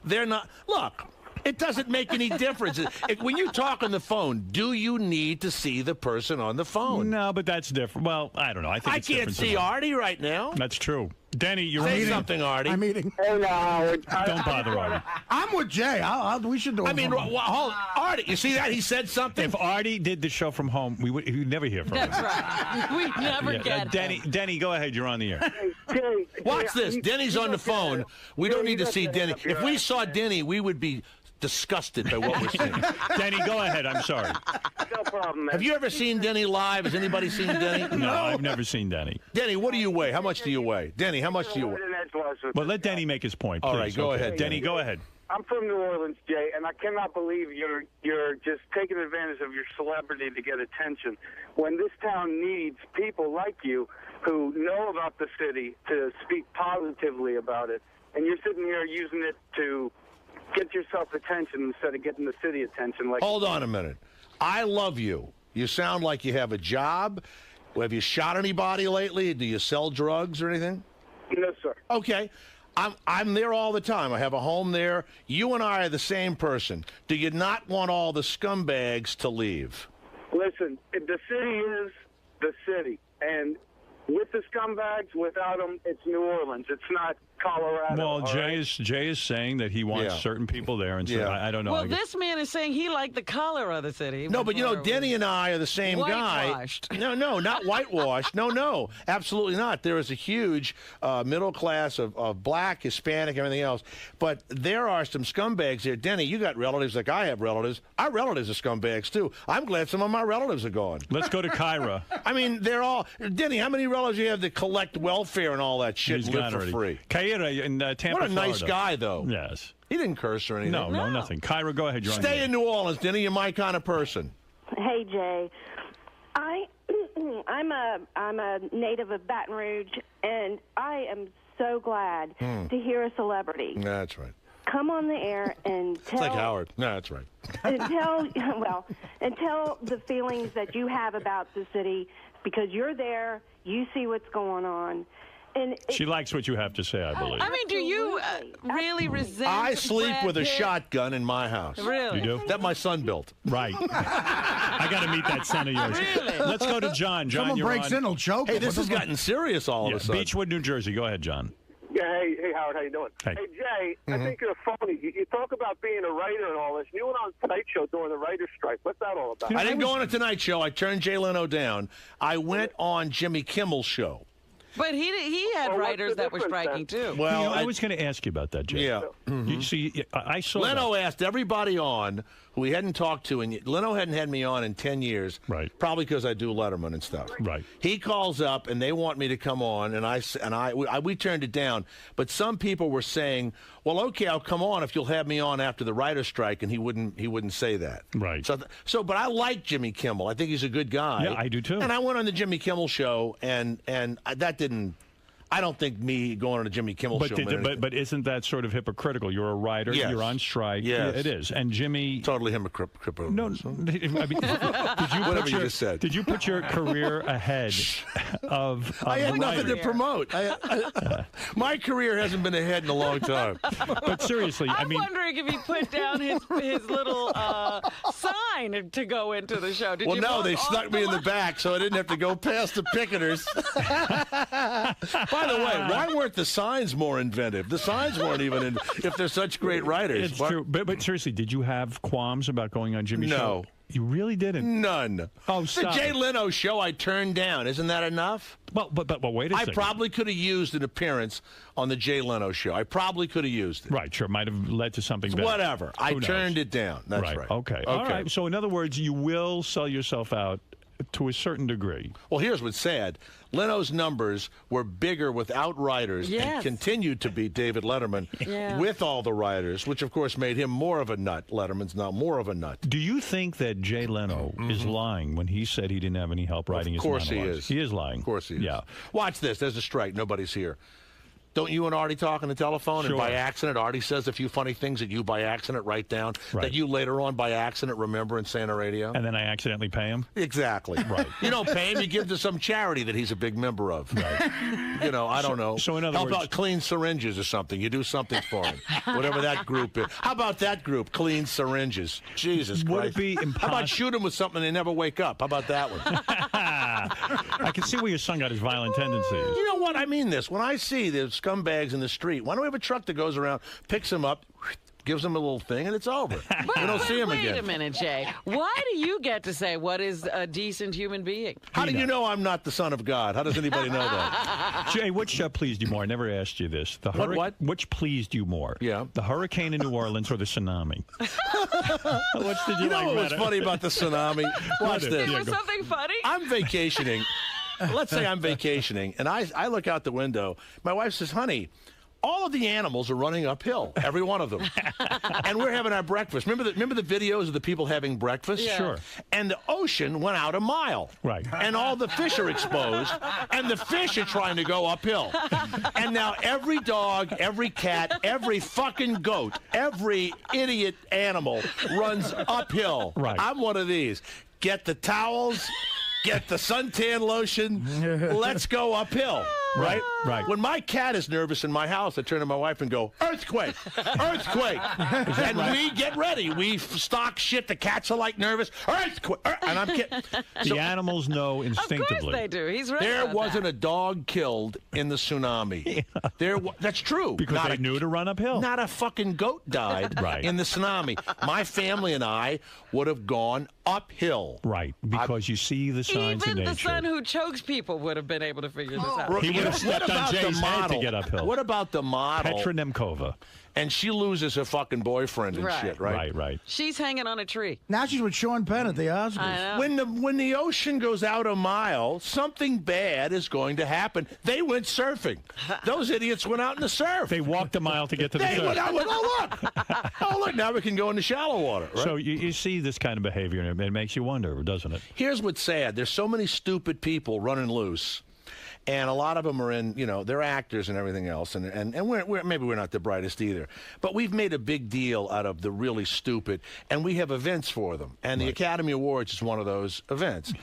S17: they're not. Look, it doesn't make any difference. When you talk on the phone, do you need to see the person on the phone?
S1: No, but that's different. Well, I don't know. I think
S17: I
S1: it's
S17: can't
S1: different
S17: see
S1: tonight.
S17: Artie right now.
S1: That's true. Denny, you're
S17: Say
S1: eating.
S17: something, Artie.
S2: I'm eating.
S16: Hey, now,
S1: Don't bother Artie.
S2: I'm with Jay. We should do it.
S17: I mean,
S2: from-
S17: hold on. Artie, you see that? He said something.
S1: If Artie did the show from home, we'd never hear from him.
S4: That's right. We never
S1: Yeah,
S4: get him.
S1: Denny, go ahead. You're on the air.
S17: Watch this. Denny's on the phone. We don't need to see Denny. If we saw Denny, we would be disgusted by what we're seeing.
S1: Denny, go ahead. I'm sorry.
S16: No problem, man.
S17: Have you ever seen Denny live? Has anybody seen Denny?
S1: No, I've never seen Denny.
S17: Denny, what do you weigh? How much do you weigh? Denny, how much do you weigh?
S1: Well, let Denny make his point.
S17: All
S1: please.
S17: right, go
S1: Okay.
S17: ahead,
S1: Denny. Go ahead.
S16: I'm from New Orleans, Jay, and I cannot believe you're just taking advantage of your celebrity to get attention. When this town needs people like you who know about the city to speak positively about it, and you're sitting here using it to get yourself attention instead of getting the city attention. Like,
S17: Hold on a minute. I love you. You sound like you have a job. Have you shot anybody lately? Do you sell drugs or anything?
S16: No, sir.
S17: Okay. I'm there all the time. I have a home there. You and I are the same person. Do you not want all the scumbags to leave?
S16: Listen, the city is the city, and with the scumbags, without them, it's New Orleans. It's not Colorado.
S1: Well,
S16: all right?
S1: Jay is saying that he wants
S17: Yeah.
S1: certain people there, and so
S17: Yeah.
S1: I don't know.
S4: Well,
S1: I guess-
S4: this man is saying he liked the color of the city.
S17: No, but you know,
S4: before it
S17: Denny
S4: was
S17: and I are the same guy.
S4: whitewashed.
S17: No, not whitewashed. No, absolutely not. There is a huge middle class of black, Hispanic, everything else. But there are some scumbags there. Denny, you got relatives like I have relatives. Our relatives are scumbags, too. I'm glad some of my relatives are gone.
S1: Let's go to Kyra.
S17: I mean, they're all... Denny, how many relatives do you have that collect welfare and all that shit
S1: He's
S17: and live
S1: got
S17: for
S1: already.
S17: free?
S1: Kyra in Tampa,
S17: What a nice
S1: Florida.
S17: guy, though.
S1: Yes.
S17: He didn't curse or anything.
S1: No, nothing. Kyra, go ahead. You're on the
S17: Stay
S1: air.
S17: in New Orleans, Denny. You're my kind of person.
S20: Hey, Jay. I'm a native of Baton Rouge, and I am so glad to hear a celebrity
S17: That's right.
S20: come on the air and
S17: It's
S20: tell
S17: like Howard. No, that's right.
S20: and tell the feelings that you have about the city, because you're there, you see what's going on. And
S1: She likes what you have to say, I believe.
S4: I mean, do you really resent
S17: I sleep
S4: Brad
S17: with a
S4: Pitt?
S17: shotgun in my house.
S4: Really?
S1: You do?
S17: That my son built.
S1: Right. I got to meet that son of yours.
S4: Really?
S1: Let's go to John. John,
S2: Someone
S1: you're
S2: breaks
S1: on.
S2: in, he'll choke.
S17: Hey,
S2: him.
S17: this has gotten serious all of a sudden.
S1: Beechwood, New Jersey. Go ahead, John.
S21: Yeah, hey, Howard, how you doing?
S1: Hey.
S21: Jay, I think you're phony. You talk about being a writer and all this. You went on Tonight Show during the writer's strike. What's that all about?
S17: I didn't go on a Tonight Show. I turned Jay Leno down. I went on Jimmy Kimmel's show.
S4: But he had
S21: Well, what's
S4: writers
S21: the
S4: that were
S21: difference,
S4: striking too.
S17: Well,
S1: I was going to ask you about that, Jay.
S17: Yeah.
S1: You see, I saw
S17: Leno
S1: that.
S17: asked everybody on who he hadn't talked to, and Leno hadn't had me on in 10 years.
S1: Right.
S17: Probably because I do Letterman and stuff.
S1: Right.
S17: He calls up, and they want me to come on, and we turned it down. But some people were saying, "Well, okay, I'll come on if you'll have me on after the writer's strike," and he wouldn't say that.
S1: Right.
S17: But I like Jimmy Kimmel. I think he's a good guy.
S1: Yeah, I do too.
S17: And I went on the Jimmy Kimmel show, and that didn't. I don't think me going on a Jimmy Kimmel show.
S1: But isn't that sort of hypocritical? You're a writer.
S17: Yes.
S1: You're on strike.
S17: Yes.
S1: It is. And Jimmy.
S17: Totally hypocritical.
S1: No, I mean, did you
S17: Whatever you just said.
S1: Did you put your career ahead of?
S17: I had
S1: the
S17: nothing to
S1: writer?
S17: promote. My career hasn't been ahead in a long time.
S1: But seriously,
S4: I'm wondering if he put down his little sign to go into the show. Did
S17: Well,
S4: you
S17: no,
S4: walk
S17: they
S4: off
S17: snuck me in the back, so I didn't have to go past the picketers. By the way, why weren't the signs more inventive? The signs weren't even if they're such great writers.
S1: It's true. But seriously, did you have qualms about going on Jimmy's show?
S17: No.
S1: You really didn't?
S17: None.
S1: Oh,
S17: The
S1: stop
S17: Jay
S1: it.
S17: Leno show I turned down. Isn't that enough?
S1: Well, but wait a
S17: I
S1: second.
S17: probably could have used an appearance on the Jay Leno show. I probably could have used it.
S1: Right, sure. Might have led to something better.
S17: Whatever. I
S1: Who knows?
S17: turned it down. That's right.
S1: Okay. All right. So, in other words, you will sell yourself out to a certain degree.
S17: Well, here's what's sad. Leno's numbers were bigger without writers
S4: Yes.
S17: and continued to beat David Letterman
S4: Yeah.
S17: with all the writers, which, of course, made him more of a nut. Letterman's now more of a nut.
S1: Do you think that Jay Leno is lying when he said he didn't have any help writing his
S17: Of course he
S1: monologues?
S17: is.
S1: He is lying.
S17: Of course he is.
S1: Yeah.
S17: Watch this. There's a strike. Nobody's here. Don't you and Artie talk on the telephone?
S1: Sure.
S17: And by accident, Artie says a few funny things that you by accident write down that you later on by accident remember and say on the radio?
S1: And then I accidentally pay him?
S17: Exactly.
S1: Right.
S17: You don't pay him. You give to some charity that he's a big member of.
S1: Right.
S17: You know, I don't know.
S1: So in other
S17: Help
S1: words-
S17: out Clean Syringes or something. You do something for him. Whatever that group is. How about that group, Clean Syringes? Jesus
S1: Would
S17: Christ.
S1: it be
S17: How about
S1: impossible?
S17: shoot them with something and they never wake up? How about that one?
S1: I can see where your son got his violent tendencies.
S17: You know what? I mean this. When I see the scumbags in the street, why don't we have a truck that goes around, picks them up, gives them a little thing, and it's over. We don't see them
S4: Wait
S17: again.
S4: a minute, Jay. Why do you get to say what is a decent human being?
S17: How do you know I'm not the son of God? How does anybody know that?
S1: Jay, which pleased you more? I never asked you this. The
S17: What?
S1: Which pleased you more?
S17: Yeah.
S1: The hurricane in New Orleans or the tsunami? Which did you,
S17: You know
S1: like
S17: what was
S1: better?
S17: funny about the tsunami? Watch
S1: What?
S17: this.
S1: Yeah,
S4: Was
S1: go.
S4: something funny?
S17: I'm vacationing. Let's say I'm vacationing, and I look out the window. My wife says, honey, all of the animals are running uphill, every one of them. And we're having our breakfast. Remember the videos of the people having breakfast?
S4: Yeah.
S1: Sure.
S17: And the ocean went out a mile.
S1: Right.
S17: And all the fish are exposed, and the fish are trying to go uphill. And now every dog, every cat, every fucking goat, every idiot animal runs uphill.
S1: Right.
S17: I'm one of these. Get the towels. Get the suntan lotion. Let's go uphill. Right?
S1: Right.
S17: When my cat is nervous in my house, I turn to my wife and go, earthquake, earthquake. And we get ready. We stock shit. The cats are like nervous. Earthquake. And I'm kidding.
S1: The animals know instinctively.
S4: Of course they do. He's right.
S17: There
S4: about
S17: wasn't
S4: that.
S17: a dog killed in the tsunami. That's true.
S1: Because
S17: Not
S1: they
S17: a-
S1: knew to run uphill.
S17: Not a fucking goat died
S1: Right.
S17: in the tsunami. My family and I would have gone uphill.
S1: Right. Because you see the signs
S4: Even
S1: in
S4: the
S1: nature.
S4: son who chokes people would have been able to figure this out.
S1: He would have
S17: What
S1: stepped on
S17: about the
S1: Jay's head to
S17: model?
S1: get uphill.
S17: What about the model?
S1: Petra Nemkova.
S17: And she loses her fucking boyfriend and
S4: Right.
S17: shit, right?
S1: Right, right.
S4: She's hanging on a tree.
S2: Now she's with Sean Penn at the Oscars.
S4: I know.
S17: When the ocean goes out a mile, something bad is going to happen. They went surfing. Those idiots went out in the surf.
S1: They walked a mile to get to the
S17: They
S1: surf.
S17: went out with, oh, look. Oh, look, now we can go into shallow water, right?
S1: So you see this kind of behavior, and it makes you wonder, doesn't it?
S17: Here's what's sad. There's so many stupid people running loose. And a lot of them are in, they're actors and everything else. And maybe we're not the brightest either. But we've made a big deal out of the really stupid, and we have events for them. And the Academy Awards is one of those events.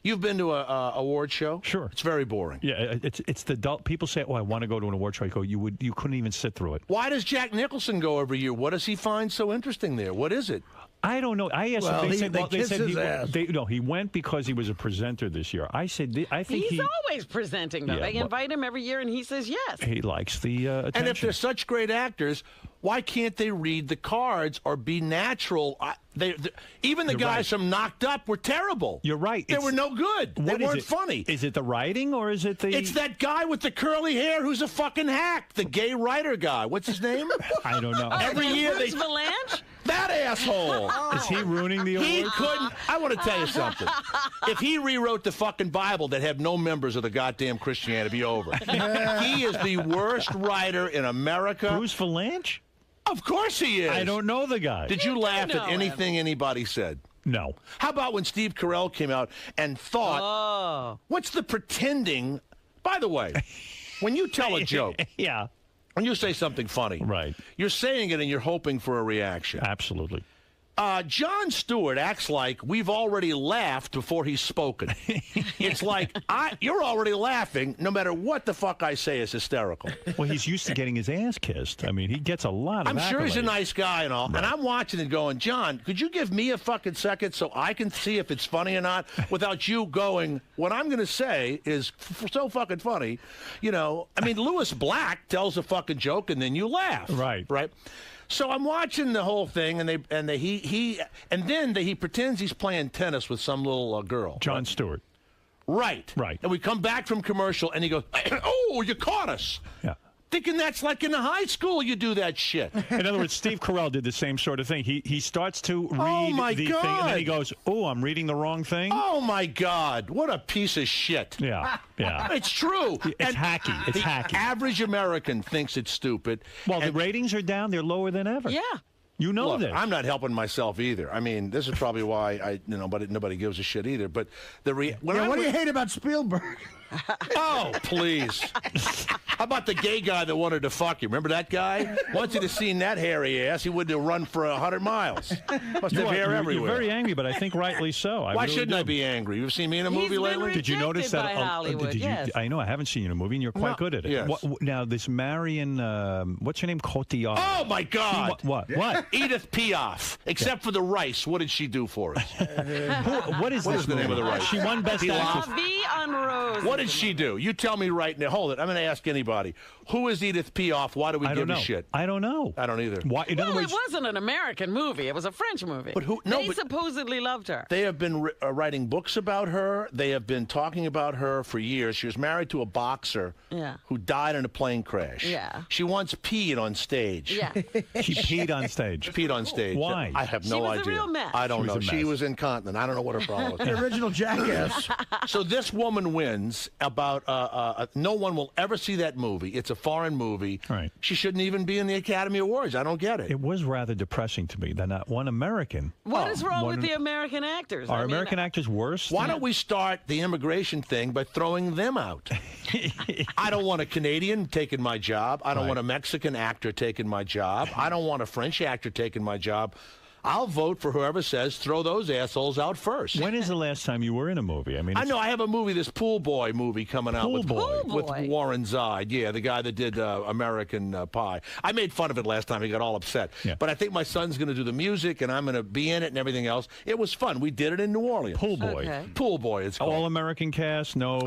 S17: You've been to a award show?
S1: Sure.
S17: It's very boring.
S1: Yeah, it's the dull. People say, "Oh, I want to go to an award show." I go, you couldn't even sit through it.
S17: Why does Jack Nicholson go every year? What does he find so interesting there? What is it?
S1: I don't know. I asked him. They said
S2: his ass.
S1: he went because he was a presenter this year. I said, I think
S4: he's always presenting, though.
S1: Yeah,
S4: they invite him every year, and he says yes.
S1: He likes the attention.
S17: And if they're such great actors, why can't they read the cards or be natural? Even the guys from Knocked Up were terrible.
S1: You're right.
S17: They were no good. They weren't funny.
S1: Is it the writing or is it the...
S17: It's that guy with the curly hair who's a fucking hack. The gay writer guy. What's his name?
S1: I don't know.
S17: Every year they...
S4: Bruce Valanche?
S17: That asshole.
S1: Is he ruining the award?
S17: He couldn't... I want to tell you something. If he rewrote the fucking Bible, they'd have no members of the goddamn Christianity. Be over. He is the worst writer in America.
S1: Bruce Valanche?
S17: Of course he is.
S1: I don't know the guy.
S17: Did you laugh at anything anybody said?
S1: No.
S17: How about when Steve Carell came out and thought, what's the pretending? By the way, when you tell a joke,
S1: yeah,
S17: when you say something funny,
S1: right,
S17: you're saying it and you're hoping for a reaction.
S1: Absolutely.
S17: Jon Stewart acts like we've already laughed before he's spoken. It's like, you're already laughing no matter what the fuck I say is hysterical.
S1: Well, he's used to getting his ass kissed. I mean, he gets a lot of
S17: I'm sure he's a
S1: accolades.
S17: nice guy and all. Right. And I'm watching and going, John, could you give me a fucking second so I can see if it's funny or not without you going, what I'm going to say is so fucking funny. I mean, Lewis Black tells a fucking joke and then you laugh.
S1: Right.
S17: Right. So I'm watching the whole thing, and then he pretends he's playing tennis with some little girl.
S1: Jon Stewart.
S17: Right.
S1: Right.
S17: And we come back from commercial, and he goes, "Oh, you caught us."
S1: Yeah.
S17: Thinking that's like in high school you do that shit.
S1: In other words, Steve Carell did the same sort of thing. He starts to read the thing, and then he goes, "Oh, I'm reading the wrong thing."
S17: Oh my God! What a piece of shit.
S1: Yeah, yeah.
S17: It's true.
S1: It's hacky. It's hacky.
S17: The average American thinks it's stupid.
S1: Well, the ratings are down. They're lower than ever.
S4: Yeah.
S1: You know
S17: Look,
S1: this.
S17: I'm not helping myself either. I mean, this is probably why but nobody gives a shit either. But
S2: what do you hate about Spielberg?
S17: Oh, please. How about the gay guy that wanted to fuck you? Remember that guy? Once he'd have seen that hairy ass, he would have run for 100 miles. Must have hair everywhere.
S1: You're very angry, but I think rightly so.
S17: Why shouldn't I be angry? You've seen me in a movie lately?
S1: Did you notice that?
S4: By Hollywood, yes.
S1: I know. I haven't seen you in a movie, and you're quite good at it.
S17: Yes.
S1: Now, this Marion, what's her name? Cotillard.
S17: Oh, my God.
S1: What?
S17: Edith Piaf. Except for the rice, what did she do for us?
S1: What is
S17: the name of the rice?
S1: She won Best Actress.
S4: La Vie en Rose.
S17: What did she do? You tell me right now. Hold it. I'm going to ask anybody. Who is Edith Piaf? Why do we give a shit?
S1: I don't know.
S17: I don't either.
S1: Why? In other words,
S4: it wasn't an American movie. It was a French movie.
S17: But
S4: they supposedly loved her.
S17: They have been writing books about her. They have been talking about her for years. She was married to a boxer who died in a plane crash.
S4: Yeah.
S17: She once peed on stage.
S4: Yeah.
S1: She peed on stage.
S17: Peed on stage.
S1: Why?
S17: I have no idea.
S4: She was a real mess.
S17: I don't know. She was incontinent. I don't know what her problem was.
S2: The original jackass.
S17: So this woman wins about no one will ever see that movie. It's a foreign movie.
S1: Right.
S17: She shouldn't even be in the Academy Awards. I don't get it.
S1: It was rather depressing to me that not one American.
S4: What is wrong with the American actors?
S1: Are American actors worse?
S17: Why don't we start the immigration thing by throwing them out? I don't want a Canadian taking my job. I don't want a Mexican actor taking my job. I don't want a French actor taking my job. I'll vote for whoever says throw those assholes out first.
S1: When is the last time you were in a movie? I mean,
S17: I know I have a movie, this Pool Boy movie coming out with Warren Zide. Yeah, the guy that did American Pie. I made fun of it last time. He got all upset. Yeah. But I think my son's going to do the music, and I'm going to be in it and everything else. It was fun. We did it in New Orleans.
S1: Pool Boy.
S4: Okay.
S17: Pool Boy. It's called.
S1: All American cast. No.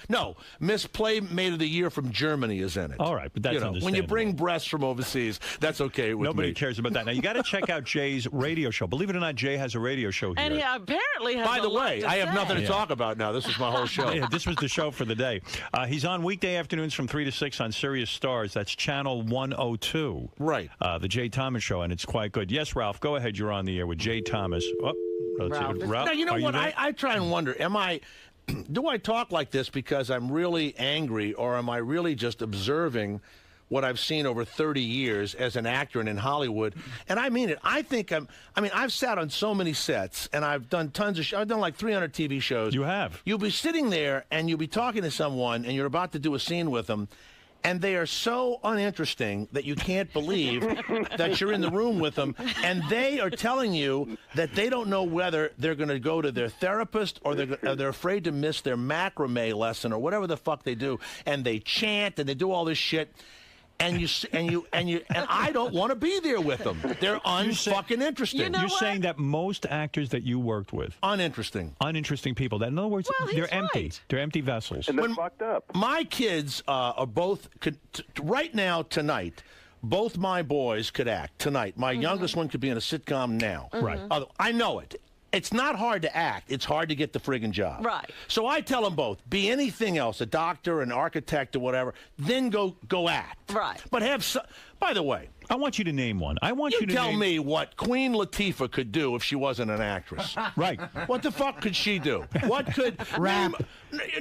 S17: No. Miss Playmate of the Year from Germany is in it.
S1: All right, but that's understandable.
S17: When you bring breasts from overseas, that's okay with
S1: Nobody
S17: me.
S1: cares about that. Now you got to check out Jay's radio show. Believe it or not, Jay has a radio show here.
S4: And he apparently has
S17: By the way,
S4: to
S17: I have
S4: say.
S17: nothing to talk about now. This is my whole show.
S1: Yeah, this was the show for the day. He's on weekday afternoons from 3 to 6 on Sirius Stars. That's channel 102.
S17: Right.
S1: The Jay Thomas Show, and it's quite good. Yes, Ralph, go ahead. You're on the air with Jay Thomas. Oh, let's see. Ralph,
S17: now, you know
S1: are
S17: what?
S1: there?
S17: I try and wonder, do I talk like this because I'm really angry, or am I really just observing what I've seen over 30 years as an actor and in Hollywood, and I mean it. I've sat on so many sets, and I've done tons of I've done like 300 TV shows.
S1: You have.
S17: You'll be sitting there, and you'll be talking to someone, and you're about to do a scene with them, and they are so uninteresting that you can't believe that you're in the room with them, and they are telling you that they don't know whether they're going to go to their therapist or they're afraid to miss their macrame lesson or whatever the fuck they do, and they chant and they do all this shit. And I don't want to be there with them. They're unfucking interesting.
S1: You're saying that most actors that you worked with,
S17: uninteresting
S1: people. That in other words, they're empty. Right. They're empty vessels.
S21: And they're fucked up.
S17: My kids are both right now tonight. Both my boys could act tonight. My youngest one could be in a sitcom now.
S1: Right.
S17: I know it. It's not hard to act. It's hard to get the friggin' job.
S4: Right.
S17: So I tell them both, be anything else, a doctor, an architect, or whatever, then go act.
S4: Right.
S17: But by the way,
S1: I want you to name one. I want you to
S17: tell me what Queen Latifah could do if she wasn't an actress.
S1: Right.
S17: What the fuck could she do? What could
S2: rap?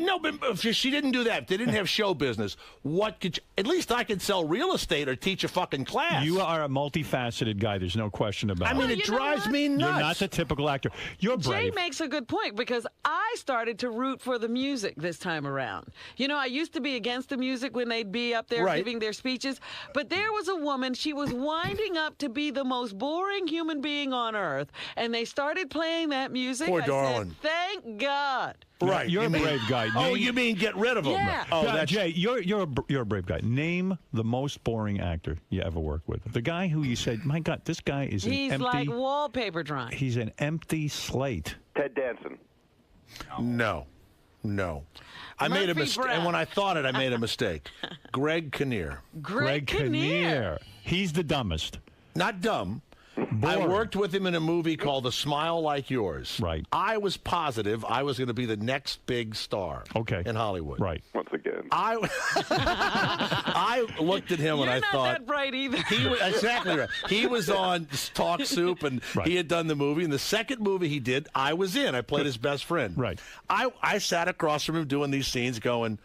S17: No, but if she didn't do that, if they didn't have show business, what could? At least I could sell real estate or teach a fucking class.
S1: You are a multifaceted guy. There's no question about it.
S17: It drives me nuts.
S1: You're not the typical actor. You're brave.
S4: Jay makes a good point because I started to root for the music this time around. You know, I used to be against the music when they'd be up there giving their speeches, but there was a woman, she was winding up to be the most boring human being on earth, and they started playing that music.
S17: Poor
S4: I
S17: darling.
S4: said, thank God.
S17: Right.
S1: You're a brave guy.
S17: You mean get rid of him?
S4: Yeah.
S17: Oh,
S1: Jay, you're a brave guy. Name the most boring actor you ever worked with. The guy who you said, my God, this guy is
S4: He's
S1: an empty...
S4: like wallpaper drawing.
S1: He's an empty slate.
S21: Ted Danson.
S17: No. I made a mistake, and when I thought it, I made a mistake. Greg Kinnear.
S4: Greg Kinnear.
S1: He's the dumbest.
S17: Not dumb.
S1: Boring.
S17: I worked with him in a movie called A Smile Like Yours.
S1: Right.
S17: I was positive I was going to be the next big star in Hollywood.
S1: Right.
S21: Once again.
S17: I looked at him and I thought...
S4: You're not that bright either.
S17: He was, exactly right. He was on Talk Soup, and he had done the movie. And the second movie he did, I was in. I played his best friend.
S1: Right.
S17: I sat across from him doing these scenes going,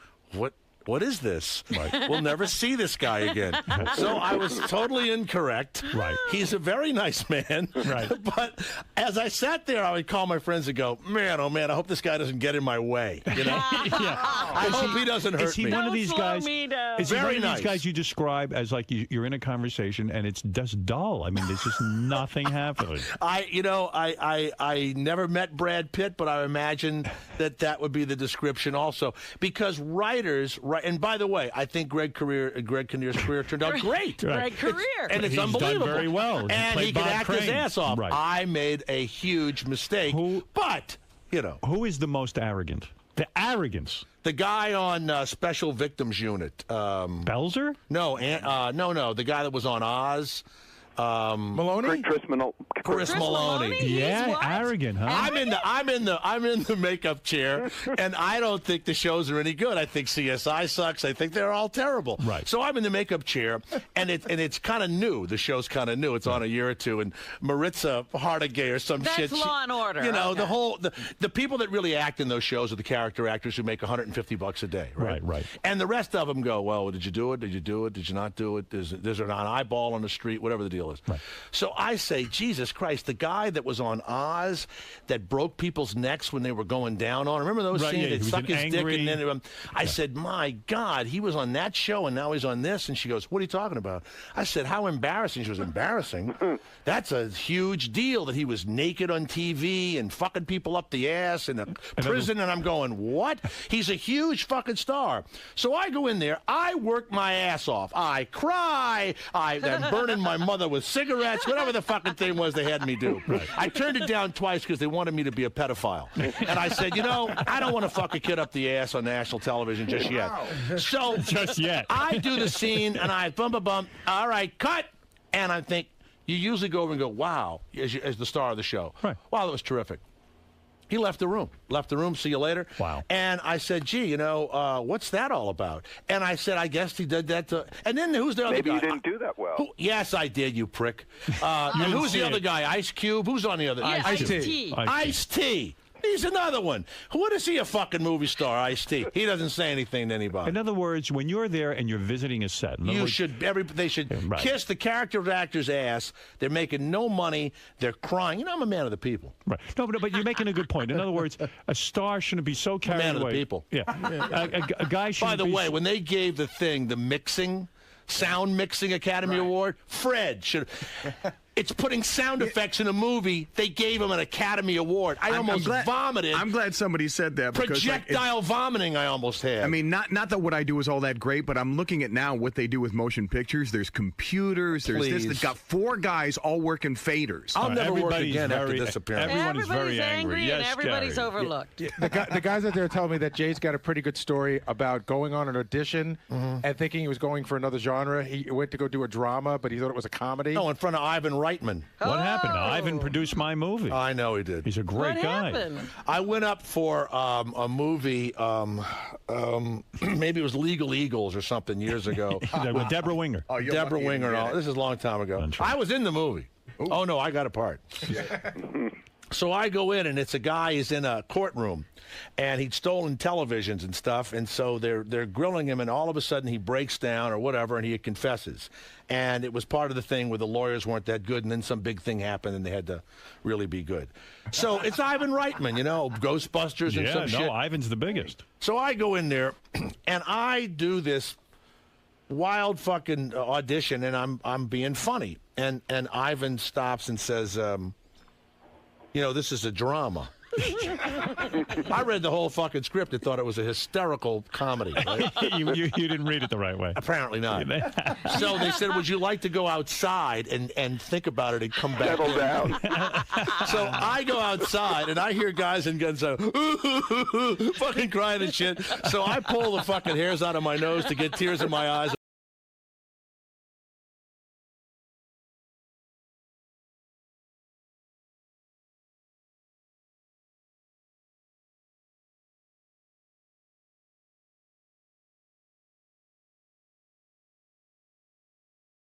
S17: what is this? Right. We'll never see this guy again. So I was totally incorrect.
S1: Right.
S17: He's a very nice man.
S1: Right.
S17: But as I sat there, I would call my friends and go, man, oh man, I hope this guy doesn't get in my way. You know? I hope he doesn't hurt me.
S1: Is he one of these guys?
S4: Is
S1: he one of these guys you describe as like you're in a conversation and it's just dull? I mean, there's just nothing happening.
S17: I never met Brad Pitt, but I imagine that would be the description also, because writers. And by the way, I think Greg Kinnear's career turned out great.
S4: Greg career.
S17: And it's
S1: He's
S17: unbelievable.
S1: Done very well.
S17: And he could act his ass off.
S1: Right.
S17: I made a huge mistake. But,
S1: who is the most arrogant? The arrogance.
S17: The guy on Special Victims Unit.
S1: Belzer?
S17: No, no. The guy that was on Oz.
S19: Maloney?
S17: Chris Maloney.
S1: Yeah, arrogant, huh?
S17: I'm in the makeup chair, and I don't think the shows are any good. I think CSI sucks. I think they're all terrible.
S1: Right.
S17: So I'm in the makeup chair, and it's kind of new. The show's kind of new. It's on a year or two, and Maritza Hargitay or some shit.
S4: That's Law and Order.
S17: The people that really act in those shows are the character actors who make $150 a day.
S1: Right.
S17: And the rest of them go, well, did you do it? Did you do it? Did you not do it? Is there an eyeball on the street? Whatever the deal is.
S1: Right.
S17: So I say, Jesus Christ, the guy that was on Oz that broke people's necks when they were going down on. Remember those scenes? They'd suck his dick, and then I said, my God, he was on that show, and now he's on this. And she goes, what are you talking about? I said, how embarrassing. She was embarrassing. That's a huge deal that he was naked on TV and fucking people up the ass in a prison. And I'm going, what? He's a huge fucking star. So I go in there. I work my ass off. I cry. I'm burning my mother with cigarettes, whatever the fucking thing was they had me do. Right. I turned it down twice because they wanted me to be a pedophile. And I said, I don't want to fuck a kid up the ass on national television just yet. So
S1: just yet.
S17: I do the scene, and I bum. All right, cut. And I think, you usually go over and go, wow, as the star of the show. Right. Wow, that was terrific. He left the room. See you later.
S1: Wow.
S17: And I said, gee, what's that all about? And I said, I guess he did that to... And then who's the other guy?
S21: Maybe you didn't do that well.
S17: Yes, I did, you prick. And who's the other guy? Ice Cube? Who's on the other?
S4: Yeah, Ice-T.
S17: Ice-T. He's another one. What is he, a fucking movie star, Ice-T? He doesn't say anything to anybody.
S1: In other words, when you're there and you're visiting a set,
S17: They should kiss the character actor's ass. They're making no money. They're crying. You know, I'm a man of the people.
S1: Right. No, but you're making a good point. In other words, a star shouldn't be so carried away.
S17: Man of the people.
S1: Yeah. A guy should.
S17: By the way, when they gave the thing, the sound mixing Academy Award, Fred should. It's putting sound effects in a movie. They gave him an Academy Award. I almost vomited.
S3: I'm glad somebody said that. Because,
S17: Projectile vomiting I almost had.
S3: I mean, not that what I do is all that great, but I'm looking at now what they do with motion pictures. There's computers. There's this. They've got 4 guys all working faders.
S17: I'll never work again after this appearance.
S1: Everybody's very angry.
S4: and
S1: Yes,
S4: everybody's
S1: Gary.
S4: overlooked.
S19: The guys out there tell me that Jay's got a pretty good story about going on an audition and thinking he was going for another genre. He went to go do a drama, but he thought it was a comedy.
S17: No, in front of Ivan Reitman.
S1: What happened? Ivan produced my movie.
S17: I know he did.
S1: He's a great guy.
S4: Happened?
S17: I went up for a movie, maybe it was Legal Eagles or something years ago.
S1: With Deborah Winger.
S3: Oh,
S17: Deborah Winger and all. This is a long time ago. I was in the movie. Ooh. Oh, no, I got a part. So I go in, and it's a guy who's in a courtroom, and he'd stolen televisions and stuff, and so they're grilling him, and all of a sudden he breaks down or whatever, and he confesses. And it was part of the thing where the lawyers weren't that good, and then some big thing happened, and they had to really be good. So it's Ivan Reitman, you know, Ghostbusters and some shit.
S1: Ivan's the biggest.
S17: So I go in there, and I do this wild fucking audition, and I'm being funny. And Ivan stops and says, you know, this is a drama. I read the whole fucking script and thought it was a hysterical comedy. Right?
S1: you didn't read it the right way.
S17: Apparently not. So they said, would you like to go outside and think about it and come back?
S21: Settle down.
S17: So I go outside and I hear guys in guns fucking crying and shit. So I pull the fucking hairs out of my nose to get tears in my eyes.